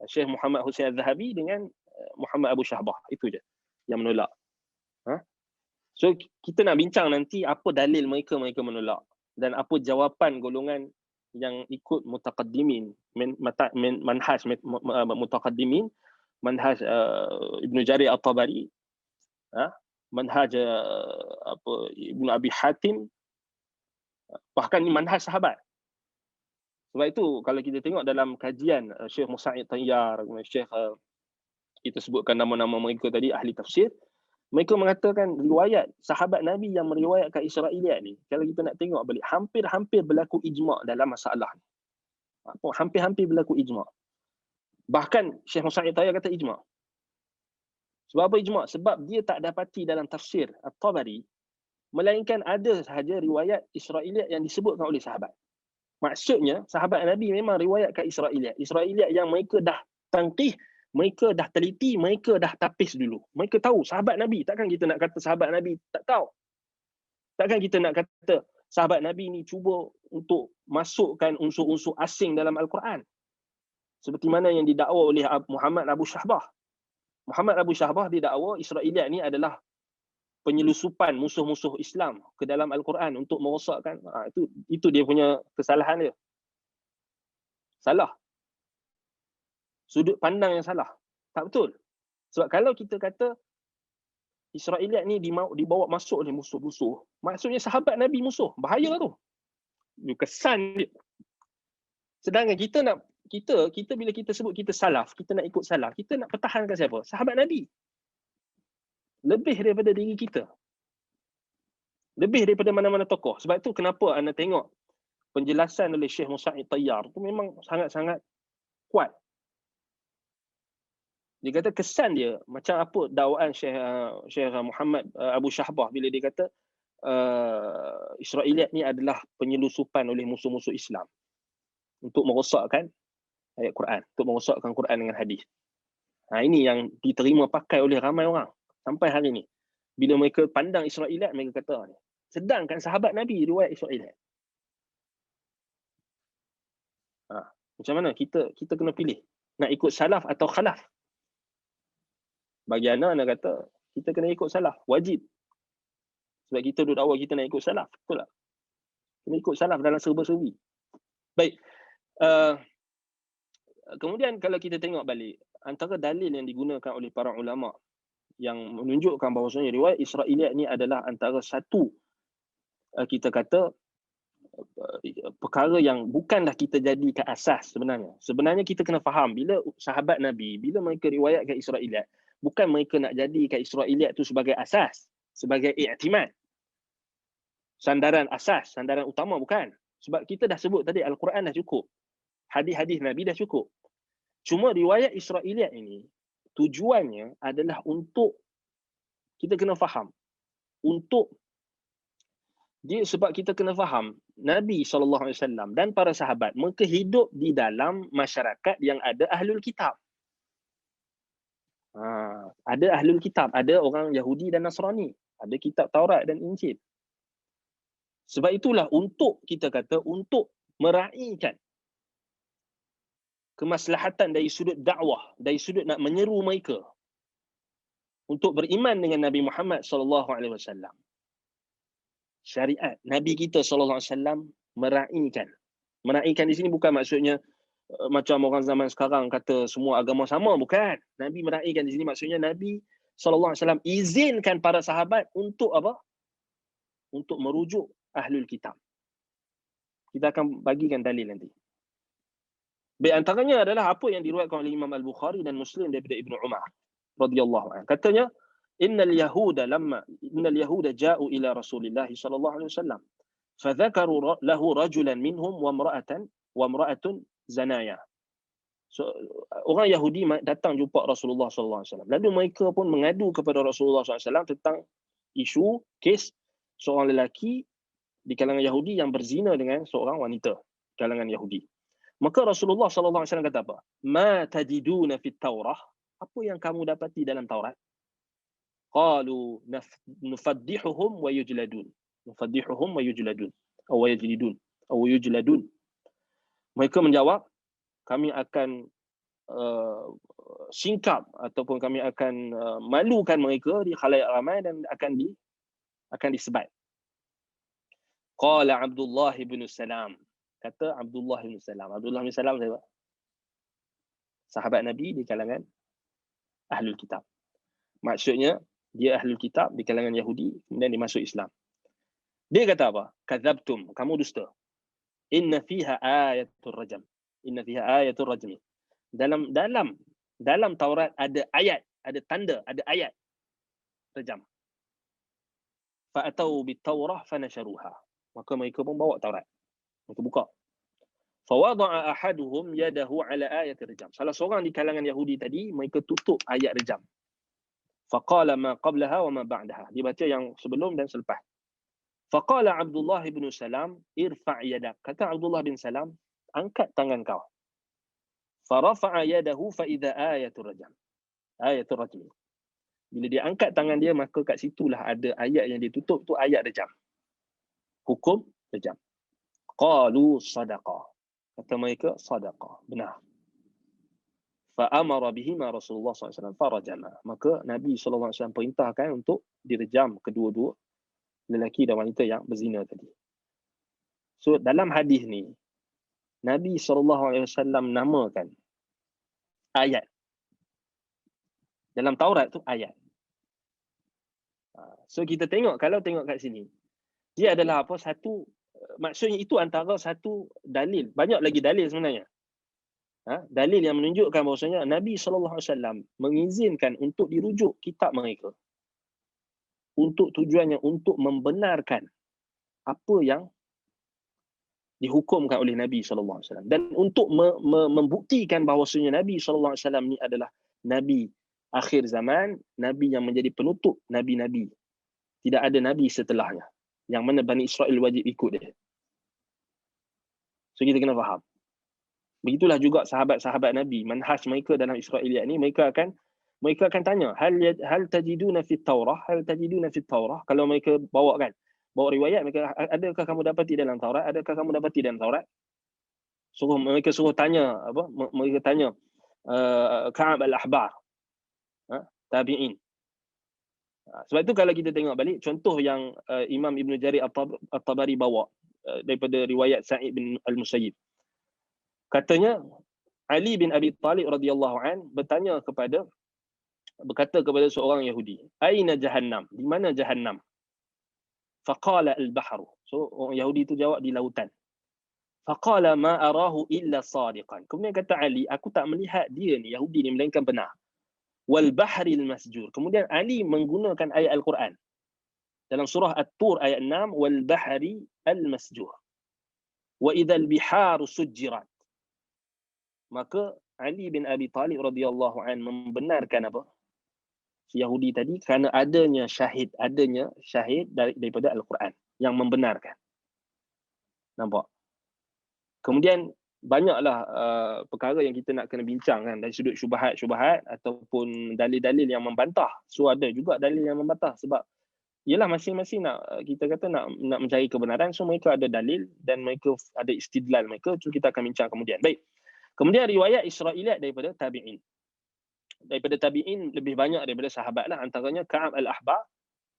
Syekh Muhammad Hussein Al-Zahabi dengan Muhammad Abu Shahbah, itu je yang menolak. So kita nak bincang nanti apa dalil mereka menolak, dan apa jawapan golongan yang ikut mutaqaddimin, manhaj mutaqaddimin, manhaj Ibn Jarir At-Tabari, manhaj Ibn Abi Hatim, bahkan manhaj sahabat. Sebab itu kalau kita tengok dalam kajian Syekh Musa'id Tayyar, Syekh kita sebutkan nama-nama mereka tadi, ahli tafsir, mereka mengatakan riwayat sahabat Nabi yang meriwayatkan Israiliyat ni, kalau kita nak tengok balik, hampir-hampir berlaku ijma' dalam masalah ni. Hampir-hampir berlaku ijma'. Bahkan Syekh Musa'id Tayyar kata ijma'. Sebab apa ijma'? Sebab dia tak dapati dalam tafsir At-Tabari, melainkan ada sahaja riwayat Israiliyat yang disebutkan oleh sahabat. Maksudnya sahabat Nabi memang riwayatkan Israiliyat. Israiliyat yang mereka dah tangkih, mereka dah teliti, mereka dah tapis dulu. Mereka tahu sahabat Nabi. Takkan kita nak kata sahabat Nabi tak tahu. Takkan kita nak kata sahabat Nabi ni cuba untuk masukkan unsur-unsur asing dalam Al-Quran. Seperti mana yang didakwa oleh Muhammad Abu Shahbah. Muhammad Abu Shahbah didakwa Israiliyat ni adalah penyelusupan musuh-musuh Islam ke dalam Al-Quran untuk merosakkan. Itu dia punya kesalahan dia. Salah. sudut pandang yang salah. Tak betul. Sebab kalau kita kata Israeliat ni dibawa masuk oleh musuh-musuh, maksudnya sahabat Nabi musuh. Bahaya tu. Kesan dia. Sedangkan kita bila kita sebut kita salaf, kita nak ikut salaf, kita nak pertahankan siapa? Sahabat Nabi. Lebih daripada diri kita. Lebih daripada mana-mana tokoh. Sebab tu kenapa anda tengok penjelasan oleh Syekh Musa'id Tayyar tu memang sangat-sangat kuat. Dia kata kesan dia macam apa dakwaan Syekh Muhammad Abu Syahbah bila dia kata Israeliat ni adalah penyelusupan oleh musuh-musuh Islam untuk merosakkan ayat Quran, untuk merosakkan Quran dengan hadis. Ini yang diterima pakai oleh ramai orang sampai hari ni. Bila mereka pandang Israeliat, mereka kata ni. Sedangkan sahabat Nabi riwayat Israeliat. Macam mana kita kena pilih? Nak ikut salaf atau khalaf? Bagi anda kata kita kena ikut salaf, wajib. Sebab kita duduk awal kita nak ikut salaf, betul tak? Kena ikut salaf dalam serba-serbi. Baik. Kemudian kalau kita tengok balik, antara dalil yang digunakan oleh para ulama yang menunjukkan bahawasanya riwayat Israeliat ni adalah antara satu kita kata perkara yang bukanlah kita jadikan asas sebenarnya. Sebenarnya kita kena faham bila sahabat Nabi, bila mereka riwayatkan Israeliat, bukan mereka nak jadikan Israeliat tu sebagai asas, sebagai i'timad. Sandaran asas, sandaran utama bukan. Sebab kita dah sebut tadi Al-Quran dah cukup. Hadis-hadis Nabi dah cukup. Cuma riwayat Israeliat ini tujuannya adalah untuk kita kena faham. Untuk dia sebab kita kena faham Nabi SAW dan para sahabat mereka hidup di dalam masyarakat yang ada ahlul kitab. Ada ahlul kitab, ada orang Yahudi dan Nasrani, ada kitab Taurat dan Injil. Sebab itulah untuk kita kata untuk meraihkan kemaslahatan dari sudut dakwah, dari sudut nak menyeru mereka untuk beriman dengan Nabi Muhammad SAW. Syariat Nabi kita SAW meraihkan. Meraihkan di sini bukan maksudnya macam orang zaman sekarang kata semua agama sama, bukan. Nabi meraihkan di sini maksudnya Nabi SAW izinkan para sahabat untuk apa? Untuk merujuk ahlul kitab. Kita akan bagikan dalil nanti. Baik, antaranya adalah apa yang diriwayatkan oleh Imam Al-Bukhari dan Muslim daripada Ibnu Umar radhiyallahu anhu. Katanya, innal yahuda ja'u ila Rasulillah sallallahu alaihi wasallam fadhakaru lahu rajulan minhum wa imra'atun zanaya. So, orang Yahudi datang jumpa Rasulullah sallallahu alaihi wasallam. Lalu mereka pun mengadu kepada Rasulullah sallallahu alaihi wasallam tentang isu kes seorang lelaki di kalangan Yahudi yang berzina dengan seorang wanita kalangan Yahudi. Maka Rasulullah sallallahu alaihi wasallam kata apa? Ma tajiduna fit Taurah? Apa yang kamu dapati dalam Taurat? Qalu nufaddihuhum wa yujladun. Nufaddihuhum wa yujladun. Atau yajlidun. Atau yujladun. Mereka menjawab, kami akan singkap ataupun kami akan malukan mereka di khalayak ramai dan akan disebat. Qala Abdullah bin Salam. Kata Abdullah bin Salam. Abdullah bin Salam siapa? Sahabat Nabi di kalangan ahlul kitab. Maksudnya dia ahlul kitab di kalangan Yahudi kemudian dia masuk Islam. Dia kata apa? Kadzabtum, kamu dusta. Inna fiha ayatul rajam. Inna fiha ayatul rajmi. Dalam Taurat ada ayat, ada tanda, ada ayat rajam. Fa atau bit Taurah fanasharuha. Maka mereka pun bawa Taurat. Mereka buka. Fa wada'a ahaduhum yadahu ala ayatir rajam. Salah seorang di kalangan Yahudi tadi mereka tutup ayat rajam. Faqala ma qablaha wa ma ba'daha. Dia baca yang sebelum dan selepas. Faqala Abdullah bin Salam irfa' yadak. Kata Abdullah bin Salam, angkat tangan kau. Farafa'a yadahu fa idza ayatul rajam. Ayatul rajm. Bila dia angkat tangan dia maka kat situlah ada ayat yang ditutup tu ayat rajam. Hukum rajam. Qalu sadaqah. Kata mereka sadaqah. Benar. Fa'amara bihima Rasulullah SAW farajama. Maka Nabi SAW perintahkan untuk direjam kedua-dua lelaki dan wanita yang berzina tadi. So dalam hadis ni Nabi SAW namakan ayat. Dalam Taurat tu ayat. So kita tengok, kalau tengok kat sini, dia adalah apa? Satu, maksudnya itu antara satu dalil. Banyak lagi dalil sebenarnya. Dalil yang menunjukkan bahawasanya Nabi SAW mengizinkan untuk dirujuk kitab mereka. Untuk tujuannya untuk membenarkan apa yang dihukumkan oleh Nabi SAW. Dan untuk membuktikan bahawasanya Nabi SAW ni adalah Nabi akhir zaman, Nabi yang menjadi penutup Nabi-Nabi. Tidak ada Nabi setelahnya. Yang mana Bani Israel wajib ikut dia. So kita kena faham. Begitulah juga sahabat-sahabat Nabi. Manhaj mereka dalam Israiliyat ni, mereka akan tanya, hal tajiduna fit Taurah? Hal tajiduna fit Taurah? Kalau mereka bawa riwayat, mereka, adakah kamu dapati dalam Taurat? Adakah kamu dapati dalam Taurat? Mereka suruh tanya, mereka tanya Ka'ab al-Ahbar, tabi'in. Sebab itu kalau kita tengok balik, contoh yang Imam Ibn Jarir At-Tabari bawa daripada riwayat Sa'id bin Al-Musayyib. Katanya, Ali bin Abi Talib radhiyallahu an berkata kepada seorang Yahudi, Aina Jahannam? Di mana Jahannam? Faqala al-bahru. So orang Yahudi itu jawab, di lautan. Faqala ma arahu illa sadiqan. Kemudian kata Ali, aku tak melihat dia ni, Yahudi ni, melainkan benar. Wal bahril masjur. Kemudian Ali menggunakan ayat Al-Quran dalam surah At-Tur ayat 6, wal bahri al-masjur. Wa idzal biharu sujjirat. Maka Ali bin Abi Talib radhiyallahu an membenarkan apa? Si Yahudi tadi kerana adanya syahid daripada Al-Quran yang membenarkan. Nampak? Kemudian banyaklah perkara yang kita nak kena bincang kan, dari sudut syubhat ataupun dalil-dalil yang membantah. So ada juga dalil yang membantah sebab ialah masing-masing kita kata nak mencari kebenaran, so mereka ada dalil dan mereka ada istidlal mereka. So kita akan bincang kemudian. Baik. Kemudian riwayat Israiliyat daripada tabi'in. Daripada tabi'in lebih banyak daripada sahabat lah. Antaranya Ka'ab al-Ahbar,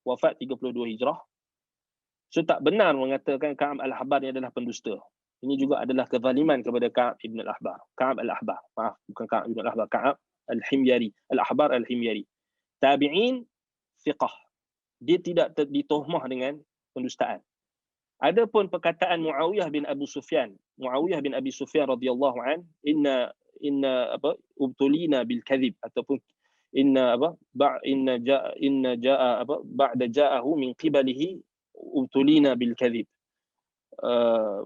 wafat 32 Hijrah. So tak benar mengatakan Ka'ab al-Ahbar ni adalah pendusta. Ini juga adalah kezaliman kepada Ka'ab ibn al-Ahbar. Ka'ab al-Ahbar. Maaf, bukan Ka'ab ibn al-Ahbar. Ka'ab al-Himyari. Al-Ahbar al-Himyari. Tabi'in, fiqah. Dia tidak ditohmah dengan pendustaan. Adapun perkataan Muawiyah bin Abi Sufyan radhiyallahu an, inna ubtulina bil kadhib, ataupun ba'da ja'ahu min qibalihi ubtulina bil kadhib.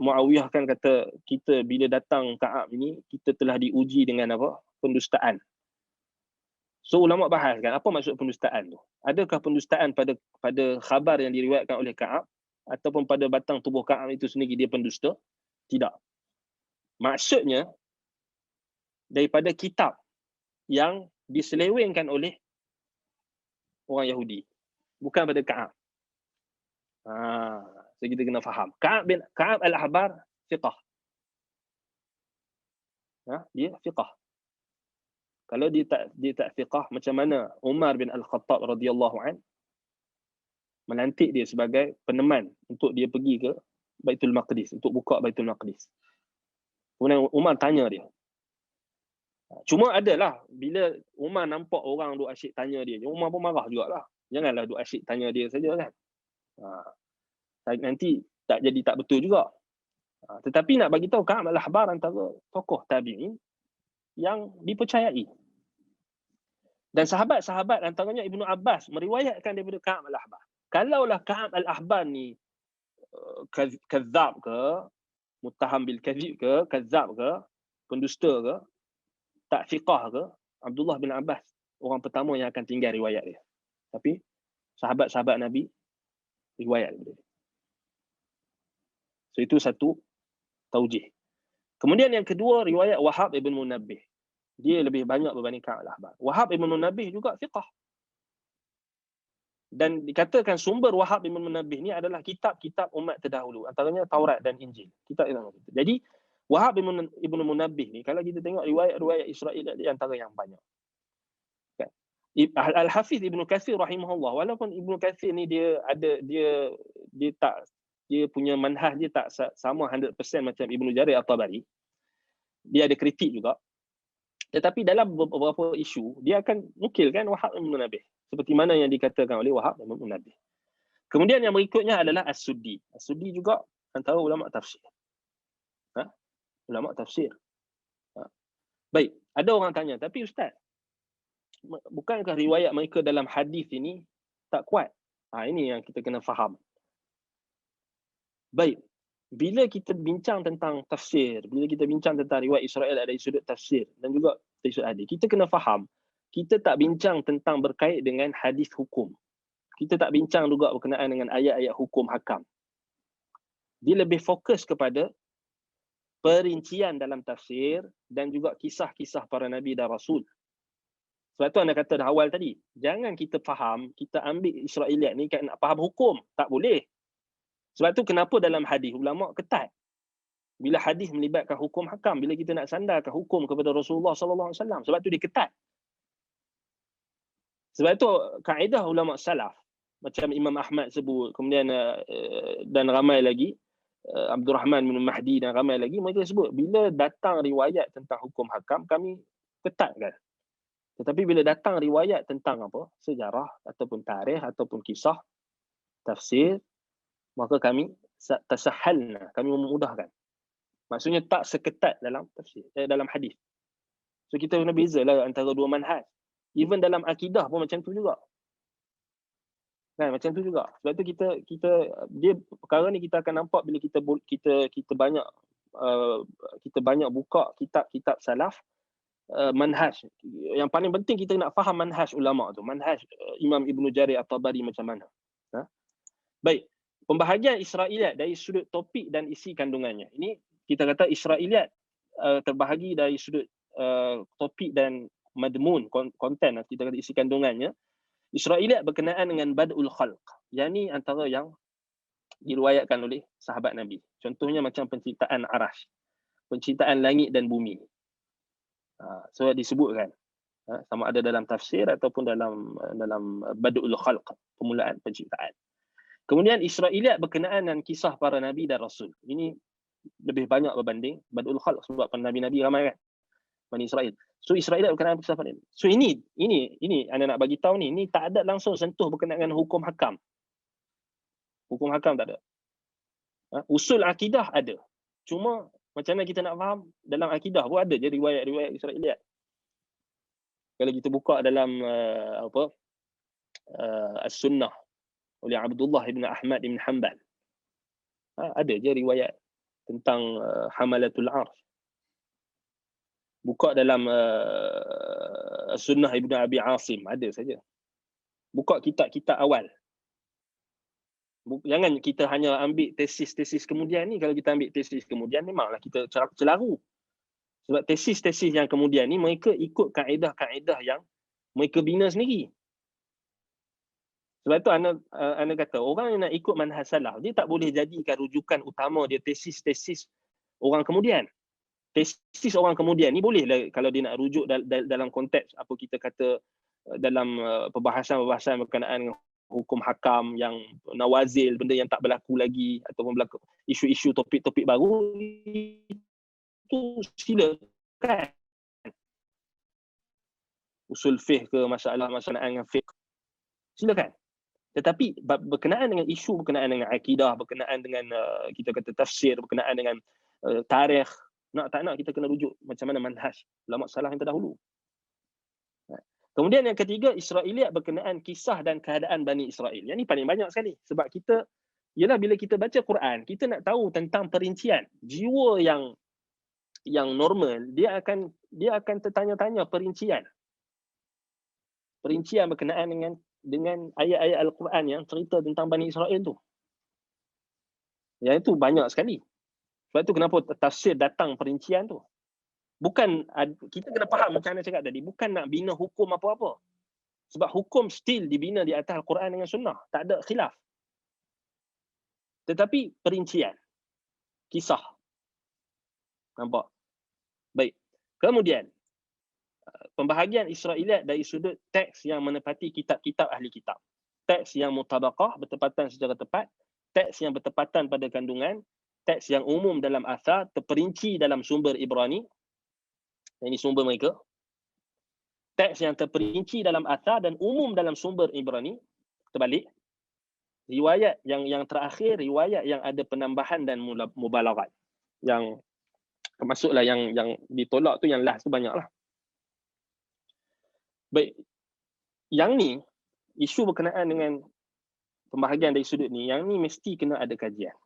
Muawiyah kan kata, kita bila datang Ka'ab ini, kita telah diuji dengan pendustaan. So ulama bahas kan, apa maksud pendustaan tu? Adakah pendustaan pada khabar yang diriwayatkan oleh Ka'ab, ataupun pada batang tubuh Ka'ab itu sendiri dia pendusta? Tidak. Maksudnya daripada kitab yang diselewengkan oleh orang Yahudi, bukan pada Ka'ab. So kita kena faham. Ka'ab al-Ahbar fiqah. Dia fiqah. Kalau dia tak fiqah, macam mana Umar bin Al-Khattab radhiyallahu an melantik dia sebagai peneman untuk dia pergi ke Baitul Maqdis, untuk buka Baitul Maqdis. Kemudian Umar tanya dia. Cuma adalah bila Umar nampak orang duk asyik tanya dia, Umar pun marah jugalah. Janganlah duk asyik tanya dia saja kan. Nanti tak betul juga. Tetapi nak bagi tahu, Ka'ab al-Ahbar antara tokoh tabi'in yang dipercayai. Dan sahabat-sahabat antaranya Ibnu Abbas meriwayatkan daripada Ka'ab al-Ahbar. Kalaulah Ka'ab al-Ahbar ni kadzab ke, muttaham bil kadzib ke, kadzab ke, pendusta ke, tak fiqah ke, Abdullah bin Abbas orang pertama yang akan tinggal riwayat dia. Tapi sahabat-sahabat Nabi riwayat dia. So itu satu taujih. Kemudian yang kedua, riwayat Wahab ibn Munabbih. Dia lebih banyak berbanding Ka'ab al-Ahbar. Wahab ibn Munabbih juga fiqah. Dan dikatakan sumber Wahab ibn Munabbih ni adalah kitab-kitab umat terdahulu, antaranya Taurat dan Injil. Jadi Wahab ibn Munabbih ni, kalau kita tengok riwayat Israel, dia antara yang banyak. Al-Hafiz Ibn Katsir rahimahullah, walaupun Ibn Katsir ni dia punya manhaj dia tak sama 100% macam Ibn Jarir At-Tabari. Dia ada kritik juga. Tetapi dalam beberapa isu, dia akan nukilkan Wahab dan Munabih. Seperti mana yang dikatakan oleh Wahab dan Munabih. Kemudian yang berikutnya adalah As-Suddi. As-Suddi juga antara ulama tafsir. Ulama tafsir. Baik, ada orang tanya, tapi Ustaz, bukankah riwayat mereka dalam hadis ini tak kuat? Ini yang kita kena faham. Baik, bila kita bincang tentang tafsir, bila kita bincang tentang riwayat Israel dari sudut tafsir dan juga dari sudut hadis, kita kena faham, kita tak bincang tentang berkait dengan hadis hukum. Kita tak bincang juga berkenaan dengan ayat-ayat hukum hakam. Dia lebih fokus kepada perincian dalam tafsir dan juga kisah-kisah para nabi dan rasul. Sebab tu anda kata dah awal tadi, jangan kita faham, kita ambil Israiliyat ni kan nak faham hukum. Tak boleh. Sebab tu kenapa dalam hadis ulama ketat. Bila hadis melibatkan hukum hakam, bila kita nak sandarkan hukum kepada Rasulullah sallallahu alaihi wasallam, sebab tu dia ketat. Sebab tu kaedah ulama salaf macam Imam Ahmad sebut, kemudian dan ramai lagi, Abdul Rahman bin Mahdi dan ramai lagi, mereka sebut bila datang riwayat tentang hukum hakam kami ketatkan. Tetapi bila datang riwayat tentang apa? Sejarah ataupun tarikh ataupun kisah tafsir, maka kami tasahalna, kami memudahkan. Maksudnya tak seketat dalam tafsir, dalam hadis. So kita kena bezalah antara dua manhaj. Even dalam akidah pun macam tu juga. Kan, macam tu juga. Sebab tu dia perkara ni kita akan nampak bila kita banyak buka kitab-kitab salaf, manhaj. Yang paling penting kita nak faham manhaj ulama tu, manhaj Imam Ibn Jarir At-Tabari macam mana. Baik, pembahagian Israiliyat dari sudut topik dan isi kandungannya. Ini kita kata Israiliyat terbahagi dari sudut topik dan madmun, konten, kita kata isi kandungannya. Israiliyat berkenaan dengan bad'ul khalq. Yang ni antara yang diriwayatkan oleh sahabat Nabi. Contohnya macam penciptaan arash, penciptaan langit dan bumi. So disebutkan sama ada dalam tafsir ataupun dalam bad'ul khalq, permulaan penciptaan. Kemudian Israiliyat berkenaan dengan kisah para nabi dan rasul. Ini lebih banyak berbanding bad'ul khalq sebab para nabi-nabi ramai kan, Bani Israel. So Israiliyat berkenaan kisah para nabi. So ini anda nak bagi tahu ni tak ada langsung sentuh berkenaan dengan hukum hakam. Hukum hakam tak ada. Usul akidah ada. Cuma macam mana kita nak faham, dalam akidah pun ada je riwayat-riwayat Israiliyat. Kalau kita buka dalam As-Sunnah oleh Abdullah ibn Ahmad ibn Hanbal, ada je riwayat tentang Hamalatul Arsh. Buka dalam As-Sunnah Ibn Abi Asim, ada saja. Buka kitab-kitab awal. Jangan kita hanya ambil tesis-tesis kemudian ni. Kalau kita ambil tesis kemudian, memanglah kita celaru. Sebab tesis-tesis yang kemudian ni, mereka ikut kaedah-kaedah yang mereka bina sendiri. Sebab tu anda kata, orang yang nak ikut manhaj salaf, dia tak boleh jadikan rujukan utama dia tesis-tesis orang kemudian. Tesis orang kemudian ni bolehlah kalau dia nak rujuk dalam konteks apa kita kata dalam perbahasan berkenaan dengan hukum hakam yang nawazil, benda yang tak berlaku lagi ataupun berlaku isu-isu topik-topik baru, itu silakan. Usul fiqh ke masalah dengan fiqh, silakan. Tetapi berkenaan dengan isu, berkenaan dengan akidah, berkenaan dengan kita kata tafsir, berkenaan dengan tarikh, nak tak nak kita kena rujuk macam mana manhaj ulama salaf yang terdahulu. Kemudian yang ketiga, Israiliyat berkenaan kisah dan keadaan Bani Israel. Yang ni paling banyak sekali. Sebab kita, ialah bila kita baca Quran, kita nak tahu tentang perincian. Jiwa yang normal, dia akan tertanya-tanya perincian. Perincian berkenaan dengan ayat-ayat Al-Quran yang cerita tentang Bani Israel tu. Yang itu banyak sekali. Sebab tu kenapa tafsir datang perincian tu. Bukan, kita kena faham macam mana cakap tadi, bukan nak bina hukum apa-apa. Sebab hukum still dibina di atas Al-Quran dengan Sunnah. Tak ada khilaf. Tetapi perincian, kisah. Nampak? Baik. Kemudian, pembahagian Israiliyat dari sudut teks yang menepati kitab-kitab ahli kitab. Teks yang mutabaqah, bertepatan secara tepat. Teks yang bertepatan pada kandungan. Teks yang umum dalam asar, terperinci dalam sumber Ibrani. Ini sumber mereka. Teks yang terperinci dalam athar dan umum dalam sumber Ibrani, terbalik. Riwayat yang terakhir, riwayat yang ada penambahan dan mubalaghat. Yang termasuklah yang ditolak tu, yang last tu banyaklah. Baik, yang ni isu berkenaan dengan pembahagian dari sudut ni, yang ni mesti kena ada kajian.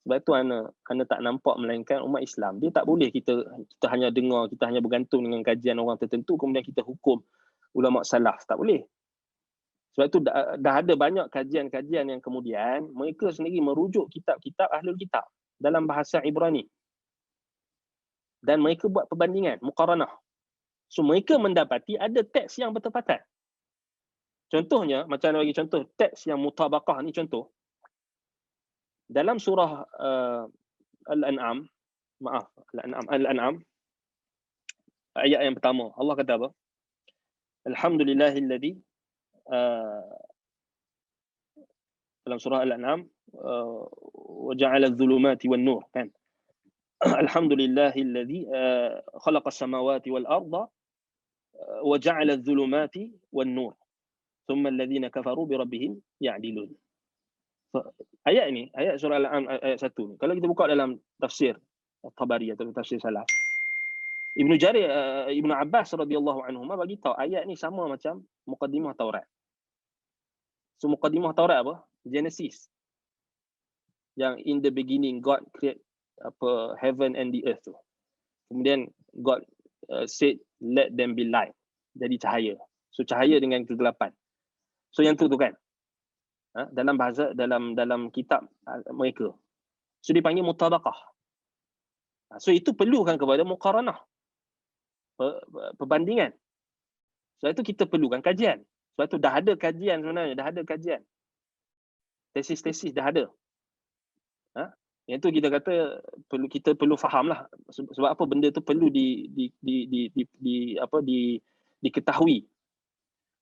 Sebab tu ana tak nampak melainkan umat Islam, dia tak boleh kita hanya dengar, kita hanya bergantung dengan kajian orang tertentu kemudian kita hukum ulama salaf, tak boleh. Sebab tu dah ada banyak kajian-kajian yang kemudian mereka sendiri merujuk kitab-kitab Ahlul Kitab dalam bahasa Ibrani. Dan mereka buat perbandingan, muqaranah. So mereka mendapati ada teks yang bertepatan. Contohnya, macam mana bagi contoh teks yang mutabaqah ni, contoh dalam surah Al-An'am, Al-An'am ayat yang pertama, Allah kata apa? Alhamdulillahilladzi, dalam surah Al-An'am, wa ja'ala adh-dhulumati wan-nur, kan? Alhamdulillahilladzi khalaqa as-samawati wal-arda wa ja'ala adh-dhulumati wan-nur thumma alladhina kafaru bi rabbihim ya'dilun. Ayat ni, ayat surah Al-An'am ayat 1 ni, kalau kita buka dalam tafsir Tabari atau tafsir salaf, Ibnu Abbas radhiyallahu anhuma bagi tahu ayat ni sama macam muqaddimah Taurat. So muqaddimah Taurat apa? Genesis. Yang in the beginning God create heaven and the earth tu. Kemudian God said let them be light. Jadi cahaya. So cahaya dengan kegelapan. So yang tu kan. Dalam bahasa, dalam kitab mereka. So dipanggil mutabaqah. So itu perlukan kepada muqaranah, perbandingan. Sebab itu kita perlukan kajian. Sebab itu dah ada kajian sebenarnya, dah ada kajian. Tesis-tesis dah ada. Yang tu kita kata kita perlu fahamlah sebab apa benda tu perlu diketahui.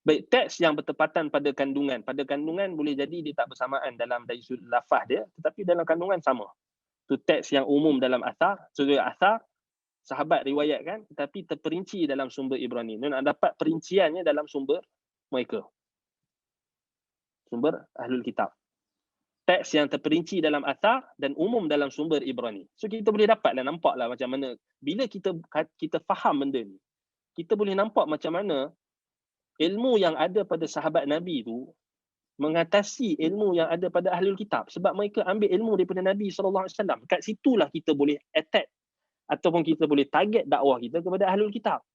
Baik, teks yang bertepatan pada kandungan. Pada kandungan boleh jadi dia tak bersamaan dalam dari sudut lafaz dia, tetapi dalam kandungan sama. Tu teks yang umum dalam athar, sudut athar, sahabat riwayatkan, tetapi terperinci dalam sumber Ibrani. Dan nak dapat perinciannya dalam sumber mereka. Sumber Ahlul Kitab. Teks yang terperinci dalam athar dan umum dalam sumber Ibrani. So kita boleh dapatlah, nampaklah macam mana bila kita faham benda ni, kita boleh nampak macam mana ilmu yang ada pada sahabat Nabi tu mengatasi ilmu yang ada pada Ahlul Kitab, sebab mereka ambil ilmu daripada Nabi SAW. Kat situlah kita boleh attack ataupun kita boleh target dakwah kita kepada Ahlul Kitab.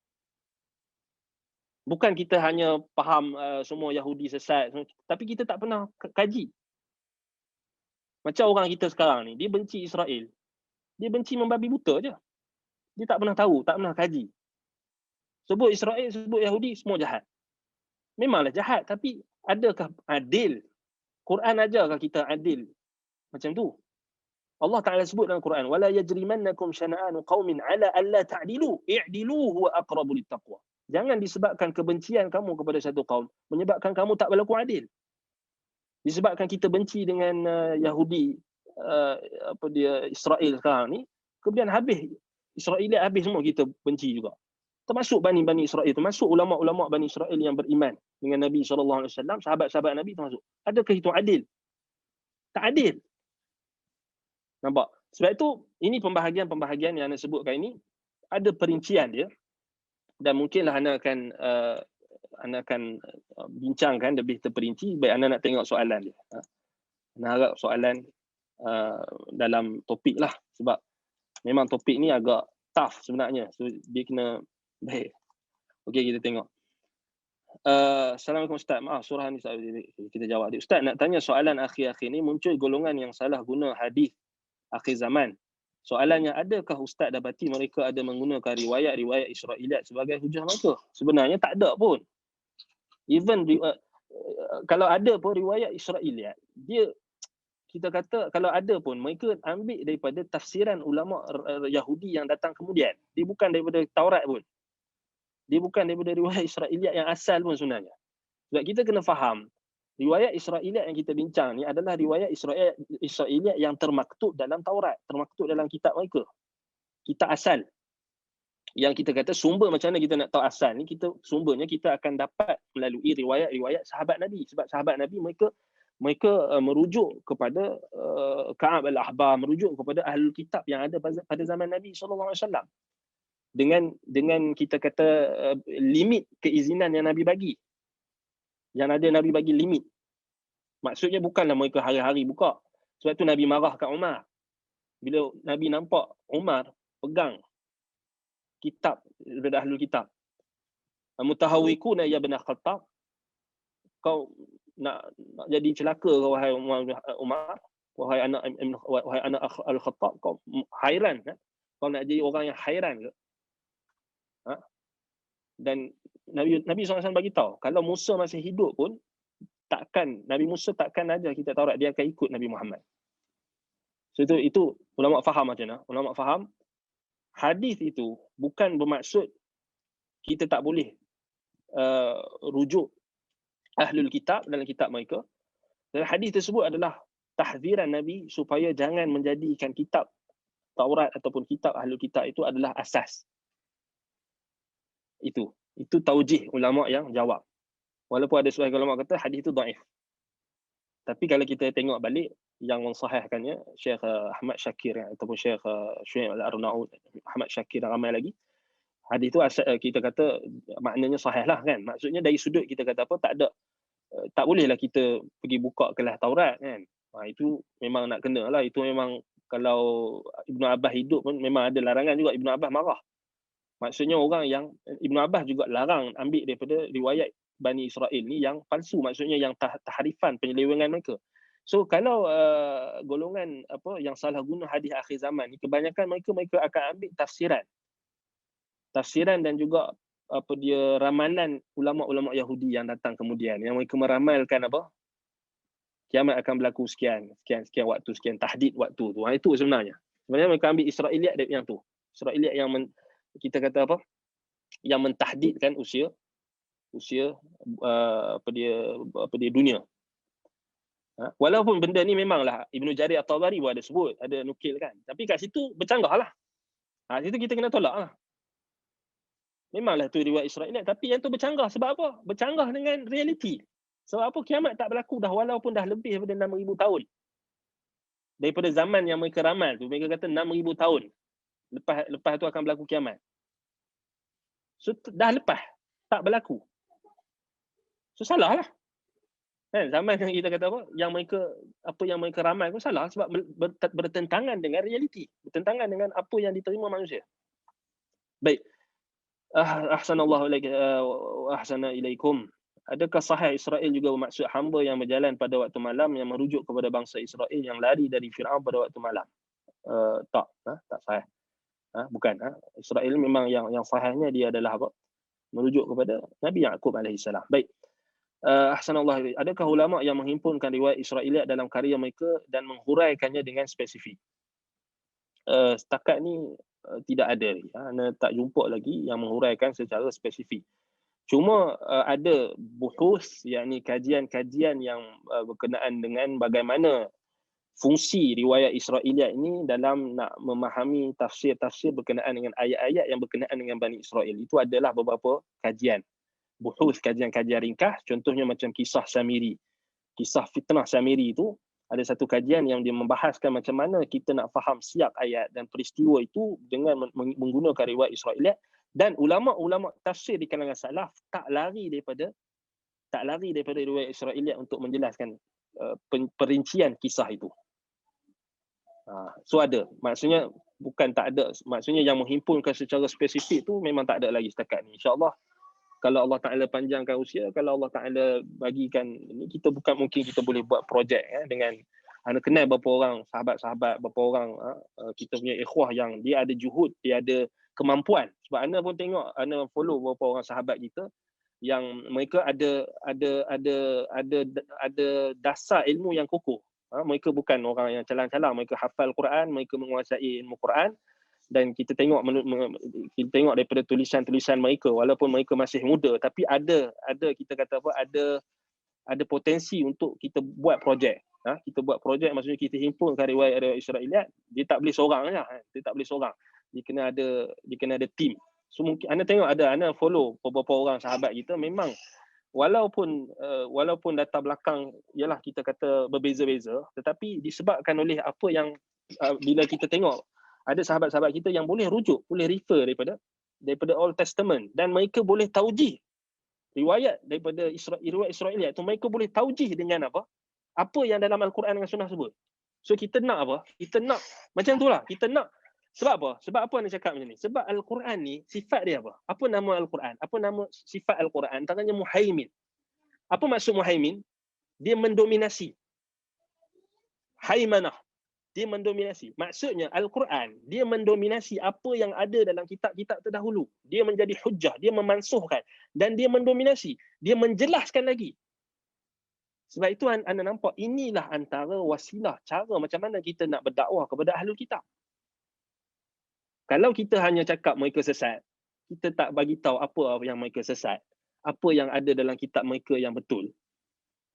Bukan kita hanya faham semua Yahudi sesat, tapi kita tak pernah kaji. Macam orang kita sekarang ni, dia benci Israel. Dia benci membabi buta je. Dia tak pernah tahu, tak pernah kaji. Sebut Israel, sebut Yahudi, semua jahat. Memanglah jahat, tapi adakah adil? Quran ajarkah kita adil macam tu? Allah Ta'ala sebut dalam Quran, wala yajrimannakum syana'anu qaumin ala alla ta'dilu i'dilu huwa aqrabu littaqwa. Jangan disebabkan kebencian kamu kepada satu kaum menyebabkan kamu tak berlaku adil. Disebabkan kita benci dengan Yahudi, Israel sekarang ni, kemudian habis Israel habis semua kita benci juga. Termasuk Bani Israel, termasuk ulama-ulama Bani Israel yang beriman dengan Nabi SAW, sahabat-sahabat Nabi termasuk. Adakah itu adil? Tak adil. Nampak? Sebab itu, ini pembahagian-pembahagian yang anda sebutkan ini, ada perincian dia, dan mungkinlah anda akan bincangkan lebih terperinci. Baik, anda nak tengok soalan dia. Anda harap soalan dalam topik lah, sebab memang topik ni agak tough sebenarnya. So, dia kena baik. Okey, kita tengok. Assalamualaikum Ustaz. Maaf, surah ni kita jawab dia. Ustaz, nak tanya soalan akhir-akhir ni, muncul golongan yang salah guna hadis akhir zaman. Soalannya, adakah Ustaz dapati mereka ada menggunakan riwayat-riwayat Israiliyat sebagai hujah mereka? Sebenarnya tak ada pun. Even kalau ada pun riwayat Israiliyat, dia kita kata kalau ada pun mereka ambil daripada tafsiran ulama Yahudi yang datang kemudian. Dia bukan daripada Taurat pun. Dia bukan daripada riwayat Israiliyat yang asal pun sebenarnya. Sebab kita kena faham, riwayat Israiliyat yang kita bincang ni adalah riwayat Israiliyat yang termaktub dalam Taurat, termaktub dalam kitab mereka. Kitab asal. yang kita kata sumber macam mana kita nak tahu asal ni, sumbernya kita akan dapat melalui riwayat-riwayat sahabat Nabi. Sebab sahabat Nabi mereka merujuk kepada Ka'ab al-Ahbar, merujuk kepada ahlul kitab yang ada pada zaman Nabi SAW. Dengan kita kata limit keizinan yang Nabi bagi. Yang ada Nabi bagi limit. Maksudnya bukanlah mereka hari-hari buka. Sebab tu Nabi marah kat Umar. Bila Nabi nampak Umar pegang kitab daripada ahlul kitab. Mutahawwikuna ya bin Khattab. Kau nak jadi celaka kau wahai Umar, wahai anak Al-Khattab, kau hairan kan? Kau nak jadi orang yang hairan ke? Dan Nabi SAW bagi tahu, kalau Musa masih hidup pun Nabi Musa takkan ajar kita Taurat, dia akan ikut Nabi Muhammad. So itu ulama faham macam mana? Ulama faham hadis itu bukan bermaksud kita tak boleh rujuk ahlul kitab dalam kitab mereka. Dan hadis tersebut adalah tahziran Nabi supaya jangan menjadikan kitab Taurat ataupun kitab ahlul kitab itu adalah asas. Itu taujih ulama yang jawab. Walaupun ada sebahagian ulama kata hadis itu dhaif. Tapi kalau kita tengok balik yang mensahihkannya Syekh Ahmad Syakir ataupun Syekh Syuaib Al-Arnaud, Ahmad Syakir dan ramai lagi. Hadis itu kita kata maknanya sahih lah kan. Maksudnya dari sudut kita kata apa, tak bolehlah kita pergi buka kelas Taurat kan. Itu memang nak kena lah. Itu memang kalau Ibnu Abbas hidup pun memang ada larangan juga. Ibnu Abbas marah. Maksudnya orang yang Ibnu Abbas juga larang ambil daripada riwayat Bani Israel ni yang palsu, maksudnya yang tahrifan, penyelewengan mereka. So kalau golongan yang salah guna hadis akhir zaman ni, kebanyakan mereka akan ambil tafsiran dan juga ramalan ulama-ulama Yahudi yang datang kemudian, yang mereka meramalkan kiamat akan berlaku sekian waktu, sekian tahdid waktu tu. Itu sebenarnya mereka ambil Israiliyat yang tu. Israiliyat yang kita kata yang mentahdidkan usia dunia. Walaupun benda ni memanglah Ibnu Jarir At-Tabari pun ada sebut, ada nukil kan. Tapi kat situ bercanggah lah. Situ kita kena tolak lah. Memanglah tu riwayat Israiliyat, tapi yang tu bercanggah. Sebab apa? Bercanggah dengan realiti. Sebab apa? Kiamat tak berlaku dah, walaupun dah lebih daripada 6,000 tahun. Daripada zaman yang mereka ramal tu, mereka kata 6,000 tahun. Lepas tu akan berlaku kiamat. So dah lepas, tak berlaku. So salah lah. Kan, zaman yang kita kata yang mereka ramal pun salah sebab bertentangan dengan realiti, bertentangan dengan apa yang diterima manusia. Baik. Ahsanallahu ahsana ilaikum. Adakah sahih Israel juga bermaksud hamba yang berjalan pada waktu malam yang merujuk kepada bangsa Israel yang lari dari Firaun pada waktu malam? Tak sahih. Bukan. Israel memang yang sahihnya dia adalah merujuk kepada Nabi Yaqub alaihissalam. Baik. Ahsanallah, adakah ulama yang menghimpunkan riwayat Israiliyat dalam karya mereka dan menghuraikannya dengan spesifik? Setakat ni tidak ada lagi. Tak jumpa lagi yang menghuraikan secara spesifik. Cuma ada buhus, yakni kajian-kajian yang berkenaan dengan bagaimana fungsi riwayat Israiliyat ini dalam nak memahami tafsir-tafsir berkenaan dengan ayat-ayat yang berkenaan dengan Bani Israel. Itu adalah beberapa kajian. Buhus, kajian-kajian ringkas, contohnya macam kisah Samiri. Kisah fitnah Samiri itu ada satu kajian yang dia membahaskan macam mana kita nak faham siap ayat dan peristiwa itu dengan menggunakan riwayat Israiliyat, dan ulama-ulama tafsir di kalangan salaf tak lari daripada riwayat Israiliyat untuk menjelaskan perincian kisah itu. So ada, maksudnya bukan tak ada, maksudnya yang menghimpunkan secara spesifik tu memang tak ada lagi setakat ni. InsyaAllah kalau Allah Ta'ala panjangkan usia, kalau Allah Ta'ala bagikan ini, kita mungkin kita boleh buat projek dengan anda kenal beberapa orang sahabat-sahabat, beberapa orang kita punya ikhwah yang dia ada juhud, dia ada kemampuan. Sebab anda pun tengok, anda follow beberapa orang sahabat kita yang mereka ada dasar ilmu yang kokoh. Mereka bukan orang yang calang-calang, mereka hafal Quran, mereka menguasai ilmu Quran. Dan kita tengok daripada tulisan-tulisan mereka, walaupun mereka masih muda, tapi ada kita kata ada potensi untuk kita buat projek. Kita buat projek, maksudnya kita himpunkan riwayat Israiliyat. Dia tak boleh seorang je. Dia tak boleh seorang. Dia kena ada team. So mungkin anda tengok anda follow beberapa orang sahabat kita, memang walaupun latar belakang ialah kita kata berbeza-beza, tetapi disebabkan oleh apa yang bila kita tengok ada sahabat-sahabat kita yang boleh rujuk, boleh refer daripada Old Testament, dan mereka boleh taujih riwayat daripada riwayat Israiliyat tu, mereka boleh taujih dengan apa yang dalam Al-Quran dengan Sunnah sebut. So kita nak apa? Kita nak macam itulah. Kita nak, sebab apa? Sebab apa anda cakap macam ni? Sebab Al-Quran ni sifat dia apa? Apa nama Al-Quran? Apa nama sifat Al-Quran? Antaranya muhaimin. Apa maksud muhaimin? Dia mendominasi. Haimanah. Dia mendominasi. Maksudnya Al-Quran, dia mendominasi apa yang ada dalam kitab-kitab terdahulu. Dia menjadi hujjah, dia memansuhkan, dan dia mendominasi. Dia menjelaskan lagi. Sebab itu anda nampak, inilah antara wasilah, cara macam mana kita nak berdakwah kepada ahlul kitab. Kalau kita hanya cakap mereka sesat, kita tak bagi tahu apa yang mereka sesat, apa yang ada dalam kitab mereka yang betul,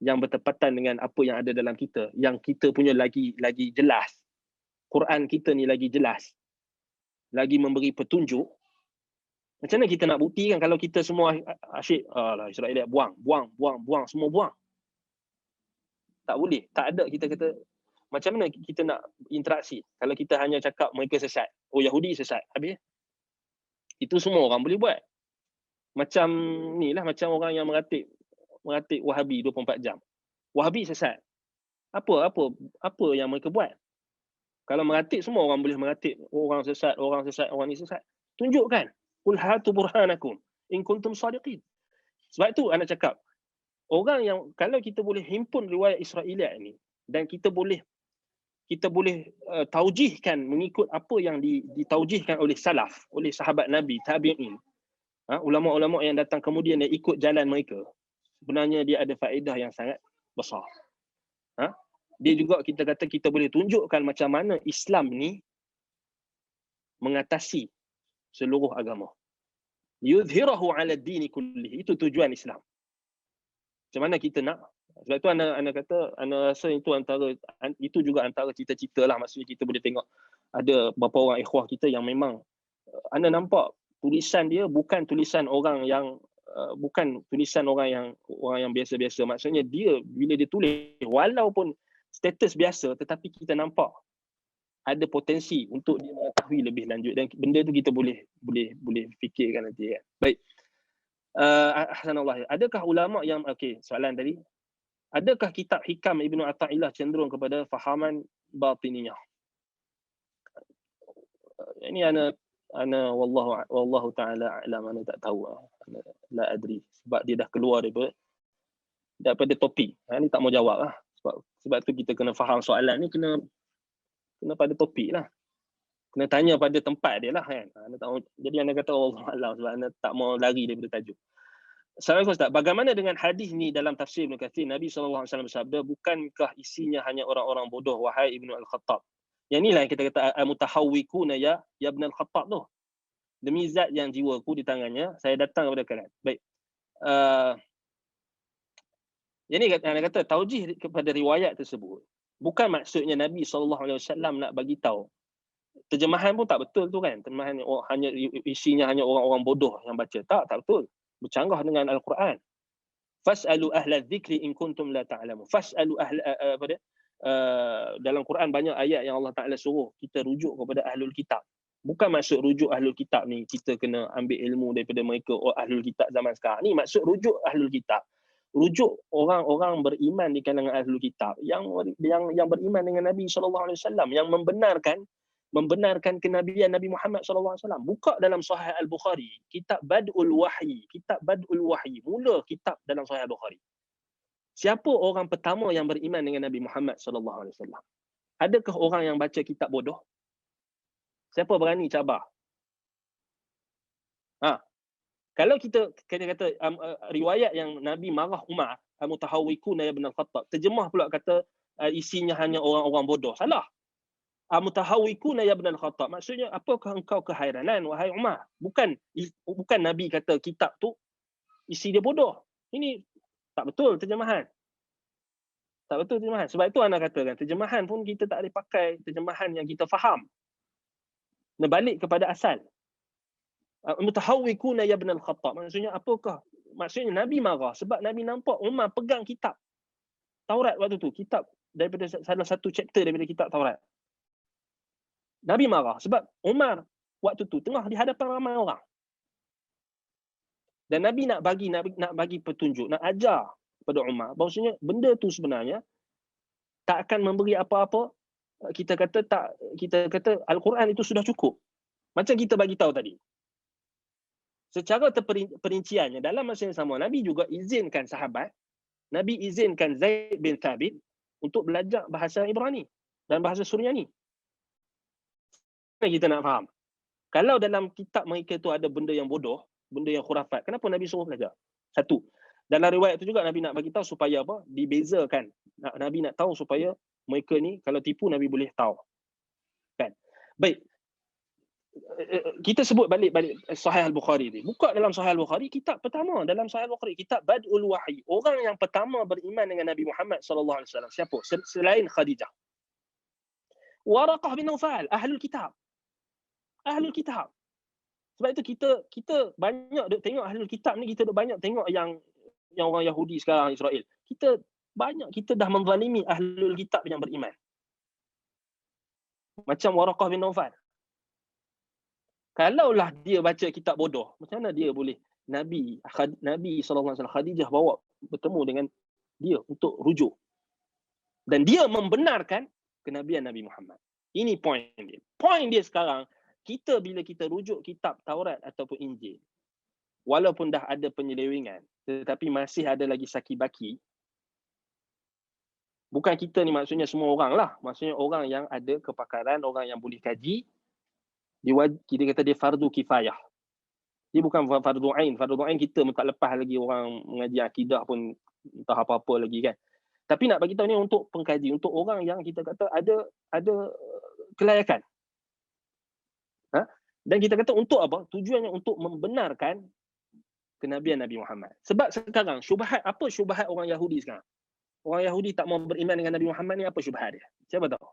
yang bertepatan dengan apa yang ada dalam kita, yang kita punya lagi jelas. Quran kita ni lagi jelas, lagi memberi petunjuk. Macam mana kita nak buktikan kalau kita semua asyik Israiliyat buang, semua buang? Tak boleh. Tak ada. Kita kata, macam mana kita nak interaksi kalau kita hanya cakap mereka sesat? Oh, Yahudi sesat. Habis? Itu semua orang boleh buat. Macam ni lah, macam orang yang meratik Wahabi 24 jam. Wahabi sesat. Apa yang mereka buat? Kalau meratik, semua orang boleh meratik. Orang sesat, orang ni sesat. Tunjukkan. Qul hatu burhanakum in kuntum shadiqin. Sebab tu anak cakap, orang yang, kalau kita boleh himpun riwayat Israiliyat ni, dan kita boleh taujihkan mengikut apa yang ditaujihkan oleh salaf, oleh sahabat Nabi, tabi'in, ulama-ulama yang datang kemudian yang ikut jalan mereka, sebenarnya dia ada faedah yang sangat besar. Dia juga, kita kata, kita boleh tunjukkan macam mana Islam ni mengatasi seluruh agama. Yudhhirahu 'ala ad-dini kullihi. Itu tujuan Islam. Macam mana kita nak? Sebab tu anda kata, anda rasa itu juga antara cita-cita lah. Maksudnya kita boleh tengok ada beberapa orang ikhwah kita yang memang anda nampak tulisan dia bukan tulisan orang yang biasa-biasa. Maksudnya dia, bila dia tulis, walaupun status biasa, tetapi kita nampak ada potensi untuk dia mengetahui lebih lanjut, dan benda tu kita boleh fikirkan nanti kan. Baik. Ahsanallah. Adakah ulama yang, soalan tadi, adakah kitab Hikam Ibnu Athaillah cenderung kepada fahaman batiniyah? Ini ana wallahu taala alam, ana tak tahu. Ana la adri, sebab dia dah keluar daripada topik. Ni tak mau jawab lah. Sebab tu kita kena faham soalan ni, kena pada topik lah. Kena tanya pada tempat dia lah kan. Anda tak mau, jadi anda kata Allah alam, sebab anda tak mau lari daripada tajuk. Assalamualaikum Ustaz. Bagaimana dengan hadis ni dalam tafsir Ibn Kathir? Nabi SAW bersabda, bukankah isinya hanya orang-orang bodoh, wahai Ibnu Al-Khattab? Yang inilah yang kita kata al-mutahawwikuna ya Ibn Al-Khattab tu. Demi zat yang jiwaku di tangannya, saya datang kepada kalian. Baik. Yang ni anda kata taujih kepada riwayat tersebut. Bukan maksudnya Nabi SAW nak bagi tahu. Terjemahan pun tak betul tu kan. Terjemahan isinya hanya orang-orang bodoh yang baca. Tak betul. Bercanggah dengan Al-Quran. Fas'alu ahla dzikri in kuntum la ta'lamun. Fas'alu dalam Quran banyak ayat yang Allah Ta'ala suruh kita rujuk kepada ahlul kitab. Bukan maksud rujuk ahlul kitab ni kita kena ambil ilmu daripada mereka ahlul kitab zaman sekarang. Ni maksud rujuk ahlul kitab. Rujuk orang-orang beriman di kalangan ahlul kitab yang beriman dengan Nabi SAW, yang membenarkan kenabian Nabi Muhammad SAW. Buka dalam Sahih Al-Bukhari, kitab Bad'ul Wahyi, mula kitab dalam Sahih Al-Bukhari. Siapa orang pertama yang beriman dengan Nabi Muhammad SAW? Adakah orang yang baca kitab bodoh? Siapa berani cabar? Kalau kita kata riwayat yang Nabi marah Umar, al-mutahawwikuna ya Ibn Al-Khattab, terjemah pula kata isinya hanya orang-orang bodoh. Salah. Al-mutahawwikuna ya Ibn Al-Khattab, maksudnya apakah engkau kehairanan wahai Umar? Bukan Nabi kata kitab tu isi dia bodoh. Ini tak betul terjemahan. Sebab itu anda katakan terjemahan pun kita tak boleh pakai terjemahan yang kita faham. Balik kepada asal. Mutahawwikuna ya ibn al-Khattab. Maksudnya apakah? Maksudnya Nabi marah sebab Nabi nampak Umar pegang kitab Taurat waktu tu, kitab daripada salah satu chapter daripada kitab Taurat. Nabi marah sebab Umar waktu tu tengah di hadapan ramai orang. Dan Nabi nak bagi petunjuk, nak ajar kepada Umar bahawasanya benda tu sebenarnya tak akan memberi apa-apa. Kita kata Al-Quran itu sudah cukup. Macam kita bagi tahu tadi. Secara perinciannya dalam masa yang sama, Nabi juga izinkan sahabat, Nabi izinkan Zaid bin Thabit untuk belajar bahasa Ibrani dan bahasa Suryani. Kita nak faham. Kalau dalam kitab mereka tu ada benda yang bodoh, benda yang khurafat, kenapa Nabi suruh belajar? Satu. Dalam riwayat tu juga Nabi nak bagi tahu supaya apa? Dibezakan. Nabi nak tahu supaya mereka ni kalau tipu Nabi boleh tahu. Kan? Baik. Kita sebut balik Sahih Al-Bukhari ni. Buka dalam Sahih Al-Bukhari, kitab pertama dalam Sahih Al-Bukhari, kitab Bad'ul Wahyi. Orang yang pertama beriman dengan Nabi Muhammad sallallahu alaihi wasallam siapa? Selain Khadijah. Waraqah bin Nawfal, ahlul kitab. Ahlul kitab. Sebab itu kita banyak duk tengok ahlul kitab ni, kita duk banyak tengok yang orang Yahudi sekarang, Israel. Kita dah menzalimi ahlul kitab yang beriman. Macam Waraqah bin Nawfal. Kalaulah dia baca kitab bodoh, macam mana dia boleh Nabi SAW Khadijah bawa bertemu dengan dia untuk rujuk. Dan dia membenarkan kenabian Nabi Muhammad. Ini point dia. Point dia sekarang, bila kita rujuk kitab Taurat ataupun Injil, walaupun dah ada penyelewengan, tetapi masih ada lagi saki baki. Bukan kita ni, maksudnya semua orang lah. Maksudnya orang yang ada kepakaran, orang yang boleh kaji, kita kata dia fardu kifayah. Dia bukan fardu ain. Fardu ain kita tak lepas lagi orang mengaji akidah pun entah apa-apa lagi kan. Tapi nak bagi tahu ni untuk pengkaji, untuk orang yang kita kata ada kelayakan. Dan kita kata untuk apa? Tujuannya untuk membenarkan kenabian Nabi Muhammad. Sebab sekarang apa syubhat orang Yahudi sekarang? Orang Yahudi tak mau beriman dengan Nabi Muhammad ni, apa syubhat dia? Siapa tahu?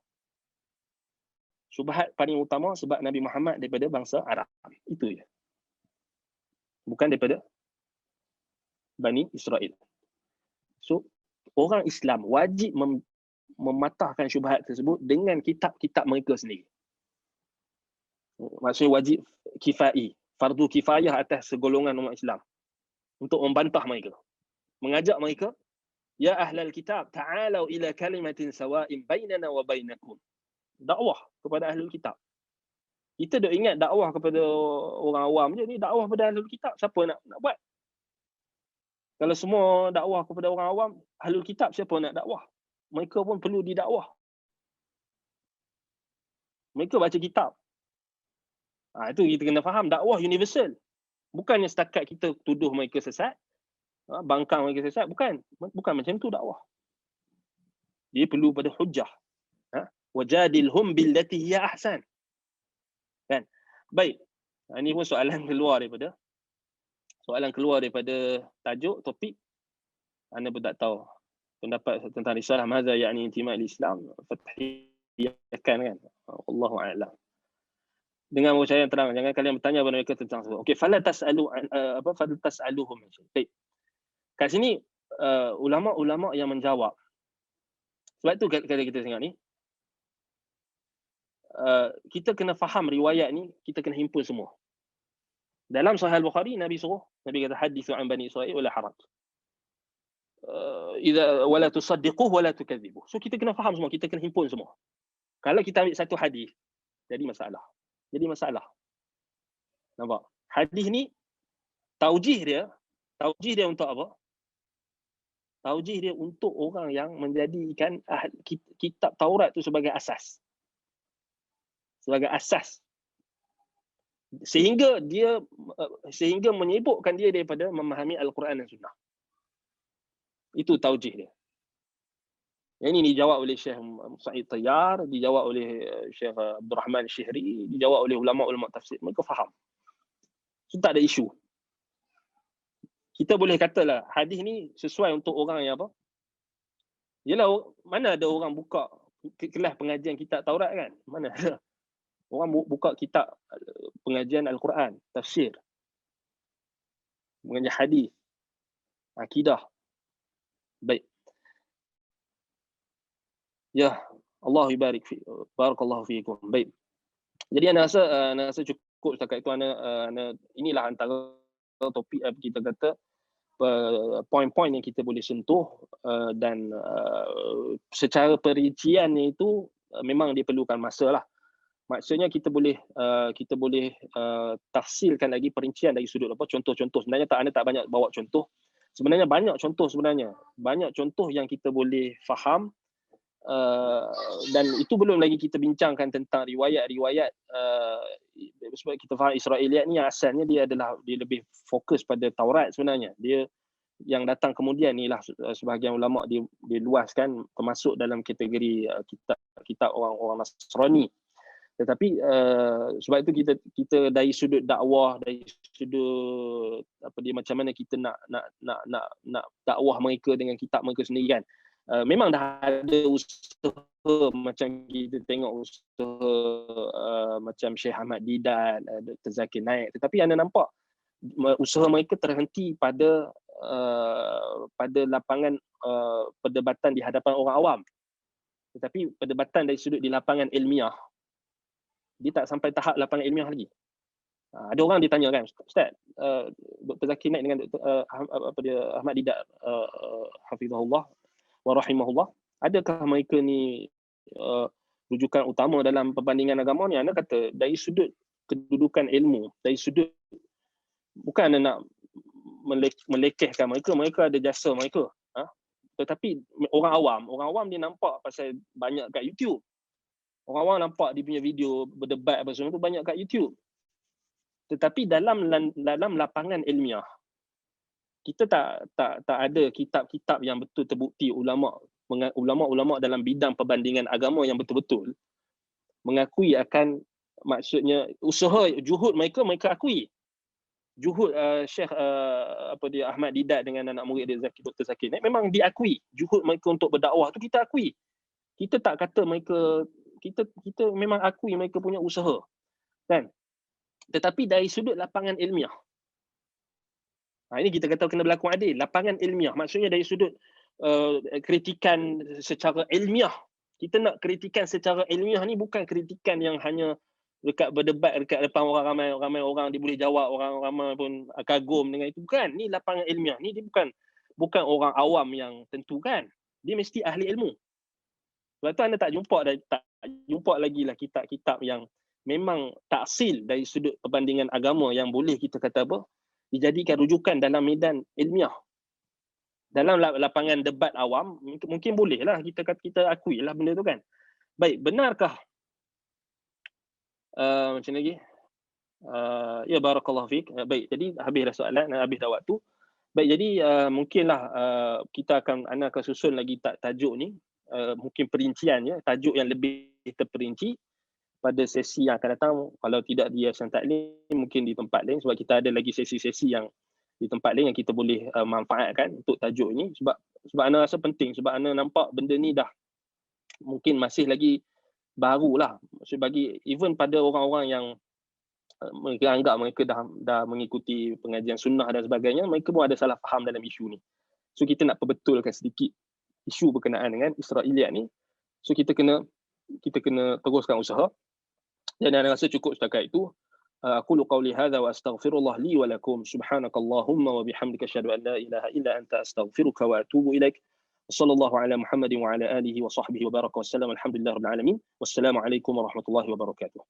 Syubhat paling utama sebab Nabi Muhammad daripada bangsa Arab. Itu je. Bukan daripada Bani Israel. So, orang Islam wajib mematahkan syubhat tersebut dengan kitab-kitab mereka sendiri. Maksudnya wajib kifai, fardu kifayah atas segolongan umat Islam untuk membantah mereka. Mengajak mereka, ya ahlal kitab, ta'alau ila kalimatin sawa'in bainana wa bainakum. Dakwah kepada ahlul kitab. Kita dah ingat dakwah kepada orang awam je, ni dakwah kepada ahlul kitab. Siapa nak buat? Kalau semua dakwah kepada orang awam, ahlul kitab siapa nak dakwah? Mereka pun perlu didakwah. Mereka baca kitab. Itu kita kena faham, dakwah universal. Bukannya setakat kita tuduh mereka sesat, bangkang mereka sesat, bukan macam tu dakwah. Dia perlu pada hujjah. Wajadilhum billati hiya ahsan. Kan? Baik. Ini pun soalan keluar daripada tajuk topik. Anda pun tak tahu pendapat tentang risalah madza ya'ni intima' al-Islam, fathiyahkan kan. Wallahu a'lam. Dengan cara yang terang, jangan kalian bertanya kepada mereka tentang sebab. Okey, fala tas'aluhum. Baik. Kat sini ulama-ulama yang menjawab. Sebab tu kalau kita tengok ni, kita kena faham riwayat ni, kita kena himpun semua. Dalam Sahih Al-Bukhari, Nabi kata hadithu an Bani Israil wala haraj. Idza wala tusaddiquhu wala tukadzibuh. So kita kena faham semua, kita kena himpun semua. Kalau kita ambil satu hadis, jadi masalah. Nampak? Hadis ni taujih dia untuk apa? Taujih dia untuk orang yang menjadikan kitab Taurat tu sebagai asas. Sehingga menyibukkan dia daripada memahami Al-Quran dan Sunnah. Itu taujih dia. Yang ini dijawab oleh Syekh Sa'id Tayyar, dijawab oleh Syekh Abdul Rahman Syihri, dijawab oleh ulama-ulama tafsir. Mereka faham. So, tak ada isu. Kita boleh katalah hadis ni sesuai untuk orang yang apa? Yelah, mana ada orang buka kelas pengajian kitab Taurat kan? Mana ada? Orang buka kitab pengajian Al-Quran, tafsir, mengajian hadis, akidah. Baik. Ya, Allah barik fi barakallahu fiikum. Baik. Jadi ana rasa cukup setakat itu. Inilah antara topik kita kata poin-poin yang kita boleh sentuh, dan secara perinciannya itu memang diperlukan masa lah. Maksudnya kita boleh tafsirkan lagi perincian dari sudut apa contoh-contoh. Sebenarnya anda tak banyak bawa contoh. Sebenarnya banyak contoh Banyak contoh yang kita boleh faham, dan itu belum lagi kita bincangkan tentang riwayat-riwayat, sebab kita faham Israiliyat ni asalnya dia lebih fokus pada Taurat sebenarnya. Dia yang datang kemudian ni lah sebahagian ulama' diluaskan termasuk dalam kategori kitab orang-orang Nasrani. Tetapi sebab itu kita dari sudut dakwah, dari sudut macam mana kita nak dakwah mereka dengan kitab mereka sendiri kan. Memang dah ada usaha, macam kita tengok usaha macam Syekh Ahmad Didat, Dr. Zakir Naik, tetapi anda nampak usaha mereka terhenti pada lapangan perdebatan di hadapan orang awam. Tetapi perdebatan dari sudut di lapangan ilmiah, dia tak sampai tahap lapangan ilmiah lagi. Ada orang ditanya kan, Ustaz, Dr. Zakir Naik dengan Ahmad Didat, hafizahullah wa rahimahullah, adakah mereka ni rujukan utama dalam perbandingan agama ni? Anda kata dari sudut kedudukan ilmu, dari sudut, bukan anda nak melekehkan mereka ada jasa mereka, tetapi orang awam dia nampak pasal banyak kat YouTube. Orang awam nampak dia punya video berdebat apa semua tu banyak kat YouTube. Tetapi dalam lapangan ilmiah, kita tak ada kitab-kitab yang betul terbukti ulama' dalam bidang perbandingan agama yang betul-betul mengakui akan, maksudnya usaha juhud mereka akui. Juhud Syekh Ahmad Didat dengan anak murid dia Dr. Zakir Naik memang diakui. Juhud mereka untuk berdakwah tu kita akui. Kita tak kata mereka, kita memang akui mereka punya usaha. Kan? Tetapi dari sudut lapangan ilmiah, ini kita kata kena berlaku adil. Lapangan ilmiah, maksudnya dari sudut kritikan secara ilmiah. Kita nak kritikan secara ilmiah ni bukan kritikan yang hanya dekat berdebat dekat depan orang ramai orang dia boleh jawab, orang ramai pun kagum dengan itu. Bukan, ni lapangan ilmiah. Ni dia bukan orang awam yang tentukan. Dia mesti ahli ilmu. Sebab tu anda tak jumpa lagi lah kitab-kitab yang memang taksil dari sudut perbandingan agama yang boleh kita kata dijadikan rujukan dalam medan ilmiah. Dalam lapangan debat awam mungkin bolehlah kita akui lah benda tu kan. Baik, benarkah macam lagi? Ya, barakallahu fiik. Baik, jadi habis dah soalan, habis dah waktu. Baik, jadi mungkinlah anda akan susun lagi tajuk ni, mungkin perinciannya, tajuk yang lebih terperinci pada sesi yang akan datang. Kalau tidak di Yayasan Taklim, mungkin di tempat lain, sebab kita ada lagi sesi-sesi yang di tempat lain yang kita boleh manfaatkan untuk tajuk ini. Sebab anda rasa penting, sebab anda nampak benda ni dah mungkin masih lagi barulah. Maksud bagi even pada orang-orang yang mereka anggap mereka dah mengikuti pengajian sunnah dan sebagainya, mereka pun ada salah faham dalam isu ni. So kita nak perbetulkan sedikit isu berkenaan dengan Israiliyat ni. So kita kena teruskan usaha. Dan anda rasa cukup setakat itu. Aqulu qawli hadza wa astaghfirullah li wa lakum. Subhanakallahumma wa bihamdika asyhadu an la ilaha illa anta astaghfiruka wa atubu ilaik. Sallallahu ala Muhammadin wa ala alihi wa sahbihi wa baraka wa sallam. Alhamdulillahirabbil alamin. Wassalamu alaikum warahmatullahi wabarakatuh.